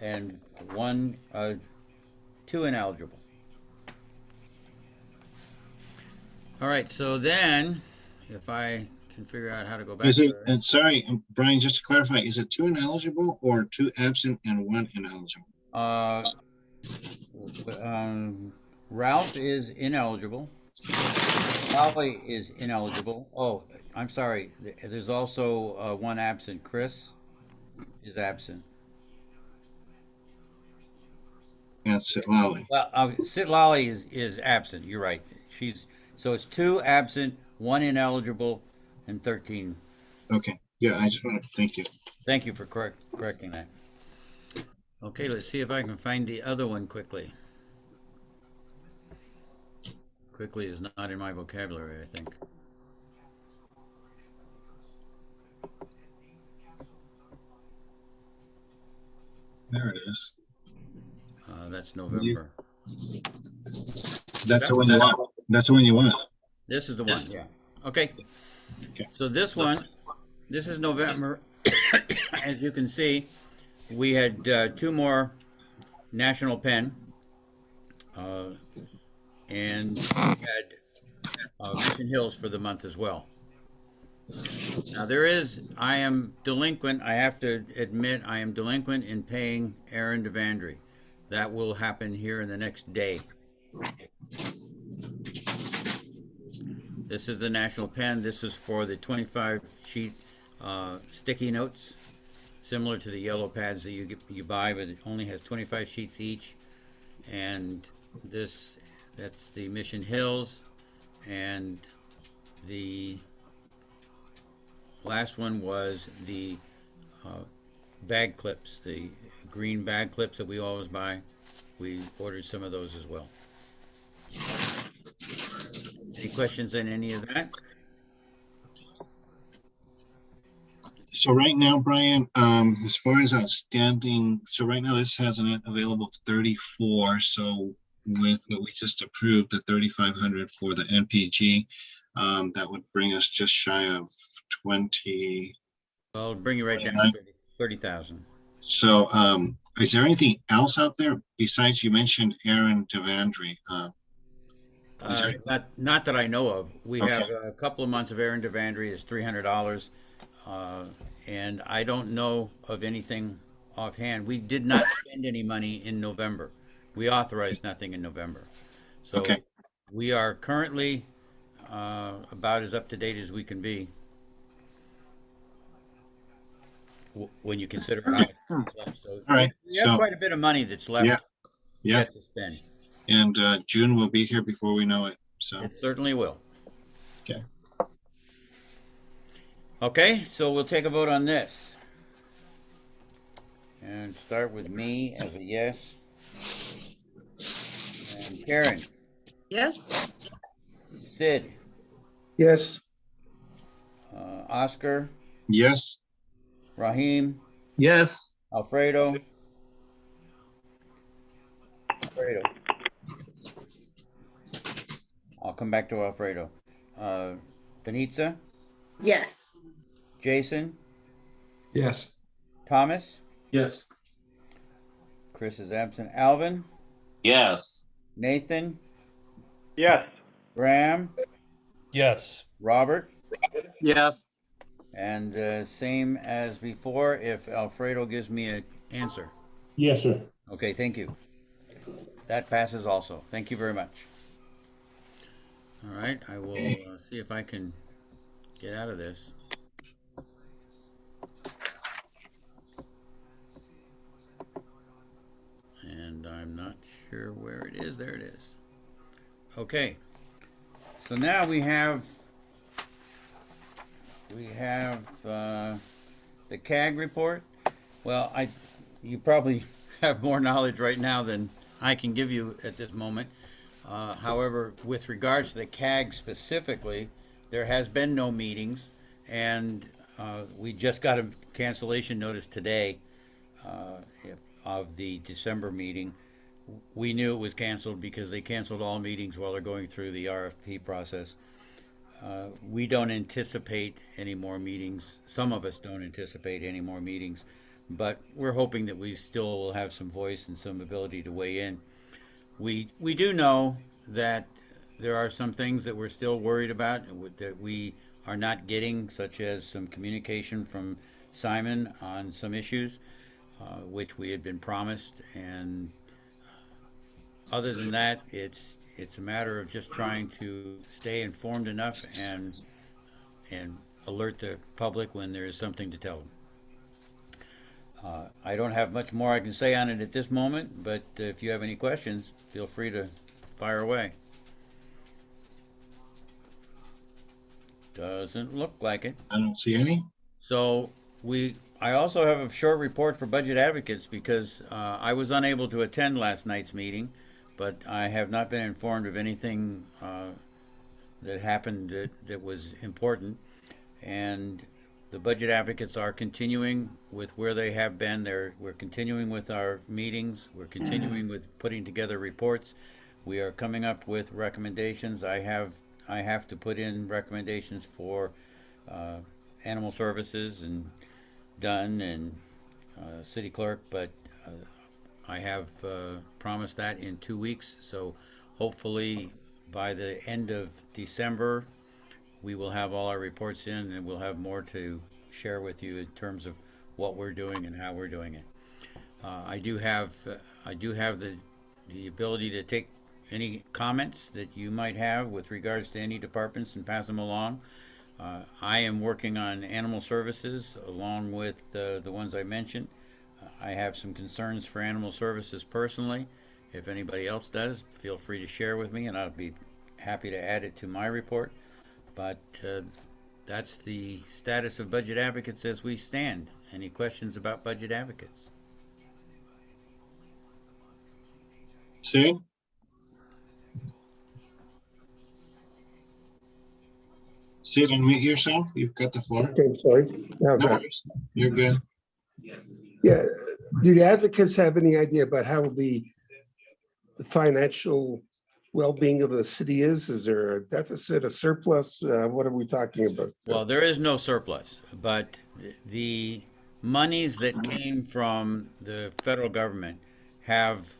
Speaker 3: And 2 ineligible. All right, so then, if I can figure out how to go back
Speaker 1: Is it,
Speaker 3: to
Speaker 1: and sorry, Brian, just to clarify, is it 2 ineligible or 2 absent and 1 ineligible?
Speaker 3: Ralph is ineligible. Holly is ineligible. Oh, I'm sorry. There's also 1 absent. Chris is absent.
Speaker 1: And Sitlali.
Speaker 3: Well, Sitlali is absent. You're right. So it's 2 absent, 1 ineligible, and 13.
Speaker 1: Okay. Yeah, I just want to thank you.
Speaker 3: Thank you for correcting that. Okay, let's see if I can find the other one quickly. Quickly is not in my vocabulary, I think.
Speaker 1: There it is.
Speaker 3: That's November.
Speaker 1: That's the one you want. That's the one you want.
Speaker 3: This is the one, yeah. Okay. So this one, this is November. As you can see, we had 2 more National Pen. And we had Mission Hills for the month as well. Now I am delinquent. I have to admit, I am delinquent in paying Aaron DeVandry. That will happen here in the next day. This is the National Pen. This is for the 25 sheet sticky notes, similar to the yellow pads that you buy, but it only has 25 sheets each. And that's the Mission Hills, and the last one was the bag clips, the green bag clips that we always buy. We ordered some of those as well. Any questions on any of that?
Speaker 1: So right now, Brian, as far as outstanding, so right now this has an available 34. So with what we just approved, the 3,500 for the NPG, that would bring us just shy of 20.
Speaker 3: Well, it'll bring you right down to 30,000.
Speaker 1: So is there anything else out there besides, you mentioned Aaron DeVandry?
Speaker 3: Not that I know of. We have a couple of months of Aaron DeVandry. It's $300. And I don't know of anything offhand. We did not spend any money in November. We authorized nothing in November. So we are currently about as up to date as we can be when you consider how much is left. So we have quite a bit of money that's left yet to spend.
Speaker 1: And June will be here before we know it. So
Speaker 3: it certainly will.
Speaker 1: Okay.
Speaker 3: Okay, so we'll take a vote on this. And start with me as a yes. And Karen.
Speaker 2: Yes.
Speaker 3: Sid.
Speaker 12: Yes.
Speaker 3: Oscar.
Speaker 1: Yes.
Speaker 3: Raheem.
Speaker 9: Yes.
Speaker 3: Alfredo. I'll come back to Alfredo. Benitza.
Speaker 15: Yes.
Speaker 3: Jason.
Speaker 6: Yes.
Speaker 3: Thomas.
Speaker 14: Yes.
Speaker 3: Chris is absent. Alvin.
Speaker 20: Yes.
Speaker 3: Nathan.
Speaker 8: Yes.
Speaker 3: Graham.
Speaker 6: Yes.
Speaker 3: Robert.
Speaker 20: Yes.
Speaker 3: And same as before, if Alfredo gives me an answer.
Speaker 4: Yes, sir.
Speaker 3: Okay, thank you. That passes also. Thank you very much. All right, I will see if I can get out of this. And I'm not sure where it is. There it is. Okay. So now we have the CAG report. Well, you probably have more knowledge right now than I can give you at this moment. However, with regards to the CAG specifically, there has been no meetings, and we just got a cancellation notice today of the December meeting. We knew it was canceled because they canceled all meetings while they're going through the RFP process. We don't anticipate any more meetings. Some of us don't anticipate any more meetings, but we're hoping that we still will have some voice and some ability to weigh in. We do know that there are some things that we're still worried about that we are not getting, such as some communication from Simon on some issues, which we had been promised. And other than that, it's a matter of just trying to stay informed enough and alert the public when there is something to tell them. I don't have much more I can say on it at this moment, but if you have any questions, feel free to fire away. Doesn't look like it.
Speaker 1: I don't see any.
Speaker 3: So I also have a short report for budget advocates because I was unable to attend last night's meeting, but I have not been informed of anything that happened that was important. And the budget advocates are continuing with where they have been. We're continuing with our meetings. We're continuing with putting together reports. We are coming up with recommendations. I have to put in recommendations for animal services and Dunn and city clerk, but I have promised that in 2 weeks. So hopefully by the end of December, we will have all our reports in, and we'll have more to share with you in terms of what we're doing and how we're doing it. I do have the ability to take any comments that you might have with regards to any departments and pass them along. I am working on animal services along with the ones I mentioned. I have some concerns for animal services personally. If anybody else does, feel free to share with me, and I'll be happy to add it to my report. But that's the status of budget advocates as we stand. Any questions about budget advocates?
Speaker 1: Sid? Sid, unmute yourself. You've got the floor.
Speaker 12: Okay, sorry. No,
Speaker 1: No worries. You're good.
Speaker 12: Yeah. Do the advocates have any idea about how the financial well-being of the city is? Is there a deficit, a surplus? What are we talking about?
Speaker 3: Well, there is no surplus, but the monies that came from the federal government have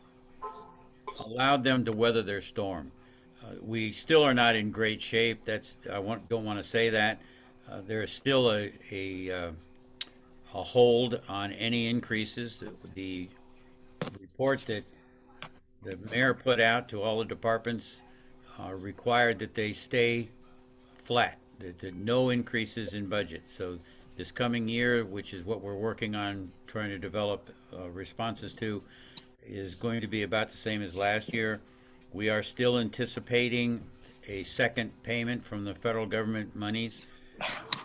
Speaker 3: allowed them to weather their storm. We still are not in great shape. Don't want to say that. There is still a hold on any increases. The report that the mayor put out to all the departments required that they stay flat, that no increases in budget. So this coming year, which is what we're working on trying to develop responses to, is going to be about the same as last year. We are still anticipating a second payment from the federal government monies.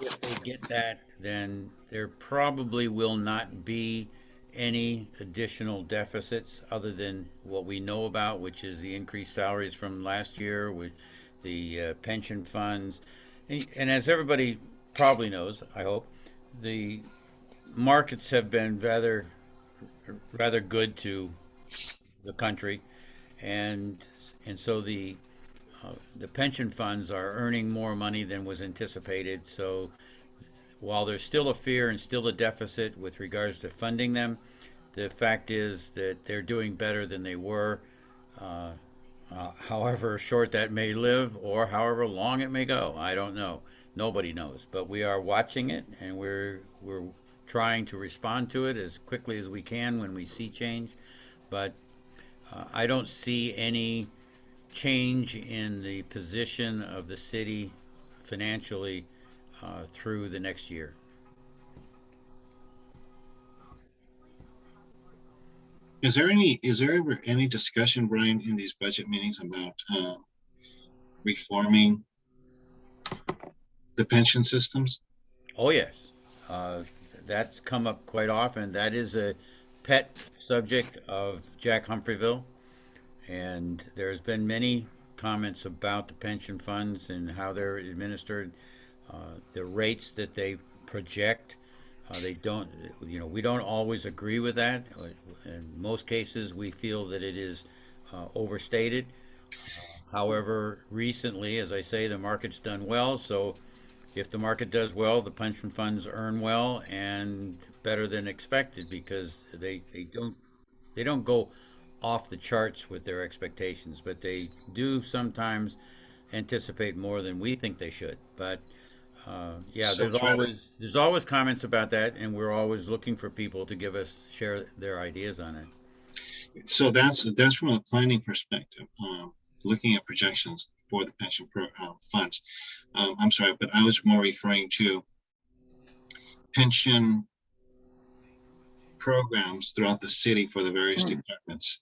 Speaker 3: If they get that, then there probably will not be any additional deficits other than what we know about, which is the increased salaries from last year with the pension funds. And as everybody probably knows, I hope, the markets have been rather good to the country, and so the pension funds are earning more money than was anticipated. So while there's still a fear and still a deficit with regards to funding them, the fact is that they're doing better than they were. However short that may live or however long it may go, I don't know. Nobody knows. But we are watching it, and we're trying to respond to it as quickly as we can when we see change. But I don't see any change in the position of the city financially through the next year.
Speaker 1: Is there ever any discussion, Brian, in these budget meetings about reforming the pension systems?
Speaker 3: Oh yes, that's come up quite often. That is a pet subject of Jack Humphreyville, And there's been many comments about the pension funds and how they're administered, the rates that they project. They don't, we don't always agree with that. In most cases, we feel that it is overstated. However, recently, as I say, the market's done well. So if the market does well, the pension funds earn well and better than expected because they don't go off the charts with their expectations, but they do sometimes anticipate more than we think they should. But yeah,
Speaker 1: So
Speaker 3: there's always comments about that, and we're always looking for people to share their ideas on it.
Speaker 1: So that's from a planning perspective, looking at projections for the pension funds. I'm sorry, but I was more referring to pension programs throughout the city for the various departments,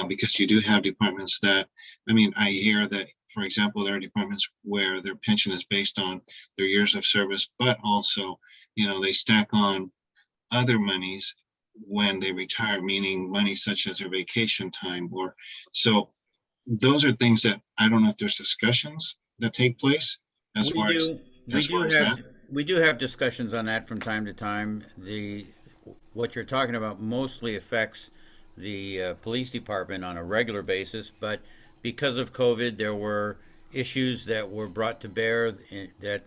Speaker 1: because you do have departments that, I hear that, for example, there are departments where their pension is based on their years of service, but also, they stack on other monies when they retire, meaning money such as their vacation time, or so those are things that I don't know if there's discussions that take place as far as that.
Speaker 3: We do have discussions on that from time to time. What you're talking about mostly affects the police department on a regular basis, but because of COVID, there were issues that were brought to bear that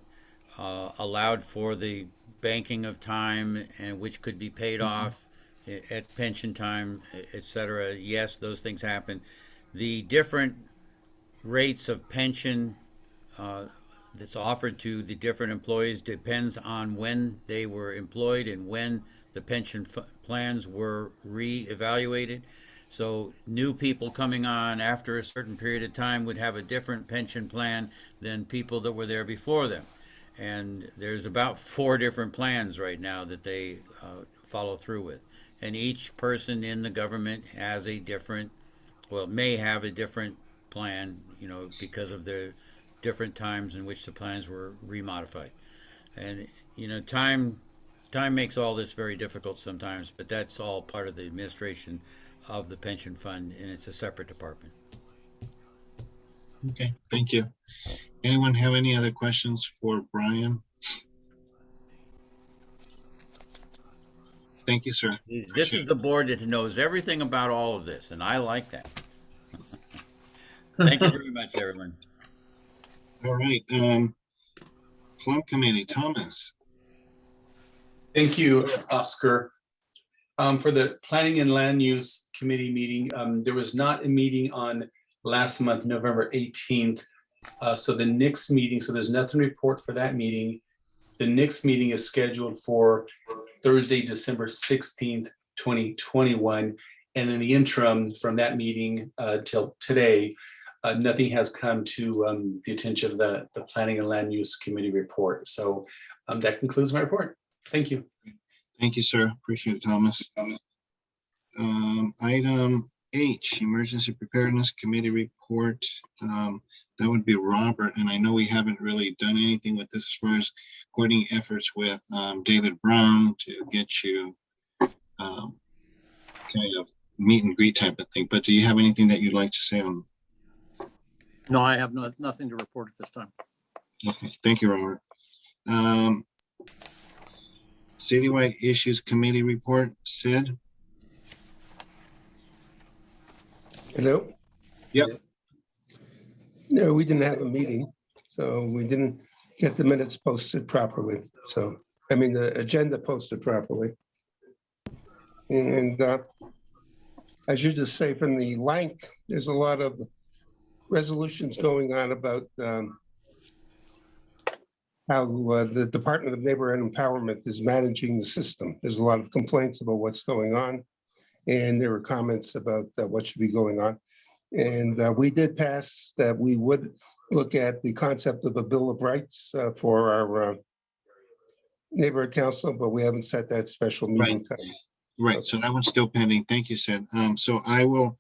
Speaker 3: allowed for the banking of time and which could be paid off at pension time, etc. Yes, those things happen. The different rates of pension that's offered to the different employees depends on when they were employed and when the pension plans were re-evaluated. So new people coming on after a certain period of time would have a different pension plan than people that were there before them. And there's about 4 different plans right now that they follow through with. And each person in the government has a different, may have a different plan, because of the different times in which the plans were remodified. And, time makes all this very difficult sometimes, but that's all part of the administration of the pension fund, and it's a separate department.
Speaker 1: Okay, thank you. Anyone have any other questions for Brian? Thank you, sir.
Speaker 3: This is the board that knows everything about all of this, and I like that. Thank you very much, everyone.
Speaker 1: All right. Plum Committee, Thomas.
Speaker 14: Thank you, Oscar. For the Planning and Land Use Committee meeting, there was not a meeting on last month, November 18th. So the next meeting, so there's nothing to report for that meeting. The next meeting is scheduled for Thursday, December 16th, 2021. And in the interim from that meeting till today, nothing has come to the attention of the Planning and Land Use Committee report. So that concludes my report. Thank you.
Speaker 1: Thank you, sir. Appreciate it, Thomas. Item H, Emergency Preparedness Committee report. That would be Robert, and I know we haven't really done anything with this as far as coordinating efforts with David Brown to get you kind of meet and greet type of thing. But do you have anything that you'd like to say on?
Speaker 20: No, I have nothing to report at this time.
Speaker 1: Okay, thank you, Robert. Citywide Issues Committee report, Sid.
Speaker 12: Hello?
Speaker 1: Yep.
Speaker 12: No, we didn't have a meeting, so we didn't get the minutes posted properly. So, the agenda posted properly. And I should just say from the LANC, there's a lot of resolutions going on about how the Department of Neighborhood Empowerment is managing the system. There's a lot of complaints about what's going on, and there were comments about what should be going on. And we did pass that we would look at the concept of a Bill of Rights for our neighborhood council, but we haven't set that special meeting time.
Speaker 1: Right, so that one's still pending. Thank you, Sid. So I will,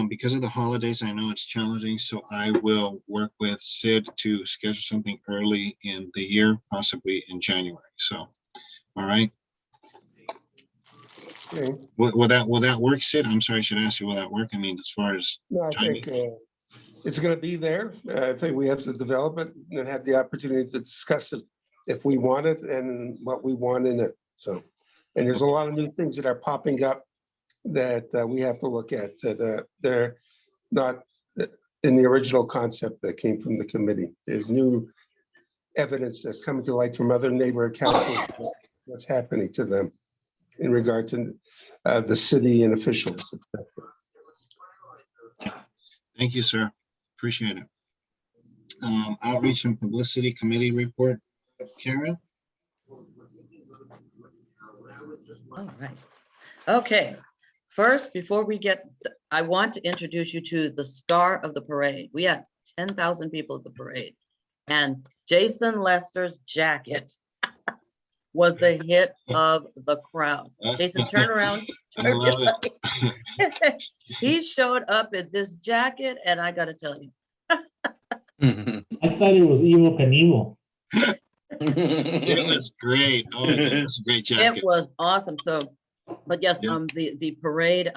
Speaker 1: because of the holidays, I know it's challenging, so I will work with Sid to schedule something early in the year, possibly in January. So, all right.
Speaker 12: Okay.
Speaker 1: Will that work, Sid? I'm sorry, I should ask you, will that work? I mean, as far as
Speaker 12: No, I
Speaker 1: timing?
Speaker 12: think it's going to be there. I think we have to develop it and have the opportunity to discuss it if we want it and what we want in it. So, and there's a lot of new things that are popping up that we have to look at that they're not in the original concept that came from the committee. There's new evidence that's coming to light from other neighborhood councils, what's happening to them in regard to the city and officials.
Speaker 1: Thank you, sir. Appreciate it. Outreach and Publicity Committee report, Karen?
Speaker 2: All right. Okay. First, before we get, I want to introduce you to the star of the parade. We had 10,000 people at the parade, and Jason Lester's jacket was the hit of the crowd. Jason, turn around.
Speaker 1: I love
Speaker 2: it. He showed up in this jacket, and I got to tell you.
Speaker 4: I thought it was Evel Knievel.
Speaker 1: It was great. Oh, it was a great jacket.
Speaker 2: It was awesome. So, but yes, the parade,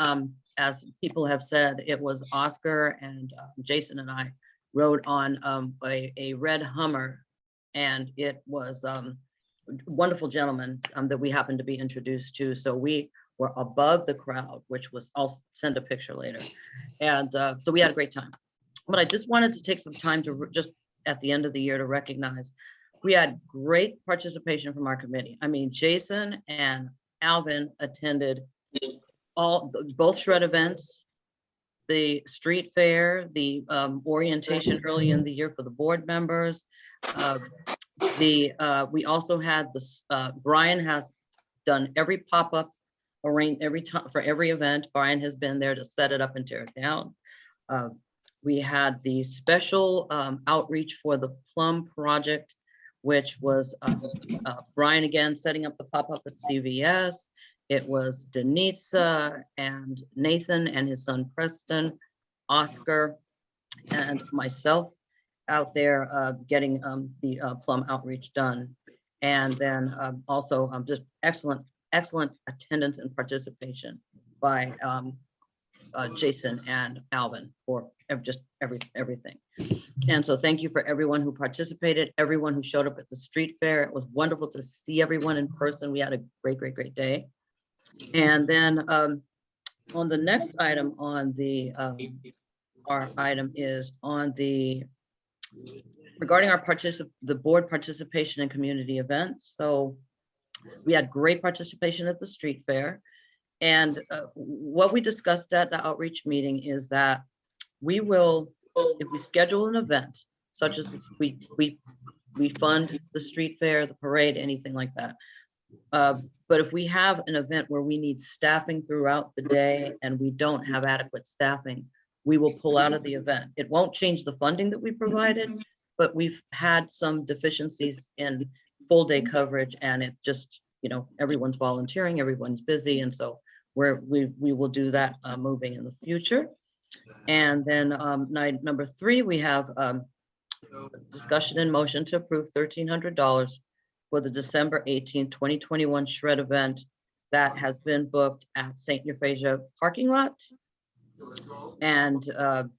Speaker 2: as people have said, it was Oscar and Jason and I rode on a red Hummer, and it was wonderful gentlemen that we happened to be introduced to. So we were above the crowd, which was, I'll send a picture later. And so we had a great time. But I just wanted to take some time to just at the end of the year to recognize we had great participation from our committee. I mean, Jason and Alvin attended both shred events, the street fair, the orientation early in the year for the board members. We also had this, Brian has done every pop-up every time for every event. Brian has been there to set it up and tear it down. We had the special outreach for the Plum Project, which was Brian again setting up the pop-up at CVS. It was Denitza and Nathan and his son Preston, Oscar, and myself out there getting the Plum outreach done. And then also just excellent attendance and participation by Jason and Alvin for just everything. And so thank you for everyone who participated, everyone who showed up at the street fair. It was wonderful to see everyone in person. We had a great day. And then on the next item on the our item is on the regarding our the board participation in community events. So we had great participation at the street fair. And what we discussed at the outreach meeting is that we will, if we schedule an event, such as this, we fund the street fair, the parade, anything like that. But if we have an event where we need staffing throughout the day and we don't have adequate staffing, we will pull out of the event. It won't change the funding that we provided, but we've had some deficiencies in full day coverage, and it just, you know, everyone's volunteering, everyone's busy. And so we will do that moving in the future. And then number 3, we have discussion and motion to approve $1,300 for the December 18, 2021 shred event that has been booked at St. Euphrasia parking lot and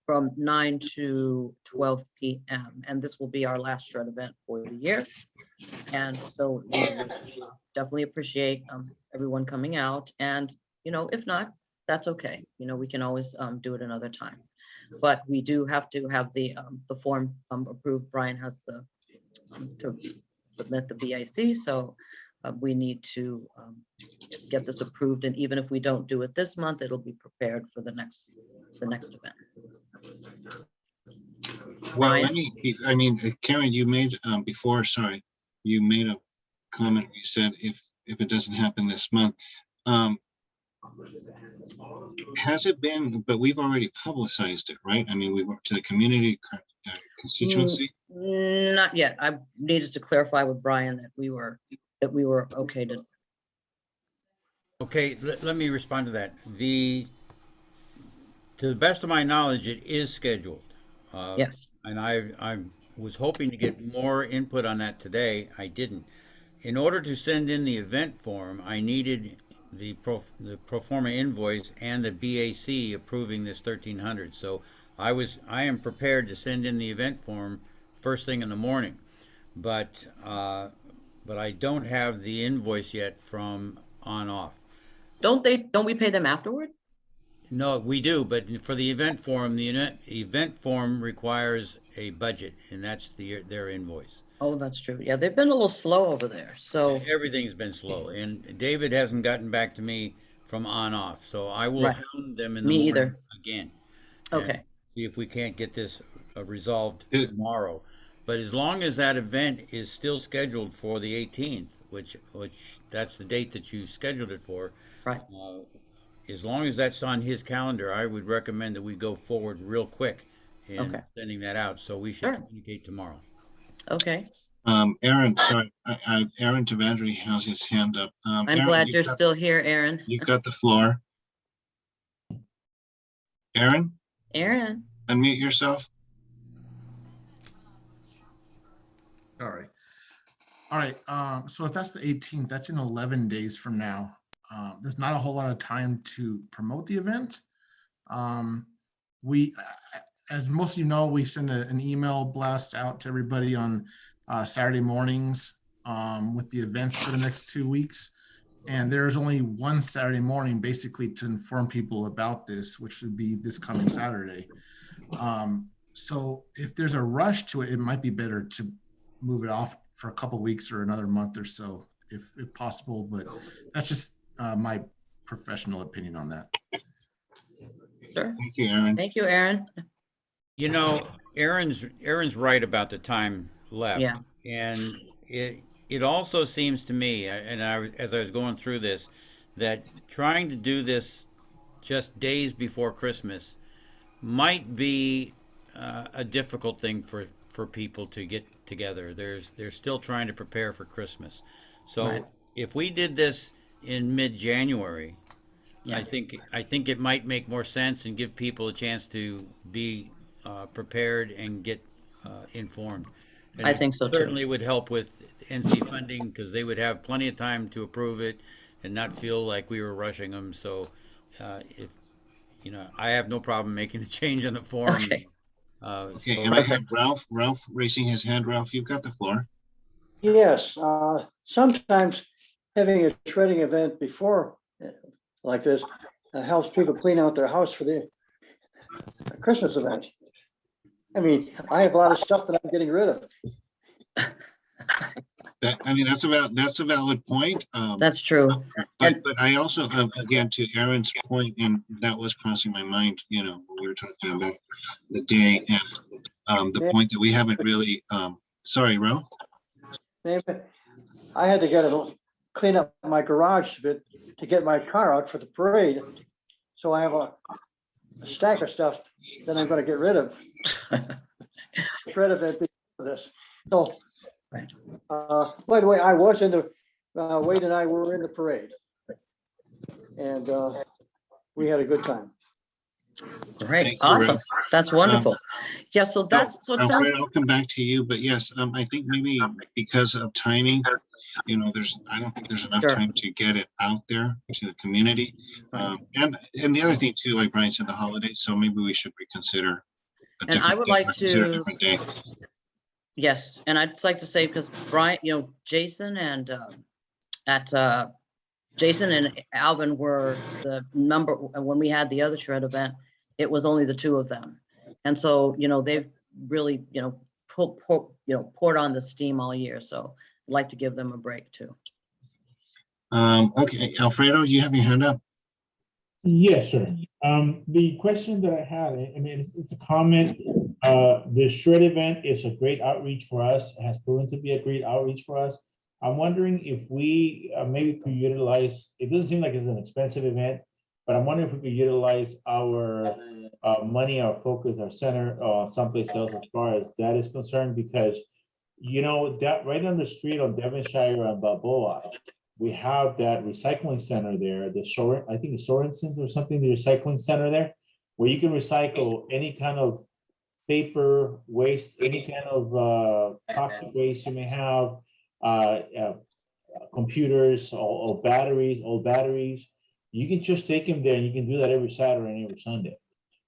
Speaker 2: from 9 to 12 p.m. And this will be our last shred event for the year. And so we definitely appreciate everyone coming out. And, you know, if not, that's okay. You know, we can always do it another time. But we do have to have the form approved. Brian has to submit the BIC, so we need to get this approved. And even if we don't do it this month, it'll be prepared for the next event.
Speaker 1: Well, I mean, Karen, you made before, sorry, you made a comment. You said if it doesn't happen this month, has it been? But we've already publicized it, right? I mean, we went to the community constituency.
Speaker 2: Not yet. I needed to clarify with Brian that we were okay to.
Speaker 3: Okay, let me respond to that. To the best of my knowledge, it is scheduled.
Speaker 2: Yes.
Speaker 3: And I was hoping to get more input on that today. I didn't. In order to send in the event form, I needed the pro forma invoice and the BAC approving this 1,300. So I am prepared to send in the event form first thing in the morning, but I don't have the invoice yet from On Off.
Speaker 2: Don't we pay them afterward?
Speaker 3: No, we do, but for the event form, the event form requires a budget, and that's their invoice.
Speaker 2: Oh, that's true. Yeah, they've been a little slow over there. So
Speaker 3: Everything's been slow, and David hasn't gotten back to me from On Off, so I will
Speaker 2: Right.
Speaker 3: hound them in the
Speaker 2: Me
Speaker 3: morning
Speaker 2: either.
Speaker 3: again. and
Speaker 2: Okay.
Speaker 3: See if we can't get this resolved tomorrow. But as long as that event is still scheduled for the 18th, which that's the date that you scheduled it for,
Speaker 2: right?
Speaker 3: As long as that's on his calendar, I would recommend that we go forward real quick in
Speaker 2: Okay.
Speaker 3: sending that out. So we should
Speaker 2: Sure.
Speaker 3: communicate tomorrow.
Speaker 2: Okay.
Speaker 1: Aaron, sorry, Aaron Tavandri has his hand up.
Speaker 2: I'm
Speaker 1: Aaron,
Speaker 2: glad you're still here, Aaron.
Speaker 1: You've got the floor. Aaron,
Speaker 2: Aaron.
Speaker 1: unmute yourself.
Speaker 5: All right. All right. So if that's the 18th, that's in 11 days from now. There's not a whole lot of time to promote the event. We, as most of you know, we send an email blast out to everybody on Saturday mornings with the events for the next 2 weeks. And there's only one Saturday morning basically to inform people about this, which would be this coming Saturday. So if there's a rush to it, it might be better to move it off for a couple of weeks or another month or so, if possible. But that's just my professional opinion on that.
Speaker 2: Sure.
Speaker 1: Thank you, Aaron.
Speaker 2: Thank you, Aaron.
Speaker 3: You know, Aaron's right about the time left.
Speaker 2: Yeah.
Speaker 3: And it also seems to me, and as I was going through this, that trying to do this just days before Christmas might be a difficult thing for people to get together. They're still trying to prepare for Christmas. So
Speaker 2: Right.
Speaker 3: if we did this in mid-January,
Speaker 2: Yeah.
Speaker 3: I think it might make more sense and give people a chance to be prepared and get informed. And
Speaker 2: I
Speaker 3: it
Speaker 2: think so, too.
Speaker 3: certainly would help with NC funding, because they would have plenty of time to approve it and not feel like we were rushing them. So if I have no problem making the change on the form.
Speaker 2: Okay.
Speaker 1: Okay,
Speaker 3: So-
Speaker 1: and I have Ralph raising his hand. Ralph, you've got the floor.
Speaker 11: Yes, sometimes having a shredding event before like this helps people clean out their house for the Christmas event. I mean, I have a lot of stuff that I'm getting rid of.
Speaker 1: That's a valid point.
Speaker 2: That's true.
Speaker 1: But I also, again, to Aaron's point, and that was crossing my mind, when we were talking about the day and the point that we haven't really, sorry, Ralph?
Speaker 11: I had to clean up my garage a bit to get my car out for the parade. So I have a stack of stuff that I'm going to get rid of. Shred of it before this. So, by the way, I was in the, Wade and I were in the parade. And we had a good time.
Speaker 2: Great.
Speaker 1: Thank you,
Speaker 2: Awesome.
Speaker 1: Ralph.
Speaker 2: That's wonderful. Yeah. So it sounds.
Speaker 1: Alfred, I'll come back to you, but yes, I think maybe because of timing, I don't think there's enough
Speaker 2: Sure.
Speaker 1: time to get it out there to the community. And the other thing too, like Brian said, the holidays, so maybe we should reconsider a
Speaker 2: And I
Speaker 1: different
Speaker 2: would
Speaker 1: day,
Speaker 2: like
Speaker 1: consider a
Speaker 2: to-
Speaker 1: different day.
Speaker 2: Yes, and I'd just like to say, because Brian, Jason and Jason and Alvin were the number, when we had the other shred event, it was only the two of them. And so, they've really, poured on the steam all year. So I'd like to give them a break too.
Speaker 1: Okay, Alfredo, you have your hand up.
Speaker 4: Yes, sir. The question that I had, I mean, it's a comment. The shred event is a great outreach for us. It has proven to be a great outreach for us. I'm wondering if we maybe could utilize, it doesn't seem like it's an expensive event, but I'm wondering if we could utilize our money, our focus, our center, someplace else as far as that is concerned, because that right on the street on Devonshire and Balboa, we have that recycling center there, I think it's Sorensen's or something, the recycling center there, where you can recycle any kind of paper waste, any kind of toxic waste you may have, computers or batteries, old batteries, you can just take them there and you can do that every Saturday and every Sunday.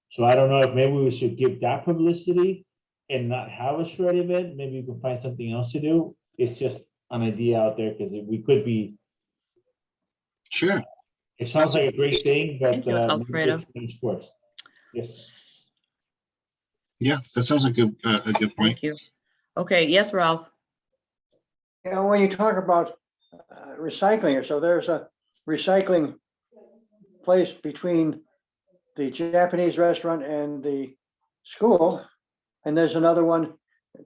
Speaker 4: So I don't know if maybe we should give that publicity and not have a shred event. Maybe we can find something else to do. It's just an idea out there because we could be.
Speaker 1: Sure.
Speaker 4: It sounds like a great thing, but
Speaker 2: Thank you, Alfredo.
Speaker 4: change course. Yes.
Speaker 1: Yeah, that sounds like a good point.
Speaker 2: Thank you. Okay, yes, Ralph.
Speaker 11: Yeah, when you talk about recycling, so there's a recycling place between the Japanese restaurant and the school, and there's another one,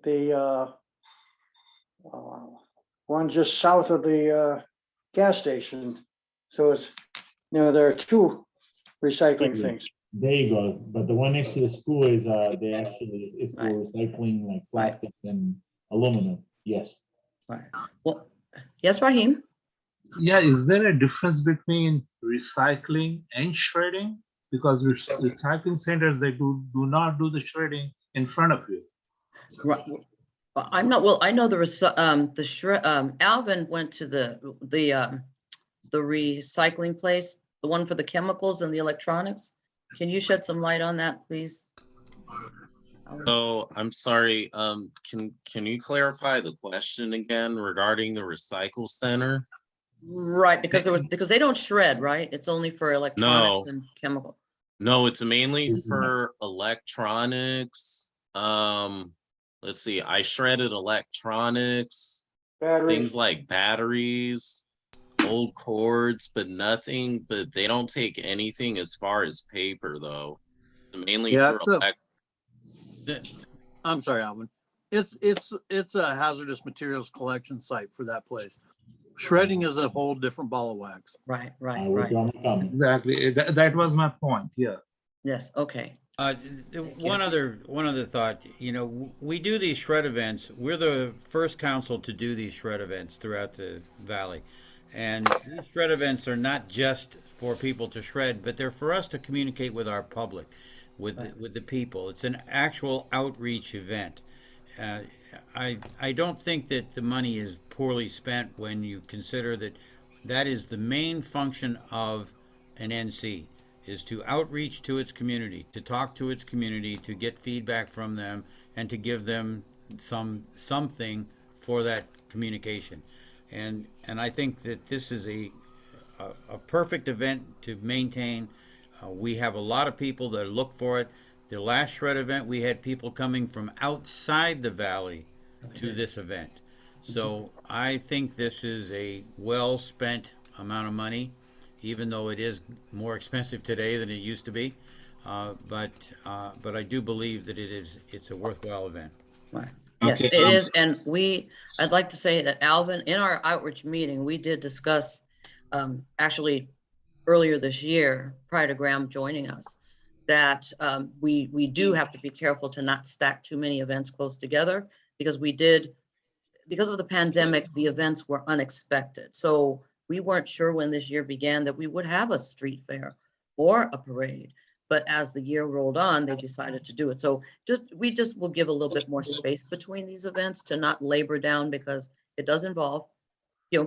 Speaker 11: the one just south of the gas station. So it's, there are two recycling things.
Speaker 4: There you go. But the one next to the school is they actually is for recycling like plastics and aluminum. Yes.
Speaker 2: Right. Well, yes, Raheem.
Speaker 9: Yeah, is there a difference between recycling and shredding? Because recycling centers, they do not do the shredding in front of you.
Speaker 2: Right. I'm not, well, I know Alvin went to the recycling place, the one for the chemicals and the electronics. Can you shed some light on that, please?
Speaker 7: So I'm sorry, can you clarify the question again regarding the recycle center?
Speaker 2: Right, because they don't shred, right? It's only for electronics and chemical.
Speaker 7: No, it's mainly for electronics. Let's see, I shredded electronics, things like batteries, old cords, but they don't take anything as far as paper though. It's mainly for
Speaker 20: I'm sorry, Alvin. It's a hazardous materials collection site for that place. Shredding is a whole different ball of wax.
Speaker 2: Right.
Speaker 9: Exactly. That was my point. Yeah.
Speaker 2: Yes. Okay.
Speaker 3: One other thought. We do these shred events. We're the first council to do these shred events throughout the valley, and these shred events are not just for people to shred, but they're for us to communicate with our public, with the people. It's an actual outreach event. I don't think that the money is poorly spent when you consider that is the main function of an NC, is to outreach to its community, to talk to its community, to get feedback from them, and to give them something for that communication. And I think that this is a perfect event to maintain. We have a lot of people that look for it. The last shred event, we had people coming from outside the valley to this event. So I think this is a well-spent amount of money, even though it is more expensive today than it used to be. But I do believe that it's a worthwhile event.
Speaker 2: Right. Yes, it is. And I'd like to say that Alvin, in our outreach meeting, we did discuss actually earlier this year, prior to Graham joining us, that we do have to be careful to not stack too many events close together, because because of the pandemic, the events were unexpected. So we weren't sure when this year began that we would have a street fair or a parade. But as the year rolled on, they decided to do it. So we just will give a little bit more space between these events to not labor down, because it does involve,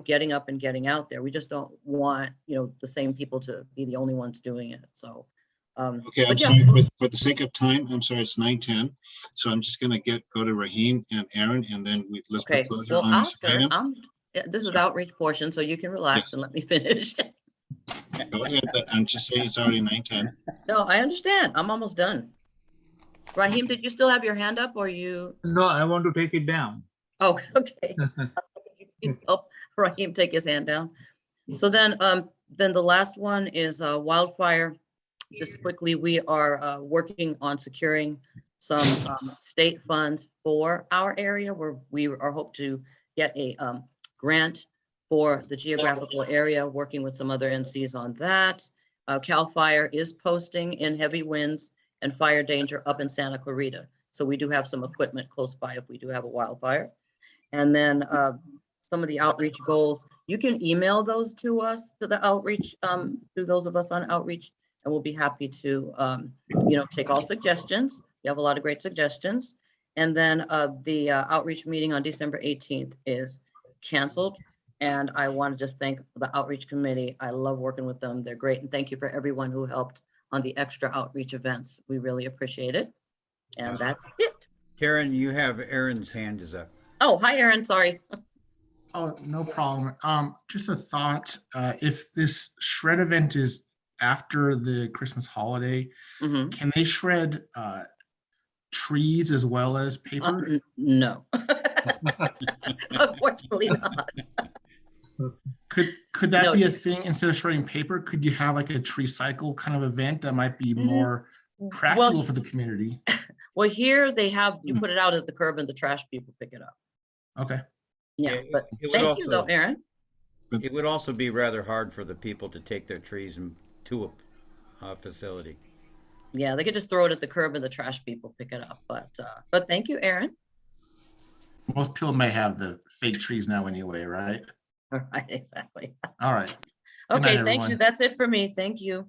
Speaker 2: getting up and getting out there. We just don't want, the same people to be the only ones doing it. So.
Speaker 1: Okay, I'm sorry, for the sake of time, I'm sorry, it's 9:10. So I'm just gonna go to Raheem and Aaron, and then let's put closer on this item.
Speaker 2: This is the outreach portion, so you can relax and let me finish.
Speaker 1: Go ahead, but I'm just saying it's already 9:10.
Speaker 2: No, I understand. I'm almost done. Raheem, did you still have your hand up, or you?
Speaker 9: No, I want to take it down.
Speaker 2: Oh, okay. Please help Raheem take his hand down. So then the last one is wildfire. Just quickly, we are working on securing some state funds for our area, where we are hope to get a grant for the geographical area, working with some other NCs on that. CAL FIRE is posting in heavy winds and fire danger up in Santa Clarita. So we do have some equipment close by if we do have a wildfire. And then some of the outreach goals, you can email those to us, to the outreach, to those of us on outreach, and we'll be happy to, take all suggestions. You have a lot of great suggestions. And then the outreach meeting on December 18th is canceled. And I want to just thank the outreach committee. I love working with them. They're great. And thank you for everyone who helped on the extra outreach events. We really appreciate it. And that's it.
Speaker 3: Karen, you have Aaron's hand is up.
Speaker 2: Oh, hi, Aaron. Sorry.
Speaker 5: Oh, no problem. Just a thought, if this shred event is after the Christmas holiday, can they shred trees as well as paper?
Speaker 2: No. Unfortunately not.
Speaker 5: Could that
Speaker 2: No,
Speaker 5: be a thing? Instead of shredding paper, could you have like a tree cycle kind of event that might be more practical for the community?
Speaker 2: Well, here they have, you put it out at the curb and the trash people pick it up.
Speaker 5: Okay.
Speaker 2: Yeah, but
Speaker 3: It would
Speaker 2: thank
Speaker 3: also,
Speaker 2: you though, Aaron.
Speaker 3: It would also be rather hard for the people to take their trees to a facility.
Speaker 2: Yeah, they could just throw it at the curb and the trash people pick it up. But thank you, Aaron.
Speaker 5: Most people may have the fake trees now anyway, right?
Speaker 2: All right, exactly.
Speaker 5: All right.
Speaker 2: Okay,
Speaker 5: night,
Speaker 2: thank
Speaker 5: everyone.
Speaker 2: you. That's it for me. Thank you.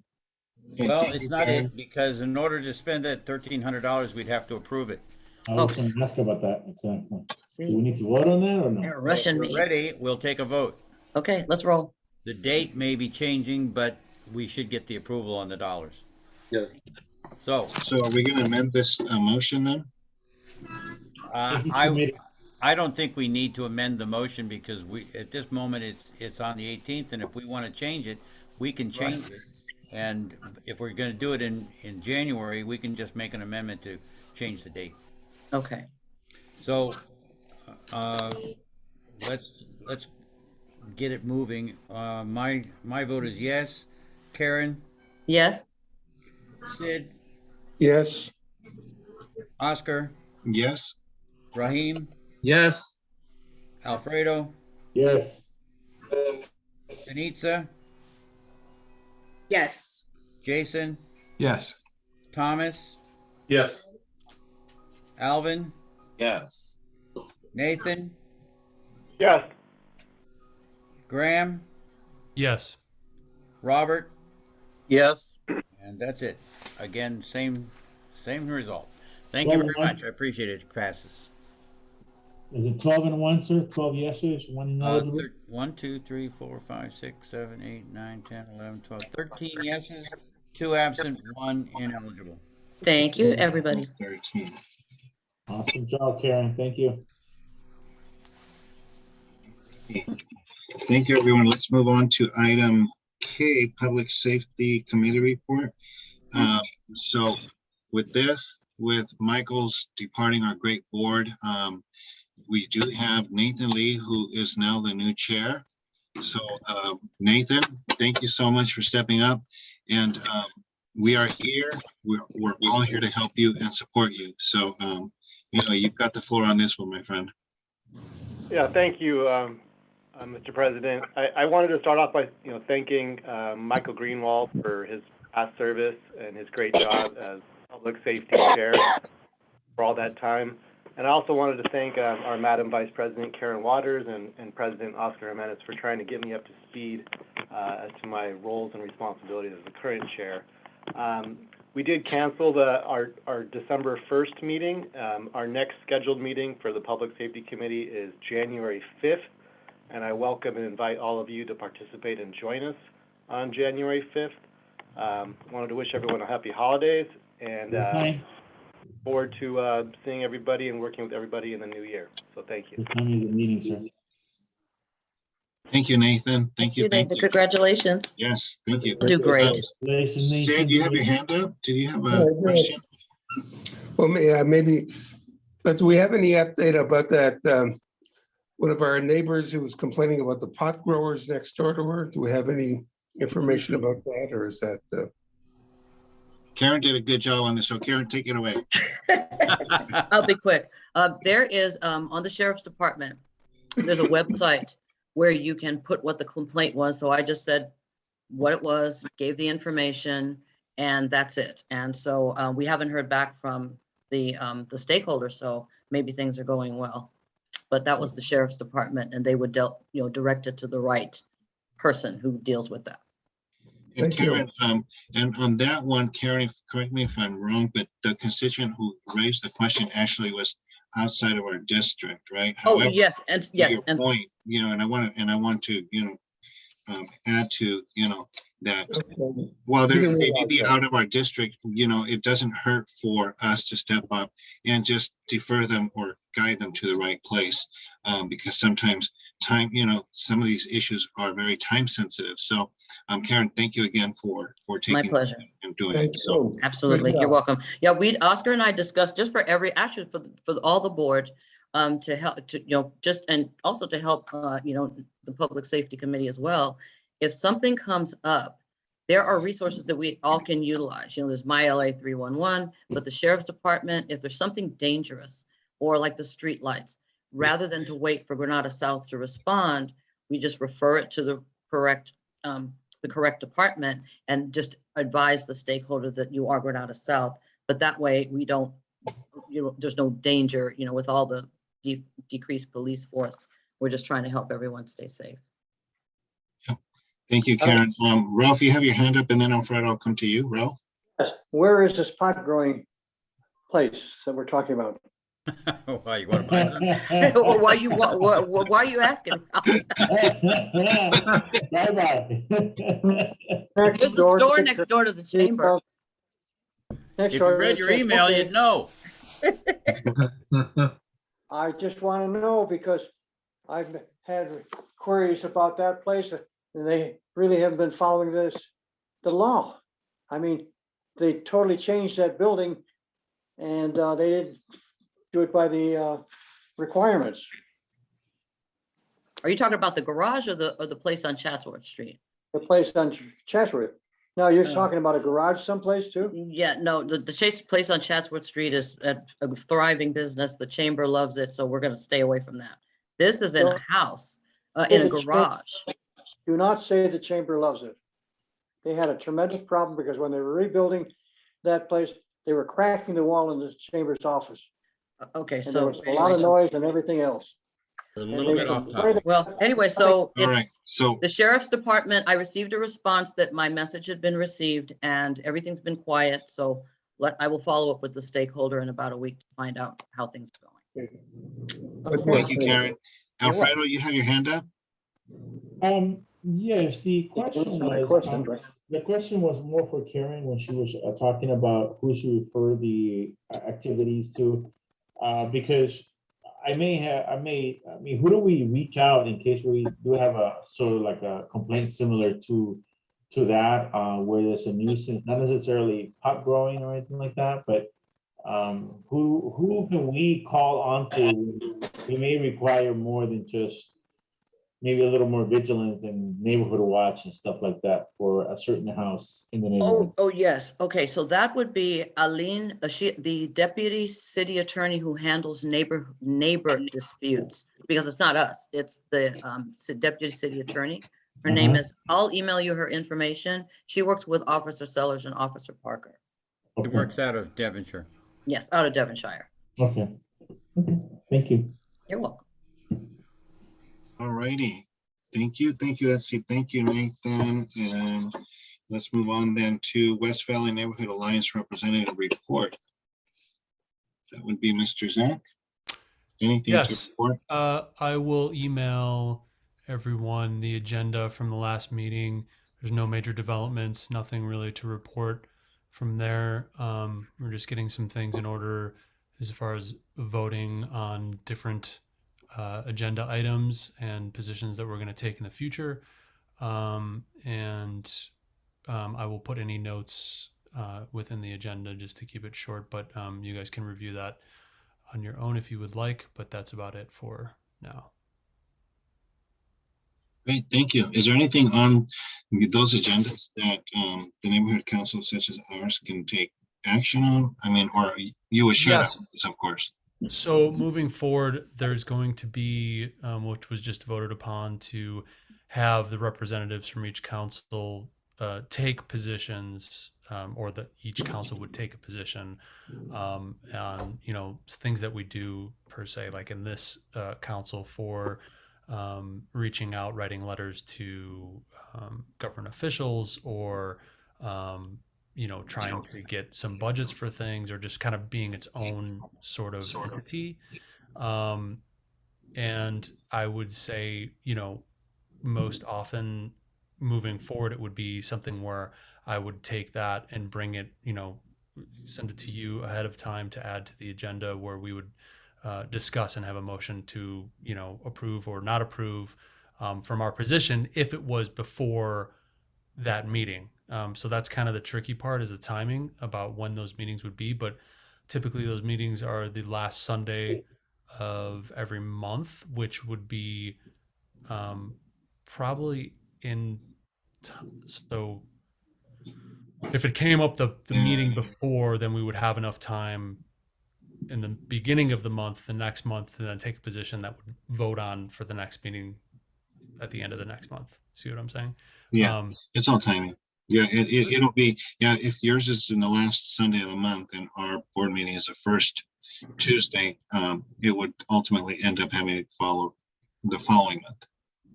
Speaker 3: Well, it's not it, because in order to spend that $1,300, we'd have to approve it.
Speaker 4: I was going to ask about that. Exactly.
Speaker 2: See,
Speaker 4: Do we need to vote on that or no?
Speaker 2: they're rushing
Speaker 3: If we're
Speaker 2: me.
Speaker 3: ready, we'll take a vote.
Speaker 2: Okay, let's roll.
Speaker 3: The date may be changing, but we should get the approval on the dollars.
Speaker 1: Yeah.
Speaker 3: So
Speaker 1: are we going to amend this motion then?
Speaker 3: I don't think we need to amend the motion because at this moment it's on the 18th, and if we want to change it, we can change it. And if we're going to do it in January, we can just make an amendment to change the date.
Speaker 2: Okay.
Speaker 3: So let's get it moving. My vote is yes. Karen?
Speaker 2: Yes.
Speaker 3: Sid?
Speaker 12: Yes.
Speaker 3: Oscar?
Speaker 1: Yes.
Speaker 3: Raheem?
Speaker 9: Yes.
Speaker 3: Alfredo?
Speaker 4: Yes.
Speaker 3: Denitza?
Speaker 15: Yes.
Speaker 3: Jason?
Speaker 6: Yes.
Speaker 3: Thomas?
Speaker 14: Yes.
Speaker 3: Alvin?
Speaker 6: Yes.
Speaker 3: Nathan?
Speaker 8: Yes.
Speaker 3: Graham?
Speaker 6: Yes.
Speaker 3: Robert?
Speaker 20: Yes.
Speaker 3: And that's it. Again, same result. Thank you very much. I appreciate it. It passes.
Speaker 4: Is it 12 and 1, sir? 12 yeses, 1 no?
Speaker 3: 1, 2, 3, 4, 5, 6, 7, 8, 9, 10, 11, 12, 13 yeses, 2 absent, 1 ineligible.
Speaker 2: Thank you, everybody.
Speaker 1: 13.
Speaker 4: Awesome job, Karen. Thank you.
Speaker 1: Thank you, everyone. Let's move on to item K, Public Safety Committee Report. So with Michael's departing our great board, we do have Nathan Lee, who is now the new chair. So Nathan, thank you so much for stepping up. And we are here. We're all here to help you and support you. So, you've got the floor on this one, my friend.
Speaker 8: Yeah, thank you, Mr. President. I wanted to start off by thanking Michael Greenwald for his past service and his great job as Public Safety Chair for all that time. And I also wanted to thank our Madam Vice President Karen Waters and President Oscar Jimenez for trying to get me up to speed as to my roles and responsibilities as the current chair. We did cancel our December 1st meeting. Our next scheduled meeting for the Public Safety Committee is January 5th, and I welcome and invite all of you to participate and join us on January 5th. Wanted to wish everyone a happy holidays and forward to seeing everybody and working with everybody in the new year. So thank you.
Speaker 4: What time is the meeting, sir?
Speaker 1: Thank you, Nathan. Thank you.
Speaker 2: Nathan. Congratulations.
Speaker 1: Yes, thank you.
Speaker 2: Do great.
Speaker 1: Sid, you have your hand up? Did you have a question?
Speaker 12: Well, maybe, but do we have any update about that? One of our neighbors who was complaining about the pot growers next door to her. Do we have any information about that, or is that?
Speaker 1: Karen did a good job on this, so Karen, take it away.
Speaker 2: I'll be quick. There is on the Sheriff's Department, there's a website where you can put what the complaint was. So I just said what it was, gave the information, and that's it. And so we haven't heard back from the stakeholders, so maybe things are going well. But that was the Sheriff's Department, and they would direct it to the right person who deals with that.
Speaker 1: And Karen, and on that one, Karen, correct me if I'm wrong, but the constituent who raised the question actually was outside of our district, right?
Speaker 2: Oh,
Speaker 1: However,
Speaker 2: yes, and
Speaker 1: to your point, and I want to, add to, that while they may be out of our district, it doesn't hurt for us to step up and just defer them or guide them to the right place. Because sometimes time, some of these issues are very time sensitive. So Karen, thank you again for taking
Speaker 2: My pleasure.
Speaker 1: and doing it. So
Speaker 2: absolutely, you're welcome. Yeah, Oscar and I discussed just for all the board, to help to, just, and also to help, the Public Safety Committee as well. If something comes up, there are resources that we all can utilize. There's My LA 311, but the Sheriff's Department, if there's something dangerous or like the street lights, rather than to wait for Granada South to respond, we just refer it to the correct department and just advise the stakeholder that you are Granada South. But that way we don't, there's no danger, with all the decreased police force. We're just trying to help everyone stay safe.
Speaker 1: Thank you, Karen. Ralph, you have your hand up, and then Alfredo, I'll come to you. Ralph?
Speaker 11: Yes. Where is this pot growing place that we're talking about?
Speaker 3: Why, you want to buy some?
Speaker 2: Why are you asking? There's a store next door to the chamber.
Speaker 3: If you read your email, you'd know.
Speaker 11: I just want to know because I've had queries about that place and they really haven't been following the law. I mean, they totally changed that building and they didn't do it by the requirements.
Speaker 2: Are you talking about the garage or the place on Chatsworth Street?
Speaker 11: The place on Chatsworth. No, you're talking about a garage someplace too?
Speaker 2: Yeah, no, the Chase place on Chatsworth Street is a thriving business. The chamber loves it, so we're going to stay away from that. This is in a house, in a garage.
Speaker 11: Do not say the chamber loves it. They had a tremendous problem because when they were rebuilding that place, they were cracking the wall in the chamber's office.
Speaker 2: Okay,
Speaker 11: and
Speaker 2: so
Speaker 11: there was a lot of noise and everything else.
Speaker 3: A little bit off topic.
Speaker 2: Well, anyway, so
Speaker 1: All right, so
Speaker 2: the Sheriff's Department, I received a response that my message had been received and everything's been quiet. So I will follow up with the stakeholder in about a week to find out how things are going.
Speaker 1: Thank you, Karen. Alfredo, you have your hand up?
Speaker 4: Yes, the question was more for Karen when she was talking about who should refer the activities to, because I mean, who do we reach out in case we do have a sort of like a complaint similar to that, where there's a nuisance, not necessarily pot growing or anything like that, but who can we call on to? We may require more than just maybe a little more vigilance and neighborhood watch and stuff like that for a certain house in the neighborhood.
Speaker 2: Oh yes. Okay, so that would be Aline, the deputy city attorney who handles neighbor disputes, because it's not us, it's the deputy city attorney. Her name is, I'll email you her information. She works with Officer Sellers and Officer Parker.
Speaker 3: It works out of Devonshire.
Speaker 2: Yes, out of Devonshire.
Speaker 4: Okay. Thank you.
Speaker 2: You're welcome.
Speaker 1: All righty. Thank you. Let's see. Thank you, Nathan. And let's move on then to West Valley Neighborhood Alliance Representative Report. That would be Mr. Zach. Anything to report?
Speaker 6: I will email everyone the agenda from the last meeting. There's no major developments, nothing really to report from there. We're just getting some things in order as far as voting on different agenda items and positions that we're going to take in the future. And I will put any notes within the agenda just to keep it short, but you guys can review that on your own if you would like, but that's about it for now.
Speaker 1: Great, thank you. Is there anything on those agendas that the neighborhood council such as ours can take action on? I mean, or you would share that with us, of course.
Speaker 6: So moving forward, there's going to be, which was just voted upon, to have the representatives from each council take positions, or that each council would take a position on, things that we do per se, like in this council for reaching out, writing letters to government officials, or trying to get some budgets for things, or just kind of being its own sort of entity. And I would say, most often moving forward, it would be something where I would take that and bring it, send it to you ahead of time to add to the agenda, where we would discuss and have a motion to, approve or not approve from our position if it was before that meeting. So that's kind of the tricky part, is the timing about when those meetings would be. But typically those meetings are the last Sunday of every month, which would be probably so if it came up the meeting before, then we would have enough time in the beginning of the month, the next month, and then take a position that would vote on for the next meeting at the end of the next month. See what I'm saying?
Speaker 1: Yeah, it's all timing. Yeah, it'll be, if yours is in the last Sunday of the month and our board meeting is the first Tuesday, it would ultimately end up having to follow the following month.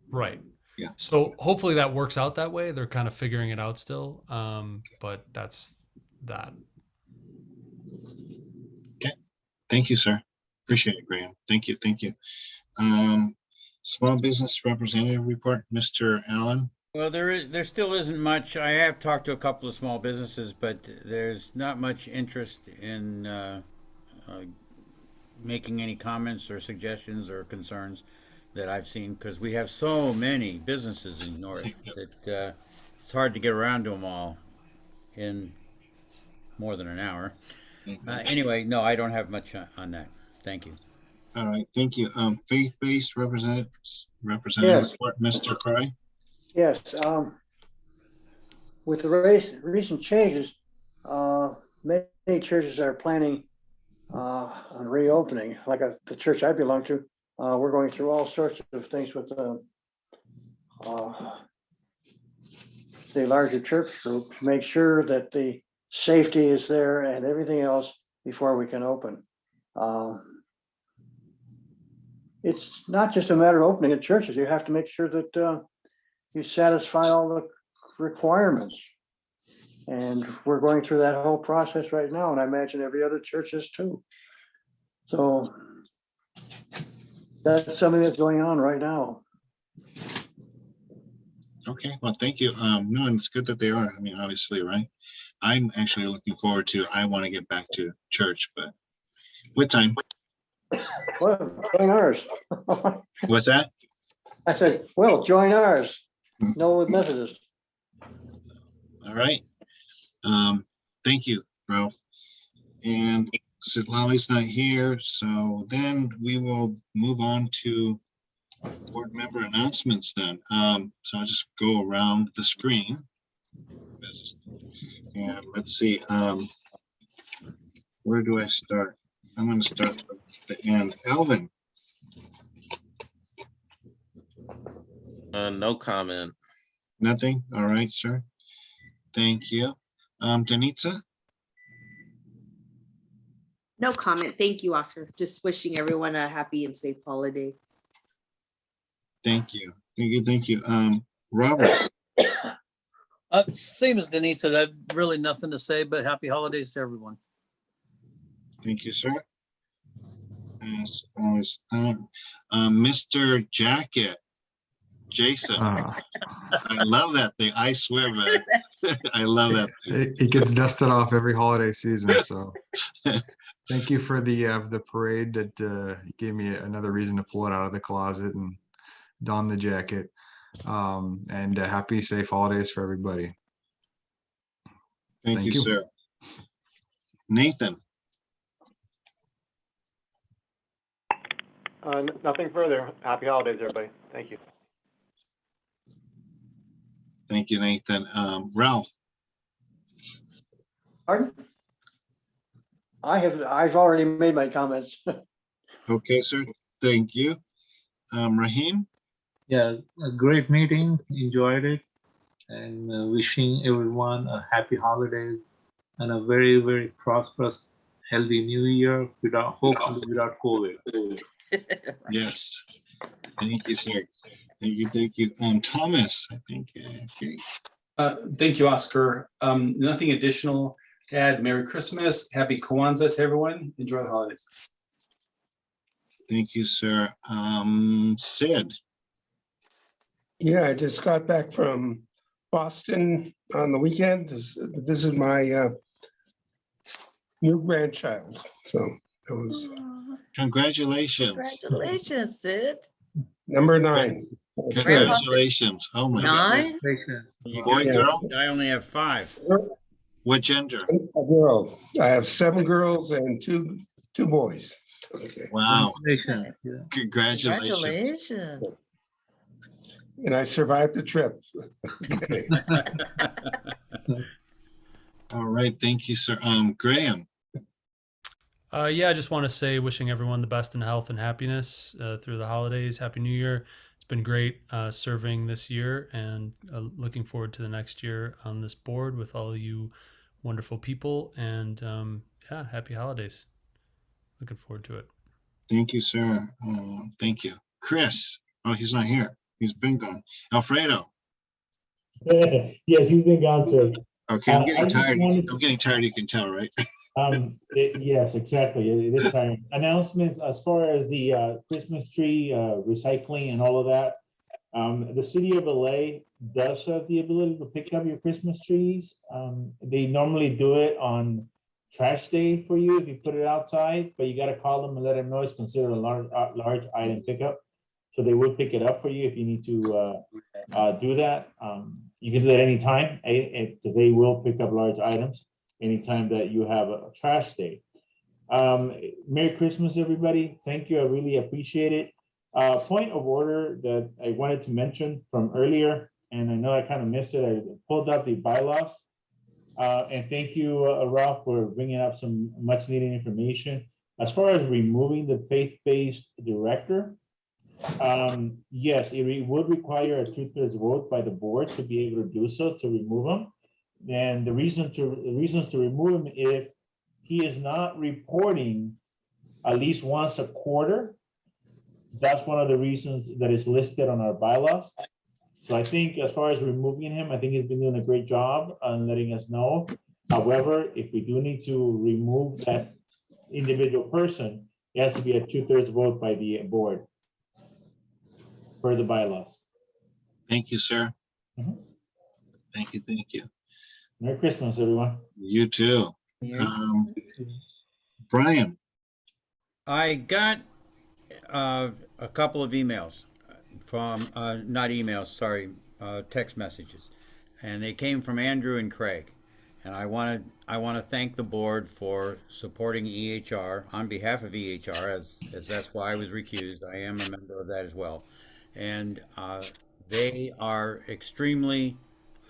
Speaker 6: Right.
Speaker 1: Yeah.
Speaker 6: So hopefully that works out that way. They're kind of figuring it out still. But that's that.
Speaker 1: Okay. Thank you, sir. Appreciate it, Graham. Thank you. Thank you. Small business representative report, Mr. Allen.
Speaker 3: Well, there still isn't much. I have talked to a couple of small businesses, but there's not much interest in making any comments or suggestions or concerns that I've seen, because we have so many businesses in North that it's hard to get around to them all in more than an hour. Anyway, no, I don't have much on that. Thank you.
Speaker 1: All right, thank you. Faith-based representative
Speaker 11: Yes.
Speaker 1: report, Mr. Cry.
Speaker 11: Yes, with the recent changes, many churches are planning on reopening. Like the church I belong to, we're going through all sorts of things with the larger church group to make sure that the safety is there and everything else before we can open. It's not just a matter of opening the churches. You have to make sure that you satisfy all the requirements. And we're going through that whole process right now, and I imagine every other church is too. So that's something that's going on right now.
Speaker 1: Okay, well, thank you. No, and it's good that they are. I mean, obviously, right? I'm actually looking forward to, I want to get back to church, but with time.
Speaker 11: Well, join ours.
Speaker 1: What's that?
Speaker 11: I said, well, join ours. No Methodist.
Speaker 1: All right. Thank you, Ralph. And Lolly's not here, so then we will move on to board member announcements then. So I'll just go around the screen. And let's see, where do I start? I'm going to start at the end. Alvin.
Speaker 7: No comment.
Speaker 1: Nothing? All right, sir. Thank you. Janitza?
Speaker 15: No comment. Thank you, Oscar. Just wishing everyone a happy and safe holiday.
Speaker 1: Thank you. Thank you. Thank you. Robert?
Speaker 20: Same as Denise said, I've really nothing to say, but happy holidays to everyone.
Speaker 1: Thank you, sir. As always, Mr. Jacket, Jason. I love that thing. I swear, man. I love that thing.
Speaker 17: It gets dusted off every holiday season. So thank you for the parade that gave me another reason to pull it out of the closet and don the jacket. And happy, safe holidays for everybody.
Speaker 1: Thank you, sir. Nathan.
Speaker 22: Nothing further. Happy holidays, everybody. Thank you.
Speaker 1: Thank you, Nathan. Ralph.
Speaker 11: Pardon? I've already made my comments.
Speaker 1: Okay, sir. Thank you. Raheem.
Speaker 9: Yeah, a great meeting. Enjoyed it, and wishing everyone a happy holidays and a very, very prosperous, healthy new year hopefully without COVID.
Speaker 1: Yes. Thank you, sir. Thank you. Thank you. Thomas, I think. Okay.
Speaker 14: Thank you, Oscar. Nothing additional to add. Merry Christmas. Happy Kwanzaa to everyone. Enjoy the holidays.
Speaker 1: Thank you, sir. Sid.
Speaker 12: Yeah, I just got back from Boston on the weekend to visit my new grandchild. So that was
Speaker 1: Congratulations.
Speaker 2: Congratulations, Sid.
Speaker 12: number 9.
Speaker 1: Congratulations. Oh my God.
Speaker 2: 9?
Speaker 1: Boy, girl?
Speaker 3: I only have 5.
Speaker 1: What gender?
Speaker 12: A girl. I have 7 girls and two boys. Okay.
Speaker 1: Wow.
Speaker 9: Congratulations. Yeah.
Speaker 1: Congratulations.
Speaker 2: Congratulations.
Speaker 12: And I survived the trip. Okay.
Speaker 1: All right. Thank you, sir. Graham.
Speaker 6: Yeah, I just want to say wishing everyone the best in health and happiness through the holidays. Happy New Year. It's been great serving this year, and looking forward to the next year on this board with all you wonderful people. And yeah, happy holidays. Looking forward to it.
Speaker 1: Thank you, sir. Thank you. Chris. Oh, he's not here. He's been gone. Alfredo.
Speaker 4: Yes, he's been gone, sir.
Speaker 1: Okay, I'm
Speaker 4: I
Speaker 1: getting
Speaker 4: just
Speaker 1: tired.
Speaker 4: wanted
Speaker 1: I'm getting tired, you can tell, right?
Speaker 4: Yes, exactly. It is time. Announcements as far as the Christmas tree recycling and all of that. The city of LA does have the ability to pick up your Christmas trees. They normally do it on trash day for you if you put it outside, but you got to call them and let them know it's considered a large item pickup. So they will pick it up for you if you need to do that. You can do that anytime because they will pick up large items anytime that you have a trash day. Merry Christmas, everybody. Thank you. I really appreciate it. Point of order that I wanted to mention from earlier, and I know I kind of missed it. I pulled up the bylaws. And thank you, Ralph, for bringing up some much needed information. As far as removing the faith-based director, yes, it would require a 2/3 vote by the board to be able to do so, to remove him. And the reasons to remove him, if he is not reporting at least once a quarter, that's one of the reasons that is listed on our bylaws. So I think as far as removing him, I think he's been doing a great job on letting us know. However, if we do need to remove that individual person, it has to be a 2/3 vote by the board for the bylaws.
Speaker 1: Thank you, sir.
Speaker 4: Mhm.
Speaker 1: Thank you. Thank you.
Speaker 4: Merry Christmas, everyone.
Speaker 1: You too. Brian.
Speaker 3: I got a couple of emails from, not emails, sorry, text messages. And they came from Andrew and Craig. And I want to thank the board for supporting EHR on behalf of EHR, as that's why I was recused. I am a member of that as well. And they are extremely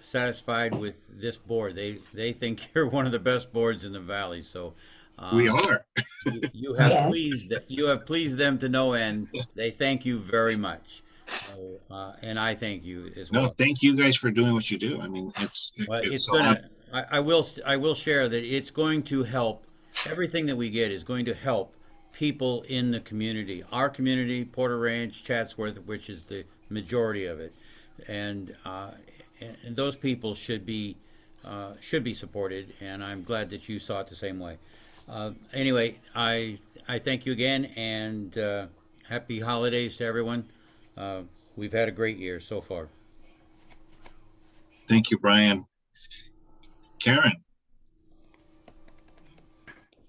Speaker 3: satisfied with this board. They think you're one of the best boards in the valley. So
Speaker 1: We are.
Speaker 3: you have pleased them to no end. They thank you very much. So, and I thank you as well.
Speaker 1: No, thank you guys for doing what you do. I mean,
Speaker 3: It's gonna. I will share that it's going to help. Everything that we get is going to help people in the community. Our community, Porter Ranch, Chatsworth, which is the majority of it, and those people should be supported. And I'm glad that you saw it the same way. Anyway, I thank you again, and happy holidays to everyone. We've had a great year so far.
Speaker 1: Thank you, Brian. Karen.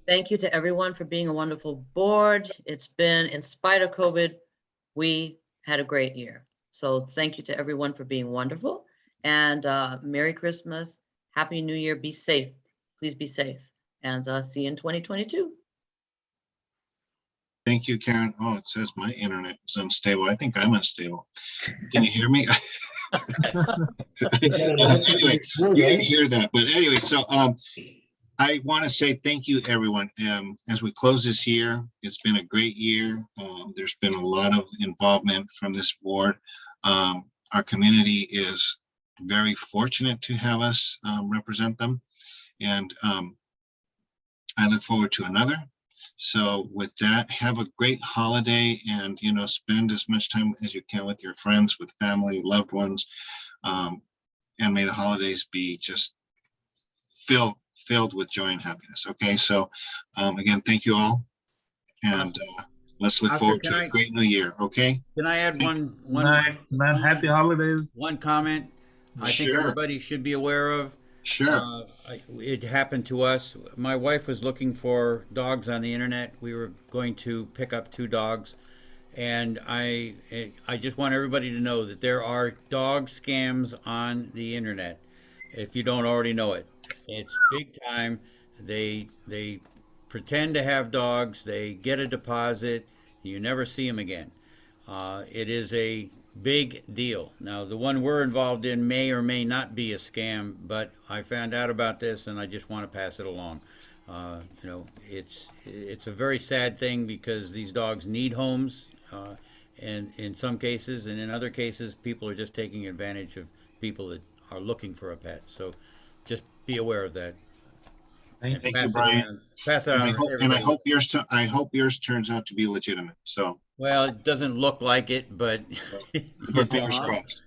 Speaker 2: Thank you to everyone for being a wonderful board. It's been, in spite of COVID, we had a great year. So thank you to everyone for being wonderful. And Merry Christmas, Happy New Year, be safe. Please be safe. And see you in 2022.
Speaker 1: Thank you, Karen. Oh, it says my internet is unstable. I think I'm unstable. Can you hear me? Anyway, you didn't hear that, but anyway, so I want to say thank you, everyone. As we close this year, it's been a great year. There's been a lot of involvement from this board. Our community is very fortunate to have us represent them, and I look forward to another. So with that, have a great holiday, and spend as much time as you can with your friends, with family, loved ones, and may the holidays be just filled with joy and happiness. Okay, so again, thank you all, and Let's look
Speaker 3: Oscar,
Speaker 1: forward
Speaker 3: can
Speaker 1: to
Speaker 3: I-
Speaker 1: a great new year, okay?
Speaker 3: Can I add one
Speaker 9: Happy holidays.
Speaker 3: one comment I think
Speaker 1: Sure.
Speaker 3: everybody should be aware of?
Speaker 1: Sure.
Speaker 3: It happened to us. My wife was looking for dogs on the internet. We were going to pick up 2 dogs, and I just want everybody to know that there are dog scams on the internet. If you don't already know it, it's big time. They pretend to have dogs. They get a deposit. You never see them again. It is a big deal. Now, the one we're involved in may or may not be a scam, but I found out about this and I just want to pass it along. You know, it's a very sad thing because these dogs need homes, and in some cases, and in other cases, people are just taking advantage of people that are looking for a pet. So, just be aware of that.
Speaker 1: Thank you,
Speaker 3: Pass it
Speaker 1: Brian.
Speaker 3: around. Pass it
Speaker 1: And
Speaker 3: on.
Speaker 1: I
Speaker 3: to
Speaker 1: hope,
Speaker 3: everybody.
Speaker 1: I hope yours turns out to be legitimate. So,
Speaker 3: Well, it doesn't look like it, but
Speaker 1: but fingers crossed.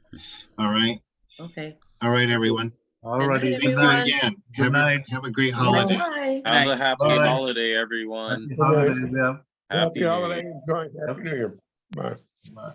Speaker 1: All right.
Speaker 2: Okay.
Speaker 1: All right, everyone.
Speaker 9: Alrighty.
Speaker 1: Thank you
Speaker 2: everyone.
Speaker 1: again.
Speaker 9: Good night.
Speaker 1: Have a great holiday.
Speaker 2: Bye.
Speaker 7: Have a happy
Speaker 9: Bye.
Speaker 7: holiday, everyone.
Speaker 9: Happy holidays. Yeah.
Speaker 7: Happy New Year.
Speaker 12: holiday. Happy New Year. Bye.
Speaker 9: Bye.